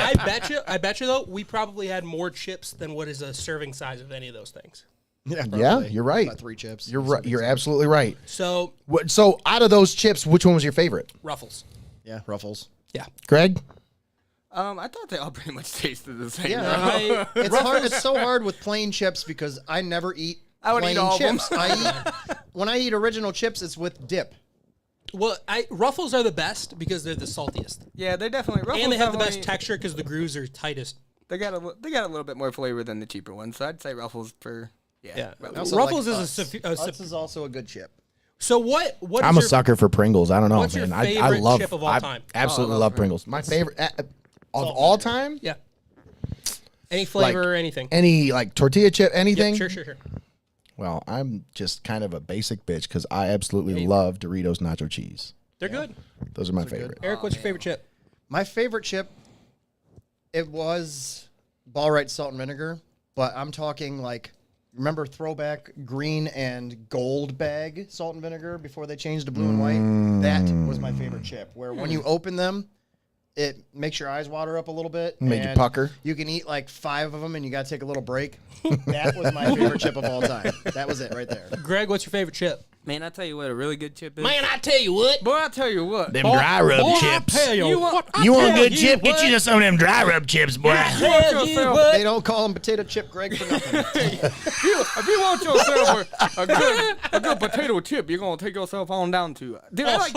I bet you though, we probably had more chips than what is a serving size of any of those things. Yeah, Yeah, you're right. About 3 chips. You're right. You're absolutely right. So So out of those chips, which one was your favorite? Ruffles. Yeah, Ruffles. Yeah. Greg? I thought they all pretty much tasted the same. Yeah, it's hard. It's so hard with plain chips because I never eat I would eat plain all of them. chips. When I eat original chips, it's with dip. Well, Ruffles are the best because they're the saltiest, Yeah, they definitely. Ruffles and they have the best definitely- texture because the grooves are tightest. They got a little bit more flavor than the cheaper ones, so I'd say Ruffles for Yeah. Ruffles. I also Ruffles like is Utz. Utz is also a good chip. So what? What? I'm is a sucker for Pringles. I don't know, what's your man. I favorite love chip of all I time? absolutely I love love Pringles. My favorite of all time? Yeah. Any flavor or anything? Any like tortilla chip, anything? Sure. Well, I'm just kind of a basic bitch because I absolutely love Doritos nacho cheese. They're good. Those are my favorite. Eric, what's your favorite chip? My favorite chip, it was Ball Right Salt and Vinegar, but I'm talking like, remember throwback green and gold bag salt and vinegar before they changed to blue and white? That was my favorite chip, where when you open them, it makes your eyes water up a little bit. Made you and pucker. You can eat like 5 of them and you got to take a little break. That was my favorite chip of all time. That was it right there. Greg, what's your favorite chip? Man, I tell you what, a really good chip is. I tell you what. Boy, I tell you what. Them dry rub Boy, chips. I tell you want- what. You want a good you chip? Get what. you some of them dry rub chips, boy. Tell you what. They don't call them potato chip Greg for nothing. If you want yourself a good potato chip, you're gonna take yourself on down to. Dude, I like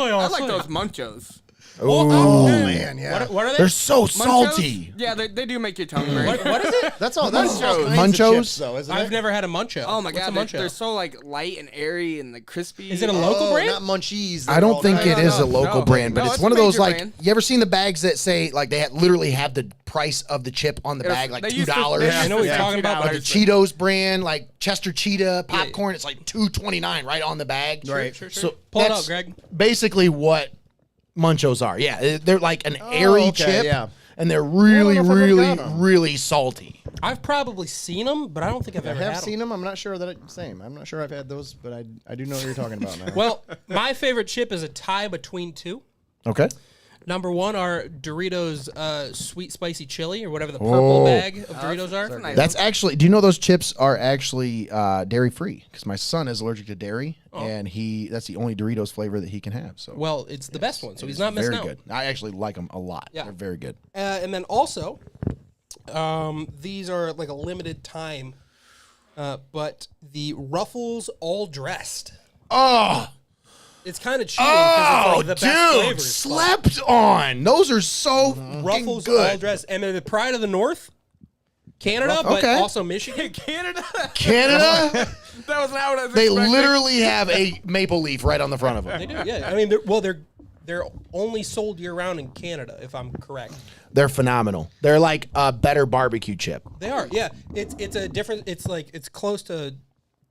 those Munchos. Oh, man, yeah. What are they? they're so Munchos? salty. Yeah, they do make your tongue burn. What is it? That's all. That's all Munchos. kinds of Munchos? chips, though, isn't I've it? never had a Muncho. Oh my What's god, a Muncho? they're so like light and airy and like crispy. Is it a local Oh, brand? not Munchies. I don't think it no, is a no, local no. brand, but No, it's it's one a of those major like brand. you ever seen the bags that say like they literally have the price of the chip on the bag, like they used to- $2. they I know what you're talking about. Like But the Cheetos brand, like Chester Cheetah popcorn, it's like $2.29 right on the bag. Right. Sure. So Pull it that's out, Greg. basically what Munchos are. Yeah, they're like an airy okay, chip, yeah. and they're really, know if I've ever really, got 'em. really salty. I've probably seen them, but I don't think I've I ever have had seen them. them. I'm not sure that it's the same. I'm not sure I've had those, but I do know what you're talking about now. Well, my favorite chip is a tie between two. Okay. Number one are Doritos sweet spicy chili or whatever the purple bag of Doritos are. nice. That's actually. Do you know those chips are actually dairy free? Because my son is allergic to dairy, and that's the only Doritos flavor that he can have. So Well, it's the best one, so he's not missing very out. good. I actually like them a lot. Yeah. They're very good. And then also, these are like a limited time, but the Ruffles All Dressed. Oh, It's kind of cheating because it's like the best dude, flavors. but slept on. Those are so Ruffles good. All Dressed, and they're the pride of the North, Canada, but Okay. also Michigan. Canada. Canada, That was not what I was they expecting. literally have a maple leaf right on the front of them. They do, yeah. I mean, they're only sold year round in Canada, if I'm correct. They're phenomenal. They're like a better barbecue chip. They are, yeah. It's a different. It's like it's close to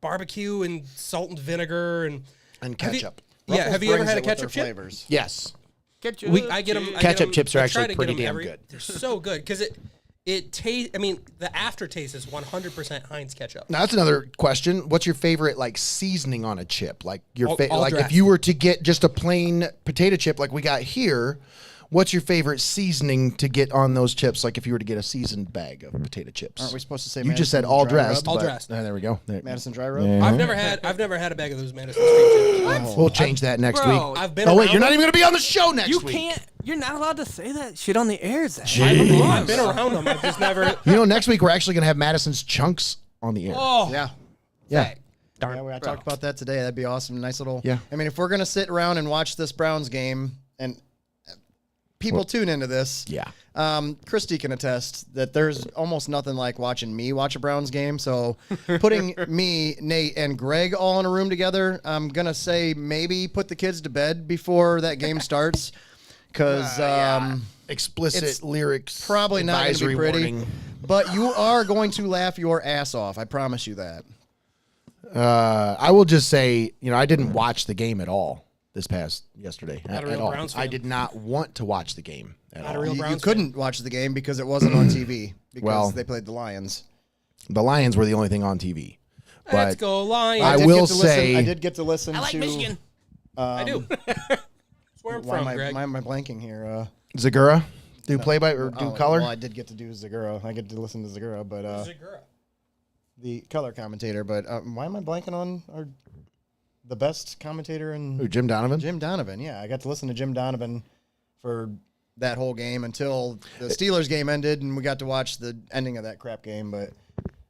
barbecue and salt and vinegar and And Have you- ketchup. Yeah, have you ever brings had a it with their ketchup chip? flavors. Yes. Ketchup. I get them. Ketchup chips are I actually try to pretty get 'em damn every- good. They're so good because it tastes. I mean, the aftertaste is 100% Heinz ketchup. Now that's another question. What's your favorite like seasoning on a chip? Like your All like if dressed. you were to get just a plain potato chip like we got here, what's your favorite seasoning to get on those chips? Like if you were to get a seasoned bag of potato chips. Aren't we supposed to say You just said Madison all dry rub? dressed. All but- dressed. there we go. There. Madison dry rub. Yeah. I've never had a bag of those Madison Street chips. We'll change that next Bro, week. I've been. Oh wait, around you're not them. even going to be on the show next You week. can't. You're not allowed to say that shit on the air, Zach. I've been around them. I've just never. You know, next week we're actually going to have Madison's chunks on the air. Oh, Yeah. yeah. Yeah, I talked about that today. That'd be awesome. Nice little. Yeah. I mean, if we're gonna sit around and watch this Browns game, and people tune into this, Yeah. Christy can attest that there's almost nothing like watching me watch a Browns game. So, putting me, Nate, and Greg all in a room together, I'm gonna say maybe put the kids to bed before that game starts, because Explicit it's lyrics. probably not gonna be advisory pretty. warning. But you are going to laugh your ass off. I promise you that. I will just say, I didn't watch the game at all. this past yesterday Not a at real all. Browns I fan. did not want to watch the game at Not a all. real You Browns couldn't watch the game because it wasn't on TV because Well- they played the Lions. The Lions were the only thing on TV. Let's But go Lions. I did will get to listen- say- I did get to listen I like to Michigan. I do. That's where I'm Why from, am Greg. I blanking here? Zagura, do play by or do color? Well, I did get to do Zagura. I get to listen to Zagura, but Zagura. the color commentator. But why am I blanking on the best commentator in Who, Jim Donovan? Jim Donovan? Yeah, I got to listen to Jim Donovan for that whole game until the Steelers game ended, and we got to watch the ending of that crap game. But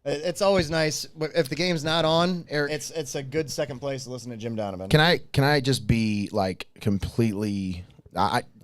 it's always nice if the game's not on. It's a good second place to listen to Jim Donovan. Can I just be like completely?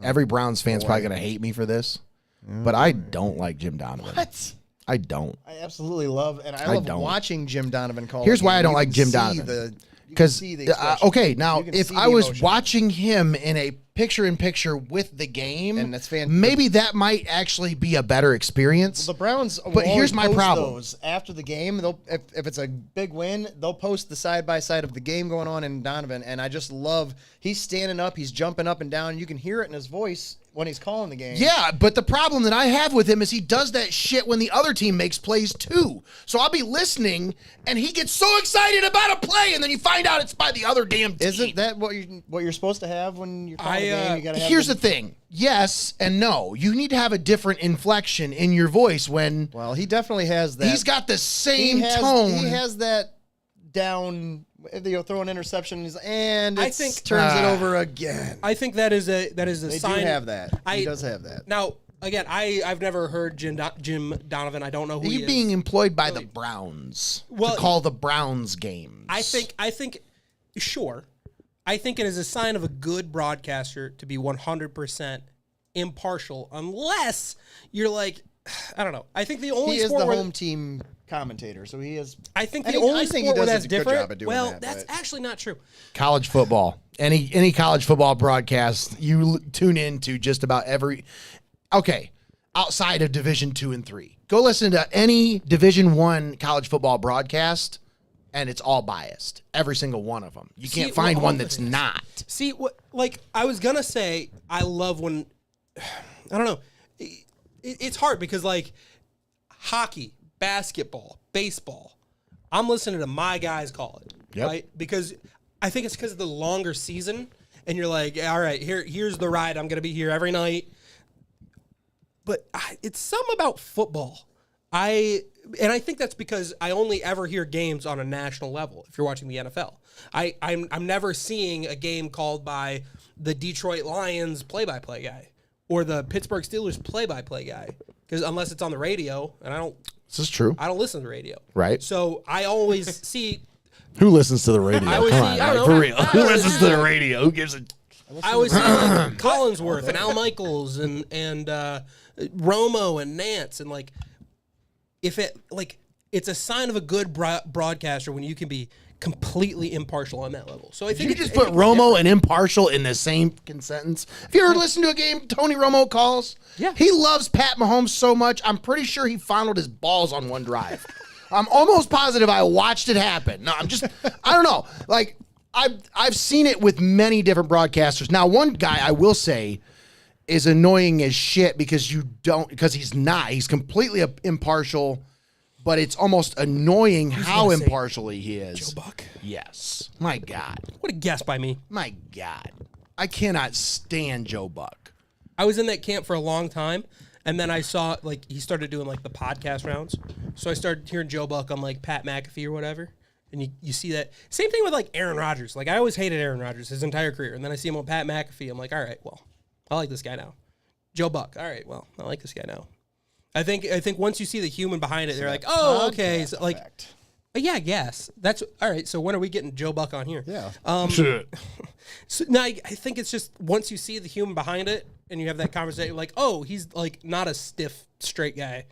Every Browns fan's probably gonna hate me for this, but I don't like Jim Donovan. What? I don't. I absolutely love, and I I love don't. watching Jim Donovan call. Here's the why game. I don't You like can Jim see Donovan. you can Because see the expression. okay, now You can if see I the was emotion. watching him in a picture-in-picture with the game, And that's maybe that might actually be a better experience. The Browns, will But here's always my post problem. Those after the game, if it's a big win, they'll post the side by side of the game going on in Donovan, and I just love. He's standing up, he's jumping up and down. You can hear it in his voice when he's calling the game. Yeah, but the problem that I have with him is he does that shit when the other team makes plays too. So I'll be listening, and he gets so excited about a play, and then you find out it's by the other damn team. Isn't that what you're supposed to have when you're calling a game? You gotta have Here's the thing. Yes and no. You need to have a different inflection in your voice when Well, he definitely has that. he's got the same he has, tone. He has that down. They'll throw an interception, and I it think- turns it over again. I think that is a They sign. do have that. I- He does have that. Now, again, I've never heard Jim Donovan. I don't know who he He's is. being employed by the Browns Well, to call the Browns games. I think, sure. I think it is a sign of a good broadcaster to be 100% impartial, unless you're like, I don't know. I think the only He is sport the where home team commentator, so he is. I think I the think- only I think he sport where does that's a good different. job of doing well, that, that's but- actually not true. college football. Any college football broadcast, you tune in to just about every. Okay, outside of Division 2 and 3, go listen to any Division 1 college football broadcast, and it's all biased. Every single one of them. You can't find one that's not. See, what? Like I was gonna say, I love when I don't know. It's hard because like hockey, basketball, baseball. I'm listening to my guys call it, Yep. right? Because I think it's because of the longer season, and you're like, all right, here's the ride. I'm gonna be here every night. But it's something about football. I think that's because I only ever hear games on a national level. If you're watching the NFL, I'm never seeing a game called by the Detroit Lions play-by-play guy or the Pittsburgh Steelers play-by-play guy, because unless it's on the radio, and This is true. I don't listen to the radio, Right. So I always see. Who listens to the radio? I always Come see- on, I don't for know. real. I Who don't listens know. to the radio? Who gives a... I always see like Collinsworth and Al Michaels and Romo and Nance, and like if it like it's a sign of a good broadcaster when you can be completely impartial on that level. So I think You just put Romo and impartial in the same sentence. Have you ever listened to a game Tony Romo calls? Yeah. He loves Pat Mahomes so much, I'm pretty sure he fondled his balls on one drive. I'm almost positive I watched it happen. No, I don't know. Like, I've seen it with many different broadcasters. Now, one guy I will say is annoying as shit because he's completely impartial, but it's almost annoying how gonna say impartial he is. Joe Buck. Yes. My God. What a guess by me. My God. I cannot stand Joe Buck. I was in that camp for a long time, and then I saw like he started doing like the podcast rounds. So I started hearing Joe Buck on like Pat McAfee or whatever. And you see that same thing with like Aaron Rodgers. Like I always hated Aaron Rodgers his entire career, and then I see him on Pat McAfee. I'm like, all right, well, I like this guy now. Joe Buck. All right, well, I like this guy now. I think once you see the human behind it, they're like, oh, okay, so like, yeah, I guess that's all right. So when are we getting Joe Buck on here? Yeah. So now I think it's just once you see the human behind it and you have that conversation, like, oh, he's like not a stiff, straight guy.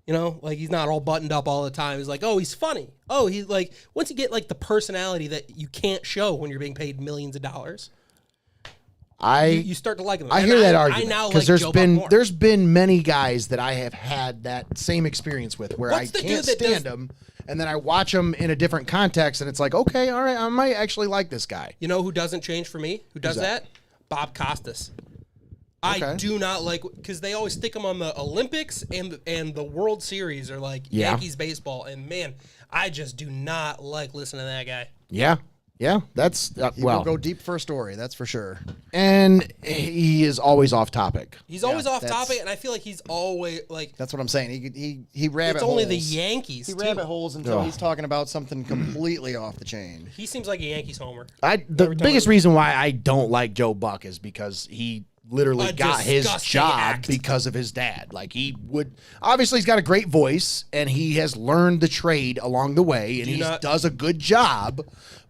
You know, like he's not all buttoned up all the time. He's like, oh, he's funny. Oh, he's like, once you get like the personality that you can't show when you're being paid millions of dollars. you start to like him. I And hear that I argument now because like Joe Buck more. there's been many guys that I have had that same experience with where What's I the can't dude that stand them, and then I watch them in a different context, and it's like, okay, all right, I might actually like this guy. You know who doesn't change for me? Who does that? Bob Costas. Okay. I do not like because they always stick him on the Olympics and the World Series or like Yeah. Yankees baseball, and man, I just do not like listening to that guy. Yeah, that's He will go deep for a story, that's for sure. and he is always off topic. He's always off that's- topic, and I feel like he's always like That's what I'm saying. He rabbit it's holes. only the Yankees. He too. rabbit holes until he's talking about something completely off the chain. He seems like a Yankees homer. The biggest reason why I don't like Joe Buck is because he literally A got his disgusting job act. because of his dad. Like he would obviously he's got a great voice and he has learned the trade along the way and he does a good job,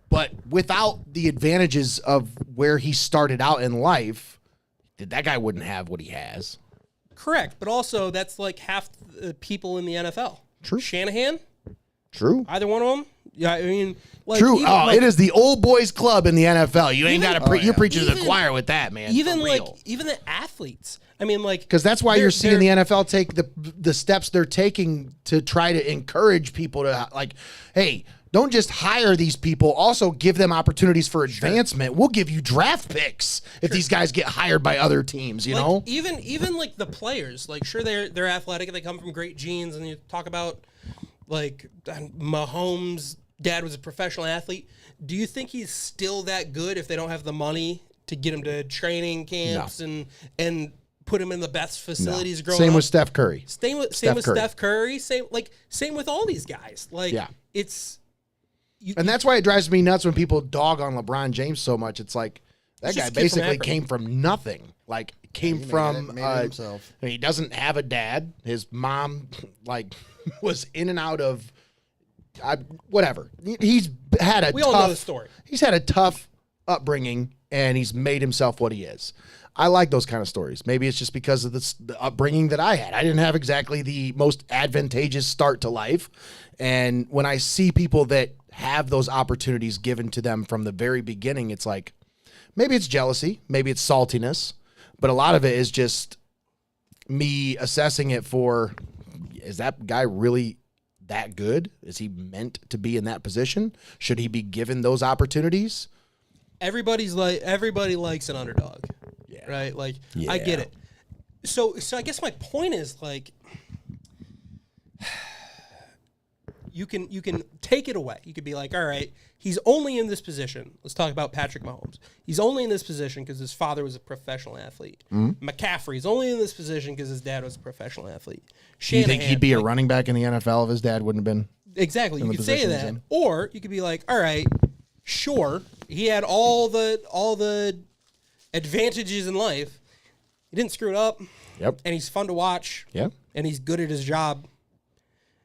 but without the advantages of where he started out in life, that guy wouldn't have what he has. Correct, but also that's like half the people in the NFL. True. Shanahan, True. either one of them. Yeah, I mean, like, True. even, Oh, like, it is the old boys club in the NFL. You ain't got to you're preaching to the even- choir with that, man. even for like real. even the athletes. I mean, like Because that's why they're- you're seeing the they're- NFL take the steps they're taking to try to encourage people to like, hey, don't just hire these people. Also give them opportunities for advancement. We'll give you draft picks if these guys get hired by other teams. You like, know, even like the players. Like, sure, they're athletic and they come from great genes. And you talk about like Mahomes' dad was a professional athlete. Do you think he's still that good if they don't have the money to get him to training camps and put him in the best facilities growing same up? with Steph Curry. Same with Curry. Steph Curry. Same with all these guys. Like, Yeah. it's And that's why it drives me nuts when people dog on LeBron James so much. It's like that He's guy just a kid from basically Akron. came from nothing. Like came made from it himself. I mean, he doesn't have a dad. His mom like was in and out of whatever. He's had a We tough, all know the story. He's had a tough upbringing and he's made himself what he is. I like those kind of stories. Maybe it's just because of the upbringing that I had. I didn't have exactly the most advantageous start to life. And when I see people that have those opportunities given to them from the very beginning, it's like, maybe it's jealousy, maybe it's saltiness, but a lot of it is just me assessing it for, is that guy really that good? Is he meant to be in that position? Should he be given those opportunities? everybody likes an underdog. Yeah. Right? Like I get it. So I guess my point is like you can take it away. You could be like, all right, he's only in this position. Let's talk about Patrick Mahomes. He's only in this position because his father was a professional athlete. McCaffrey's only in this position because his dad was a professional athlete. Do you think Shanahan, he'd be a like, running back in the NFL if his dad wouldn't have been? Exactly. You the could say position he's that. in? Or you could be like, all right, sure, he had all the advantages in life. He didn't screw it up. Yep. And he's fun to watch. Yep. And he's good at his job.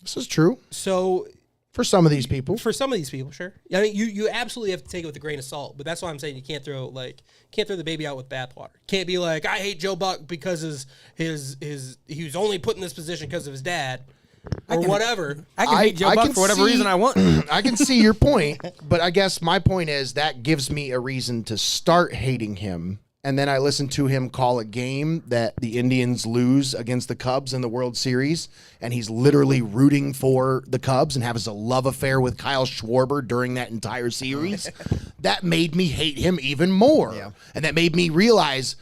This is true So for some of these people. for some of these people, sure. I mean, you absolutely have to take it with a grain of salt. But that's why I'm saying you can't throw the baby out with bathwater. Can't be like, I hate Joe Buck because he was only put in this position because of his dad. Or whatever. I can hate Joe I Buck can for whatever see- reason I want. I can see your point, but I guess my point is that gives me a reason to start hating him. And then I listen to him call a game that the Indians lose against the Cubs in the World Series, and he's literally rooting for the Cubs and has a love affair with Kyle Schwarber during that entire series. That made me hate him even more. Yeah. And that made me realize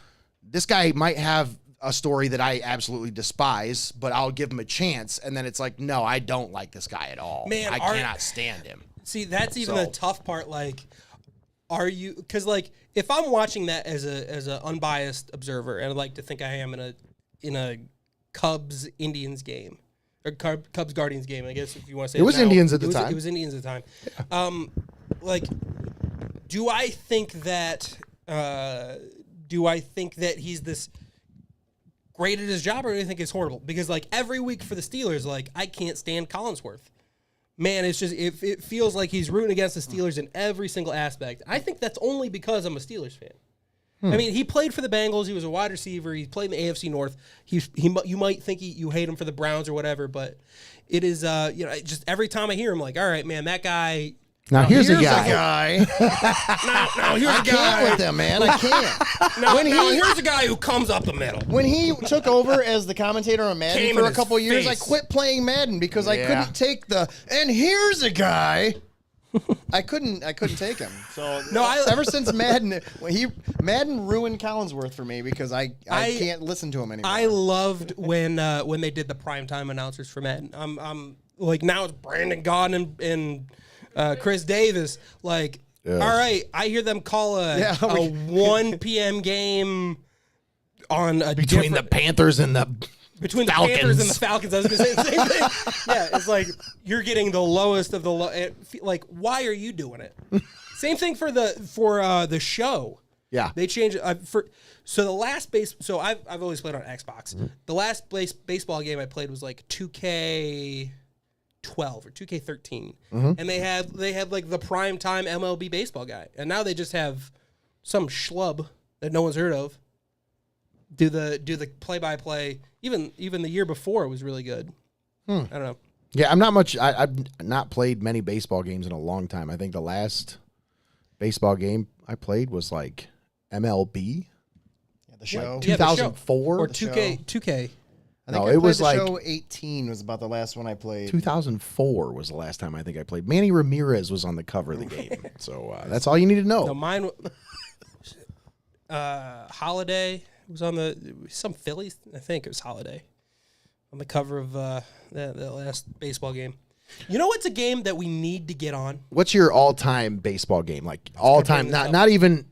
this guy might have a story that I absolutely despise, but I'll give him a chance. And then it's like, no, I don't like this guy at all. Man, I cannot stand him. See, that's even So- the tough part. Like, are you? Because like, if I'm watching that as a unbiased observer, and I'd like to think I am in a Cubs Indians game or Cubs Guardians game, I guess if you want to say It was now. Indians at the It was- time. It was Indians at the time. Like, do I think that? Do I think that he's this great at his job, or do I think it's horrible? Because like every week for the Steelers, like I can't stand Collinsworth. Man, it's just it feels like he's rooting against the Steelers in every single aspect. I think that's only because I'm a Steelers fan. I mean, he played for the Bengals. He was a wide receiver. He played in the AFC North. You might think you hate him for the Browns or whatever, but it is just every time I hear him, like, all right, man, that guy Now here's a guy. guy. Now here's I a can't guy. with him, man. I can't. Now here's a guy who comes up the middle. When he took over as the commentator on Madden Came for in a his couple years, I face. quit playing Madden because I couldn't take the and here's a guy. I couldn't take him. So ever since Madden, Madden ruined Collinsworth for me because I can't listen to him anymore. I loved when they did the primetime announcers for Madden. I'm like now it's Brandon Gaudin and Chris Davis. Like, all right, I hear them call a 1 p.m. game on a Between the Panthers and the between the Falcons. Panthers and the Falcons. I was going to say the same thing. Yeah, it's like you're getting the lowest of the low. Like, why are you doing it? Same thing for the show. Yeah. They changed it. So the last So I've always played on Xbox. The last baseball game I played was like 2K12 or 2K13, and they had like the prime time MLB baseball guy, and now they just have some schlub that no one's heard of do the play by play. Even the year before it was really good. I don't know. Yeah, I'm not much. I've not played many baseball games in a long time. I think the last baseball game I played was like MLB. Yeah, the show. 2004 or 2K. I think it was the like show 18 was about the last one I played. 2004 was the last time I think I played. Manny Ramirez was on the cover of the game, so that's all you need to know. No, mine. Holiday was on some Phillies. I think it was Holiday on the cover of the last baseball game. You know what's a game that we need to get on? What's your all-time baseball game? Like all-time, not even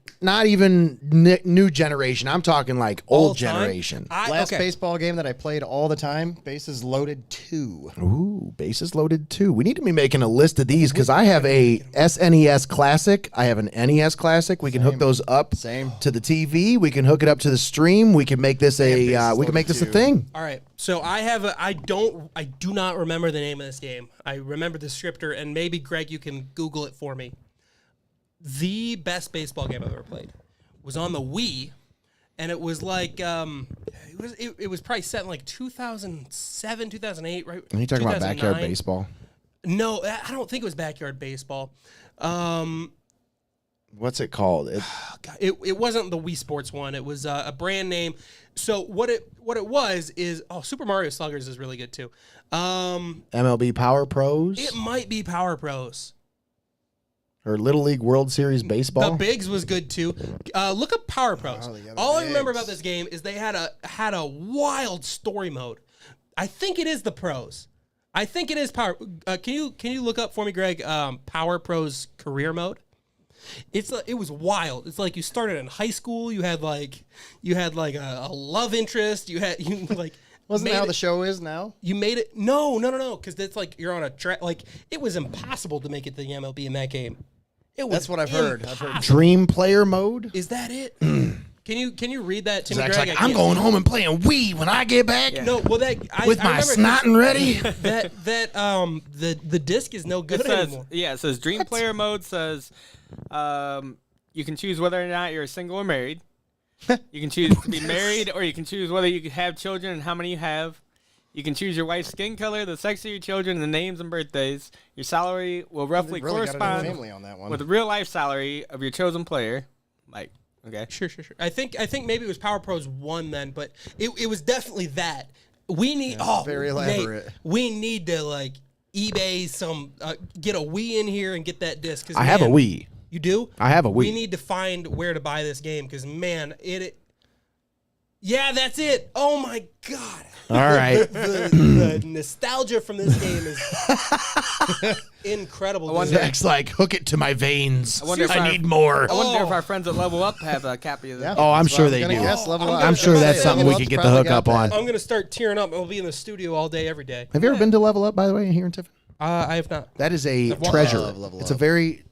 new generation. I'm talking like old All-time? generation. Last baseball game that I played all the time, Bases Loaded 2. Ooh, Bases Loaded 2. We need to be making a list of these because I have a SNES Classic. I have an NES Classic. We can hook those up to the TV. We can hook it up to the stream. We can make this a thing. All right. So I do not remember the name of this game. I remember the scripter, and maybe Greg, you can Google it for me. The best baseball game I've ever played was on the Wii, and it was like it was probably set in like 2007, 2008, right? Are you talking about backyard baseball? No, I don't think it was backyard baseball. What's it called? It wasn't the Wii Sports one. It was a brand name. So what it was is Super Mario Sluggers is really good too. MLB Power Pros? It might be Power Pros. Or Little League World Series Baseball? The Bigs was good too. Look up Power Pros. All I remember about this game is they had a wild story mode. I think it is the pros. I think it is Power. Can you look up for me, Greg? Power Pros career mode. It was wild. It's like you started in high school. You had like a love interest. You Wasn't that how the show is now? You made it. No. Because it's like you're on a track. Like it was impossible to make it to the MLB in that game. That's what I've heard. Dream Player Mode? Is that it? Can you read that to me, Greg? Like, I'm going home and playing Wii when I get back. No, well with my snotting ready. The disc is no good anymore. Yeah, it says Dream Player Mode says you can choose whether or not you're single or married. You can choose to be married, or you can choose whether you have children and how many you have. You can choose your wife's skin color, the sex of your children, the names and birthdays. Your salary will roughly correspond with the real life salary of your chosen player. Like, okay, sure. I think maybe it was Power Pros 1 then, but it was definitely that. We need very elaborate. Nate, we need to like eBay some, get a Wii in here and get that disc. I have a Wii. You do? I have a Wii. We need to find where to buy this game because man, yeah, that's it. Oh my god. All right. The nostalgia from this game is incredible. Zach's like, hook it to my veins. I need more. I wonder if our friends at Level Up have a copy of that. Oh, I'm sure they do. I'm sure that's something we could get the hook up on. I'm going to start tearing up. I'll be in the studio all day, every day. Have you ever been to Level Up, by the way, here in Tiffin? I have not. That is a treasure. It's a very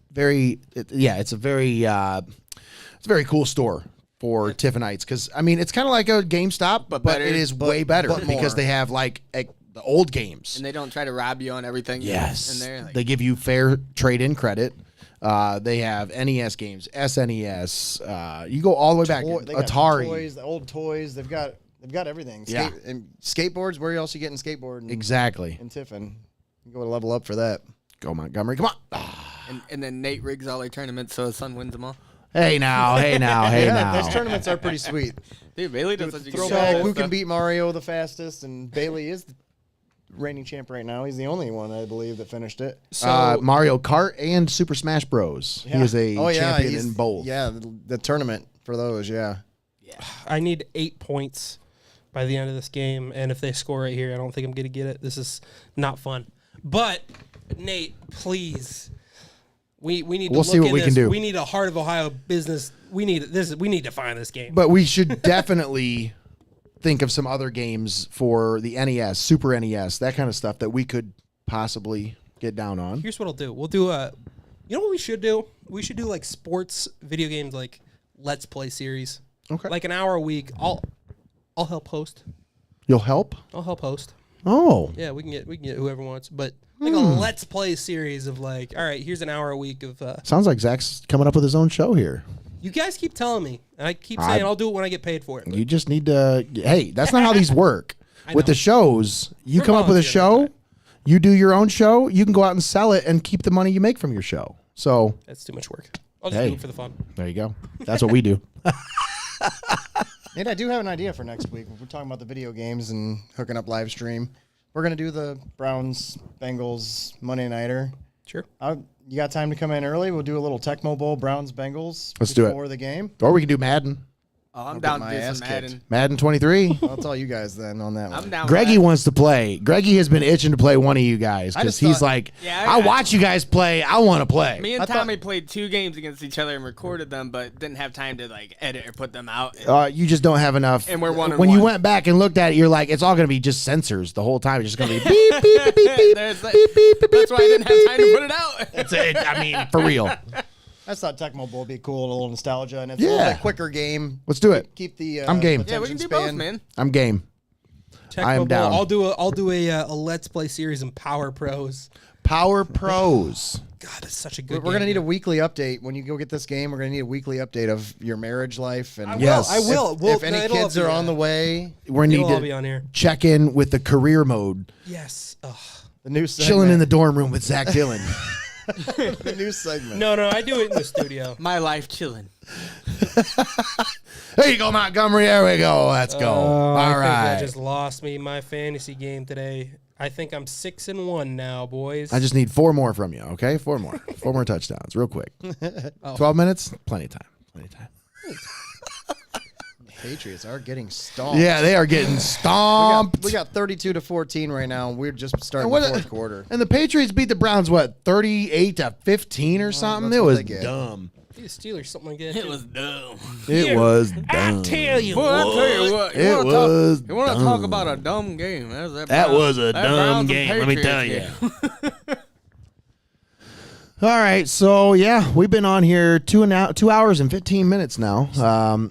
cool store for Tiffinites because I mean it's kind of like a GameStop, but it is way better because they have like the old games and they don't try to rob you on everything. Yes, in there. Like, they give you fair trade-in credit. They have NES games, SNES. You go all the way back. Atari, toys, the old toys. They've got everything. And skateboards. Where else are you getting skateboard? Exactly. In Tiffin, you go to Level Up for that. Go Montgomery. Come on. And then Nate rigs all their tournaments so his son wins them all. Hey now. Those tournaments are pretty sweet. Dude, Bailey does such a good Throwback, job. who can beat Mario the fastest, and Bailey is the reigning champ right now. He's the only one, I believe, that finished it. So Mario Kart and Super Smash Bros. He is a champion he's- in both. Yeah, the tournament for those, yeah. I need 8 points by the end of this game, and if they score right here, I don't think I'm going to get it. This is not fun. But, Nate, please, we need to We'll see look what at we this. can do. We need a Heart of Ohio business. We need to find this game. But we should definitely think of some other games for the NES, Super NES, that kind of stuff that we could possibly get down on. Here's what I'll do. We'll do a. You know what we should do? We should do like sports video games, like Let's Play series. Okay. Like an hour a week. I'll help host. You'll help? I'll help host. Oh. Yeah, we can get whoever wants, but like a Let's Play series of like, all right, here's an hour a week of. Sounds like Zach's coming up with his own show here. You guys keep telling me, and I keep saying I'll do it when I get paid for it. but You just need to. Hey, that's not how these work. With the shows, you We're come up with a volunteering show, you do your own show, you can go out and sell it and keep the money you make from your show. So That's too much work. I'll just Hey. do it for the fun. there you go. That's what we do. Nate, I do have an idea for next week. We're talking about the video games and hooking up live stream. We're going to do the Browns Bengals Monday Nighter. Sure. You got time to come in early? We'll do a little Tecmo Bowl Browns Bengals Let's do it. before the game. Or we can do Madden. Oh, I'm I'll down get to my do ass some kicked. Madden. Madden 23. I'll tell you guys then on that one. I'm down. Greggy with that. wants to play. Greggy has been itching to play one of you guys I because just he's thought- like, Yeah, I watch you guys play. I want to play. Me and I thought- Tommy played 2 games against each other and recorded them, but didn't have time to like edit or put them out. You just don't have enough. And we're 1-1. When you went back and looked at it, you're like, it's all going to be just sensors the whole time. It's just going to be beep, beep, beep, beep, beep, There's that- beep, beep, beep, That's why I didn't have time to beep, put it out. That's it. I mean, for real. I just thought Tecmo Bowl would be cool, a little nostalgia, and it's a little Yeah. bit quicker game. Let's do it. Keep the I'm game. Yeah, we can attention do both, span. man. I'm game. I am Bowl. down. I'll do a Let's Play series in Power Pros. Power Pros. God, that's such a good. We're going to game, need a dude. weekly update. When you go get this game, we're going to need a weekly update of your marriage life. And Yes. I will. if any It'll all kids be, are on the way, We need It'll all be to on here. check in with the career mode. Yes. Ugh. the new Chilling in the dorm room with Zach Dillon. the new segment. No, I do it in the studio. My life chilling. There you go, Montgomery. There we go. Let's go. I All think right. that just lost me my fantasy game today. I think I'm 6-1 now, boys. I just need 4 more from you, okay? 4 more. 4 more touchdowns, real quick. 12 minutes? Plenty of time. Plenty of time. Patriots are getting stomped. Yeah, they are getting stomped. We got 32-14 right now. We're just starting And the what- fourth quarter. And the Patriots beat the Browns, what, 38-15 or something? that's It what was they get. dumb. the Steelers, something like that. It was dumb. It was I dumb. tell you Boy, I what. tell you what. It was You want to talk dumb. about a dumb game? That Browns- was a that dumb Browns and game, let me tell Patriots you. game. All right, so yeah, we've been on here 2 hours and 15 minutes now.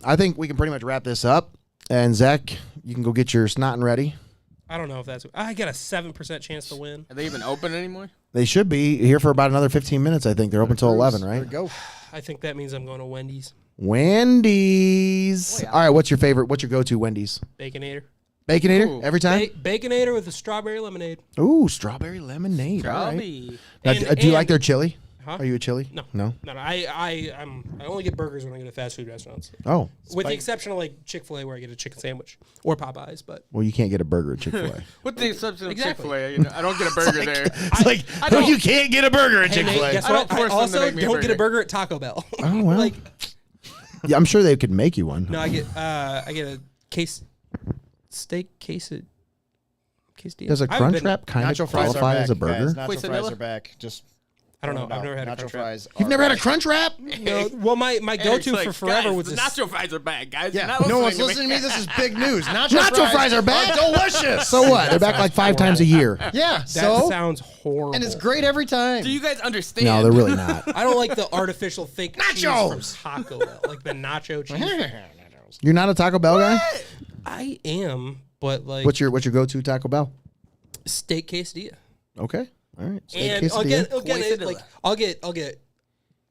I think we can pretty much wrap this up. And Zach, you can go get your snotting ready. I don't know if that's. I got a 7% chance to win. Are they even open anymore? They should be here for about another 15 minutes. I think they're open till 11, There right? we go. I think that means I'm going to Wendy's. Wendy's. Oh, yeah. All right, what's your favorite? What's your go-to Wendy's? Baconator. Baconator Ooh. every time. Baconator with a strawberry lemonade. Ooh, strawberry lemonade. All right. Probably. Now, And- do you like and- their chili? Huh? Are you a chili? No. No. No, I only get burgers when I go to fast food restaurants. Oh, With the exception of like Chick-fil-A where I get a chicken sandwich or Popeyes, but well, you can't get a burger at Chick-fil-A. With the exception of Exactly. Chick-fil-A, you know, I don't get a burger there. It's like, I don't- you can't get a burger at Hey, Nate, Chick-fil-A. guess I what? don't force I them to also make me a don't get a burger. burger at Taco Bell. Oh, well. like Yeah, I'm sure they could make you one. no, I get a steak quesadilla. Does a I haven't Crunch been- Wrap kind of Nacho fries are qualify back, as a burger? guys. Nacho Quesadilla? fries are back. Just I don't know. throwing it I've never out. had a Nacho Crunch Wrap. fries. You've are never had a back. Crunch Wrap? No, well, my Eric's go-to like, for forever guys, was the this. nacho fries are back, guys. Yeah, You're not no one's listening listening to me. This is big news. Nacho fries are back? delicious. So what? They're back like 5 times a year. Yeah, That so sounds horrible. and it's great every time. Do you guys understand? No, they're really not. I don't like the artificial fake cheese Nachos! from Taco Bell, like the nacho cheese. You're not a Taco Bell guy? I am, but like What's your go-to Taco Bell? steak quesadilla. Okay. All right. Steak And quesadilla. again, like Quesadilla. I'll get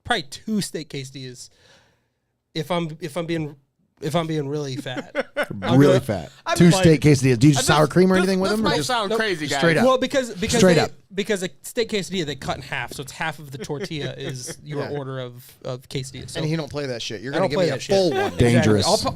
probably 2 steak quesadillas if I'm being if I'm being really fat. Really fat. 2 steak quesadillas. Do you use sour cream or anything with them? Or Might just sound crazy, guys. straight up? Well, because Straight they, up. because a steak quesadilla they cut in half, so it's half of the tortilla is your order of quesadilla. So And he don't play that shit. You're I gonna don't give play me a that shit. full one. Dangerous.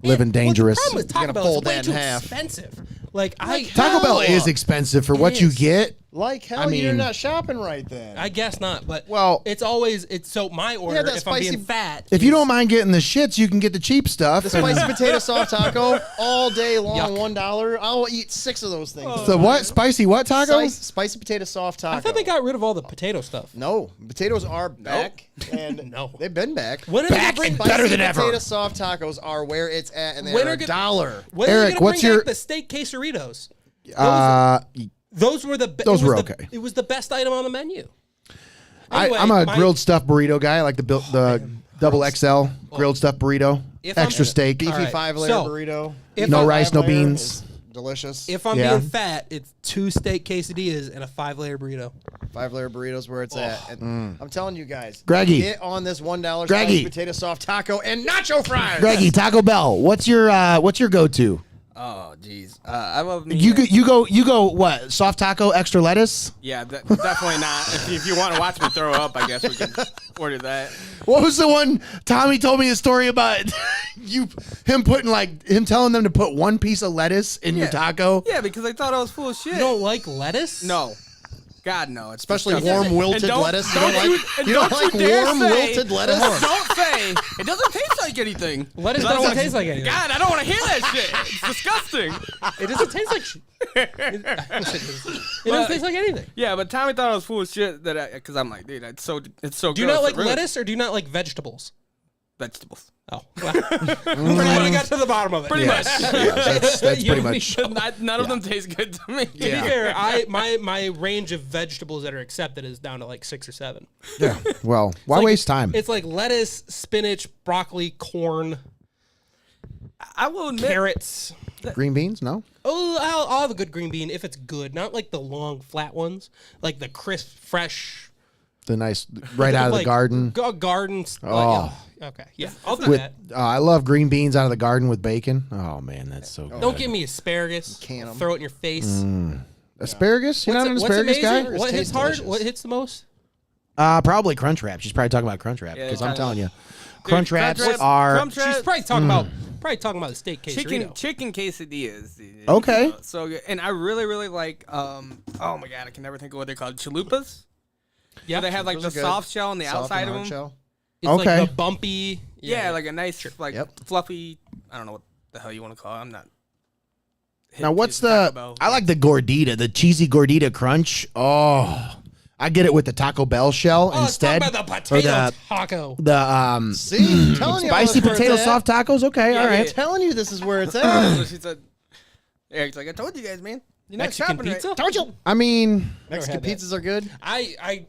Living dangerous. Well, the problem with Taco You're gonna Bell is fold way that too in half. expensive. Like Taco Bell is expensive for what you is. get. Like hell, I mean- you're not shopping right then. I guess not, but Well- it's always so my order. that If I'm being spicy- fat, If you don't mind getting the shits, you can get the cheap stuff. the spicy potato soft taco all day long, Yuck. $1. I'll eat 6 of those things. The what? Spicy what taco? Spicy potato soft taco. I thought they got rid of all the potato stuff. No, potatoes are back, and No. they've been back. When are they Back gonna bring and better than ever. Potato soft tacos are where it's at, and When they're are $1. When are Eric, they gonna what's bring your- back the steak quesadillas? Uh, Those were the Those were okay. It was the best item on the menu. I'm a grilled stuffed burrito guy. I like the double XL grilled stuffed burrito, If I'm- extra steak. Beefy All right, 5-layer so, burrito. if No I'm- rice, no 5-layer beans. is delicious. If I'm Yeah. being fat, it's 2 steak quesadillas and a 5-layer burrito. 5-layer burritos where it's at. And I'm telling you guys, Greggy. get on this $1 Greggy. spicy potato soft taco and nacho fries. Greggy, Taco Bell. What's your go-to? Oh, jeez. I love me. You go what? Soft taco, extra lettuce. Yeah, definitely not. If you want to watch me throw up, I guess we can order that. What was the one? Tommy told me a story about him telling them to put 1 piece of lettuce in your taco. Yeah, because I thought I was full of shit. You don't like lettuce? No. God, no. It's Especially disgusting. warm wilted And don't- lettuce. don't You don't like dare warm say- wilted lettuce? Don't say it doesn't taste like anything. Lettuce doesn't taste like anything. God, I don't want to hear that shit. It's disgusting. It doesn't taste like shit. It doesn't taste like anything. Yeah, but Tommy thought I was full of shit because I'm like, dude, it's so Do gross. you not like It really- lettuce or do you not like vegetables? Vegetables. Oh, well. We got to the bottom of it. Pretty much. That's You pretty and me much. both. None of them taste good to me. To be fair, my range of vegetables that are accepted is down to like 6 or 7. Yeah. Well, why Like, waste time? It's like lettuce, spinach, broccoli, corn, I will admit, carrots. Green beans? No. Oh, I'll have a good green bean if it's good, not like the long flat ones, like the crisp, fresh, The nice right out of the like, garden. Gardens. Oh. Okay, yeah, I'll do With that. I love green beans out of the garden with bacon. Oh man, that's so good. Don't give me asparagus. Can 'em. Throw it in your face. Asparagus? You're not an What's asparagus guy? amazing? What hits tastes hard? delicious. What hits the most? Probably Crunch Wrap. She's probably talking about Crunch Wrap Yeah, because I'm kinda- telling you, Dude, Crunch Wraps Crunch Wraps- are Crunch Wraps- She's probably talking about the steak quesadilla. chicken quesadillas. dude. Okay. So good. And I really like oh my god, I can never think of what they're called. Chalupas. Yeah, They have like the Those are good. soft shell on the Soft outside and of hard them. shell. It's Okay. like the bumpy. Yeah, like a nice Yep. fluffy. I don't know what the hell you want to call it. I'm not. hip now. What's to Taco the? Bell. I like the gordita, the cheesy gordita crunch. Oh, I get it with the Taco Bell shell Oh, instead. let's talk about the or potato taco. the See, I'm telling you, spicy this is where potato it's at. soft tacos. Okay, all Yeah, right. I'm telling you, this is where it's at. So she said, Eric's like, I told you guys, man. You're not Mexican shopping pizza? right. Don't you? I mean, Mexican had that. pizzas are good.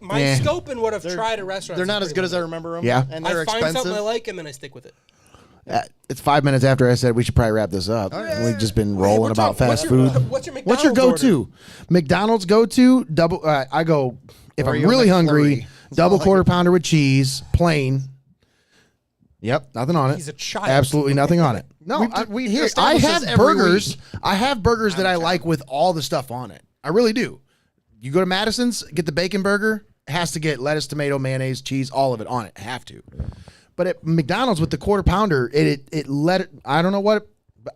My Yeah. scope and what I've tried at restaurants. They're not is as good as I pretty remember them. Yeah. and limited. they're I find expensive. something I like and then I stick with it. it's 5 minutes after I said we should probably wrap this up. We've just been rolling about fast food. What's your What's your McDonald's go-to? order? McDonald's go-to double. I go if I'm Oreo really McFlurry. hungry. That's Double all I quarter get. pounder with cheese, plain. Yep, nothing on it. He's a child. Absolutely nothing on it. No, we I establish have this every burgers. week. I have burgers that I like with all the stuff on it. I really do. You go to Madison's, get the bacon burger. It has to get lettuce, tomato, mayonnaise, cheese, all of it on it. Have to. But at McDonald's with the quarter pounder, I don't know what.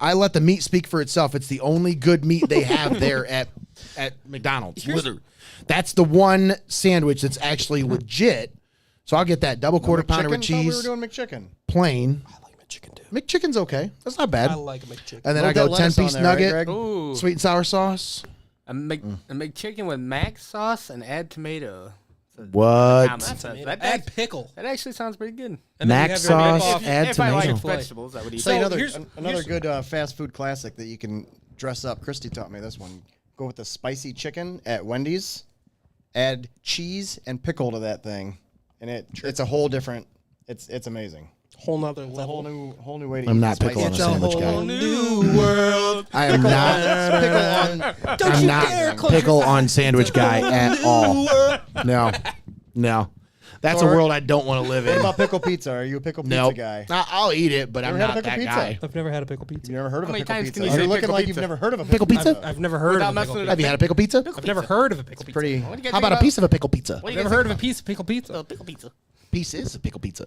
I let the meat speak for itself. It's the only good meat they have there at McDonald's. Literally. That's the one sandwich that's actually legit. So I'll get that double quarter pounder with McChicken? Thought cheese, We were doing McChicken. plain. I like McChicken too. McChicken's okay. That's not bad. I like a McChicken. And then Load I go that lettuce 10-piece on there, right, nugget, Greg? Ooh. sweet and sour sauce. A McChicken with mac sauce and add tomato. What? Add pickle. That actually sounds pretty good. And then Mac you have your sauce, knockoff- add if I like tomato. vegetables, I would eat. So that. another good fast food classic that you can dress up. Christy taught me this one. Go with the spicy chicken at Wendy's. Add cheese and pickle to that thing, and it's a whole different. It's amazing. whole nother It's a level. whole new way to I'm eat not spicy pickle on a chicken. sandwich guy. New world. I am not. Pickle on. Don't I'm you not dare close pickle on sandwich guy at all. No. That's a world I don't want to live What in. about pickle pizza? Are you a pickle pizza Nope. guy? I'll eat it, but I'm Ever had a not pickle that pizza? guy. I've never had a pickle pizza. You never heard of How a many pickle times pizza? can you You're say looking pickle like pizza? you've never heard of a Pickle pizza? I've never heard Without of a pickle messing it pizza. Have you had a pickle pizza? I've never heard of a pickle pizza. Pretty. What do you guys How think about a piece of a pickle pizza? What do you Never guys heard think of a piece of pickle pizza. about pickle pizza? Pieces of pickle pizza.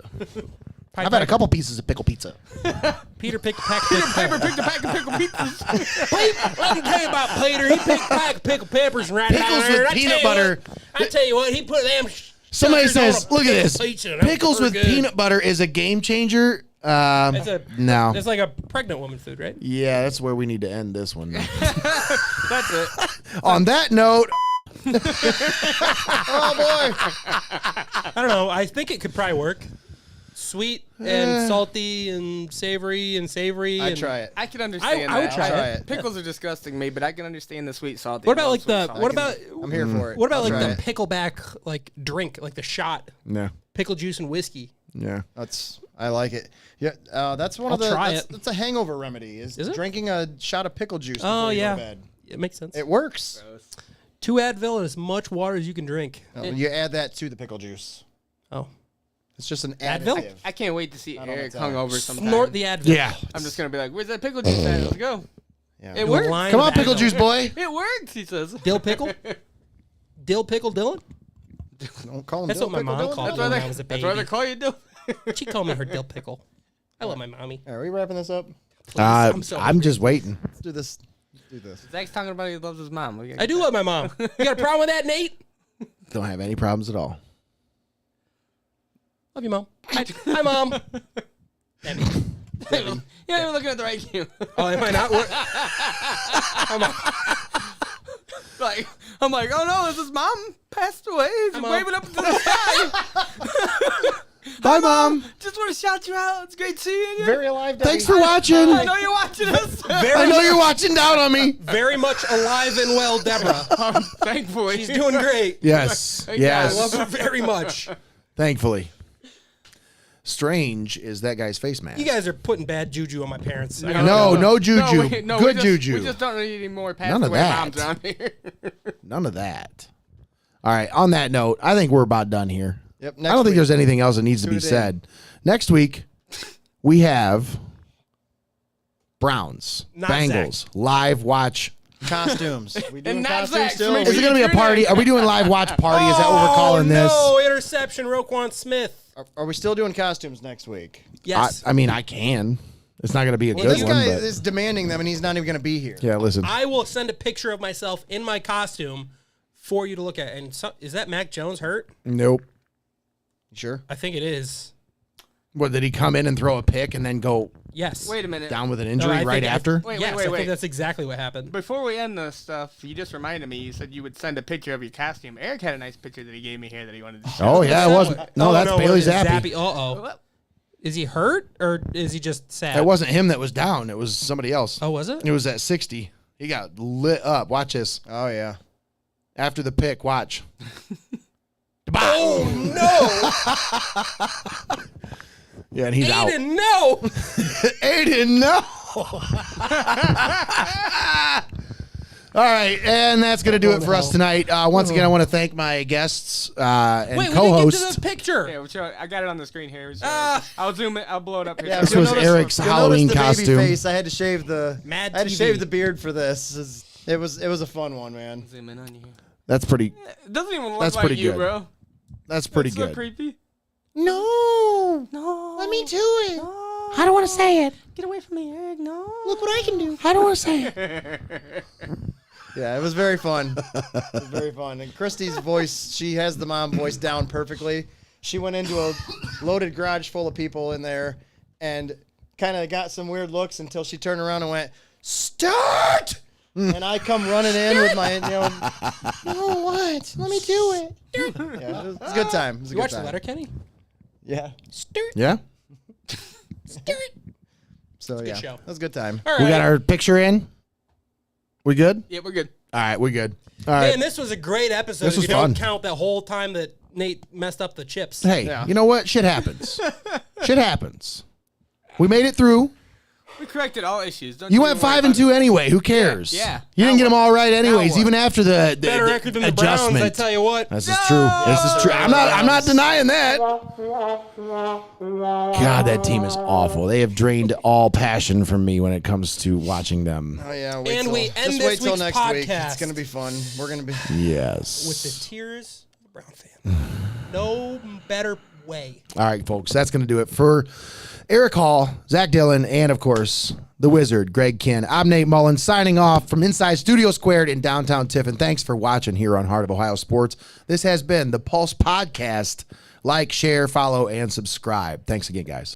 Pied I've had a Piper. couple pieces of pickle pizza. Peter picked a pack of pickle Piper peppers. picked a pack of pickle pizzas. Let me tell you about Peter. He picked a pack of picked peppers and right Pickles down there. with And peanut butter. I tell you what, he put them. Somebody suckers on says, a look at pickle this. pizza, and that was Pickles with pretty good. peanut butter is a game changer. No. No. It's like a pregnant woman food, right? Yeah, that's where we need to end this one. That's it. On that note, I don't know. I think it could probably work. Sweet and salty and savory and savory. I'd and try it. I can understand I would that. try it. Pickles are disgusting me, but I can understand the sweet salty. What I about love like sweet the? salty. What about? I'm here for it. What about I'll like try the it. pickleback like drink, like the shot, no. pickle juice and whiskey? Yeah. I like it. Yeah, that's one of I'll the. try that's, it. that's a hangover remedy. Is it? drinking a shot of pickle juice before Oh you yeah, go to bed. it makes sense. It works. 2 Advil and as much water as you can drink. You add that to the pickle juice. Oh, It's just an Advil? additive. I can't wait to see Not all the Eric time. hungover sometime. snort the Advil. Yeah. I'm just gonna be like, "Where's that pickle juice at? Let's go." Yeah. It Do a works. line Come of on, pickle Advil. juice boy. It works. He says. Dill pickle. Dill pickle Dillon. Don't call him That's Dill what my Pickle mom Dylan. called That's me why when they. I was a That's why they baby. call you Dill. She called me her dill pickle. I love my mommy. Are we wrapping this up? I'm so I'm just waiting. Let's do this. Let's do this. Zach's talking about he loves his mom. I do love my mom. You got a problem with that, Nate? Don't have any problems at all. Love you, mom. Hi, mom. Debbie. Yeah, you're looking at the right game. Oh, am I not? I'm like, oh no, is his mom passed away? He's Mom. waving up into the sky. Bye, Mom. Just want to shout you out. It's great seeing you. Very alive. Debbie. Thanks for watching. I know you're watching us. I know you're watching down on me. Very much alive and well, Deborah. Thankfully. She's doing great. Yes. I love Yes. her very much. Thankfully. Strange is that guy's face mask. You guys are putting bad juju on my parents. I No, gotta go. no juju. we Good just, juju. We just don't need any more passed None of away that. moms around here. None of that. All right. On that note, I think we're about done here. Yep. I don't think there's anything else that needs to be Tune it in. said. Next week, we have Browns, Not Bengals, live watch. costumes. We doing not costumes Zach, so still? make Is it going to be a party? Are we doing live watch party? Is that what we're calling this? Oh, interception, Roquan Smith. Are we still doing costumes next week? Yes. I mean, I can. It's not going to be a Well, good This one, guy but is demanding them, and he's not even going to be here. yeah, listen. I will send a picture of myself in my costume for you to look at. And is that Mac Jones hurt? Nope. You sure? I think it is. What, did he come in and throw a pick and then go Yes. Wait a minute. down with an No, injury I right think after? Wait, yes, wait, I wait. think that's exactly what happened. Before we end this stuff, you just reminded me. You said you would send a picture of your costume. Eric had a nice picture that he gave me here that he wanted to show. Oh, yeah, it was. No, that's Bailey Zappi. Uh-oh. What? Is he hurt or is he just sad? It wasn't him that was down. It was somebody else. Oh, was it? It was at 60. He got lit up. Watch this. Oh, yeah. After the pick, watch. Oh, no. Yeah, and he's out. Aiden, no. Aiden, no. All right, and that's going to do it for us tonight. Once again, I want to thank my guests and Wait, we didn't get to co-hosts. the picture. Yeah, which, I got it on the screen here. Ah. I'll zoom it. I'll blow it up here. Yeah, This you'll was Eric's you'll Halloween notice the costume. Baby face. I had to shave the. Mad I had to TV. shave the beard for this. It was a fun one, man. Zoom in on you. That's pretty. It doesn't even look That's like pretty you, good. bro. That's pretty It's so good. creepy. No. No. Let me do it. No. I don't want to say it. Get away from me, Eric. No. Look what I can do. I don't want to say it. Yeah, it was very fun. It was very fun. And Christy's voice, she has the mom voice down perfectly. She went into a loaded garage full of people in there and kind of got some weird looks until she turned around and went, "Start!" And I come running in with my, No, what? Let me do it. yeah, it was a good time. It was a You good watched the time. letter, Kenny? Yeah. Yeah, So yeah, show. it was a good time. All right. we got our picture in. We good? Yeah, we're good. All right, we good. All right. Man, this was a great episode. This if was you fun. don't count that whole time that Nate messed up the chips. Hey, Yeah. you know what? Shit happens. Shit happens. We made it through. We corrected all issues. Don't You you went worry 5-2 about it. anyway. Who cares? Yeah. You didn't get them all right anyways, what? even after the Better record than the adjustment. Browns, I tell you what. This is true. This is true. I'm not denying that. God, that team is awful. They have drained all passion from me when it comes to watching them. Oh yeah, And we end just this wait till week's next week. podcast. It's gonna be fun. We're gonna be. Yes. With the tears of the Brown fan. No better way. All right, folks, that's going to do it for Eric Hall, Zach Dillon, and, of course, the Wizard, Greg Kinn. I'm Nate Mullins, signing off from inside Studio Squared in downtown Tiffin. Thanks for watching here on Heart of Ohio Sports. This has been the Pulse Podcast. Like, share, follow, and subscribe. Thanks again, guys.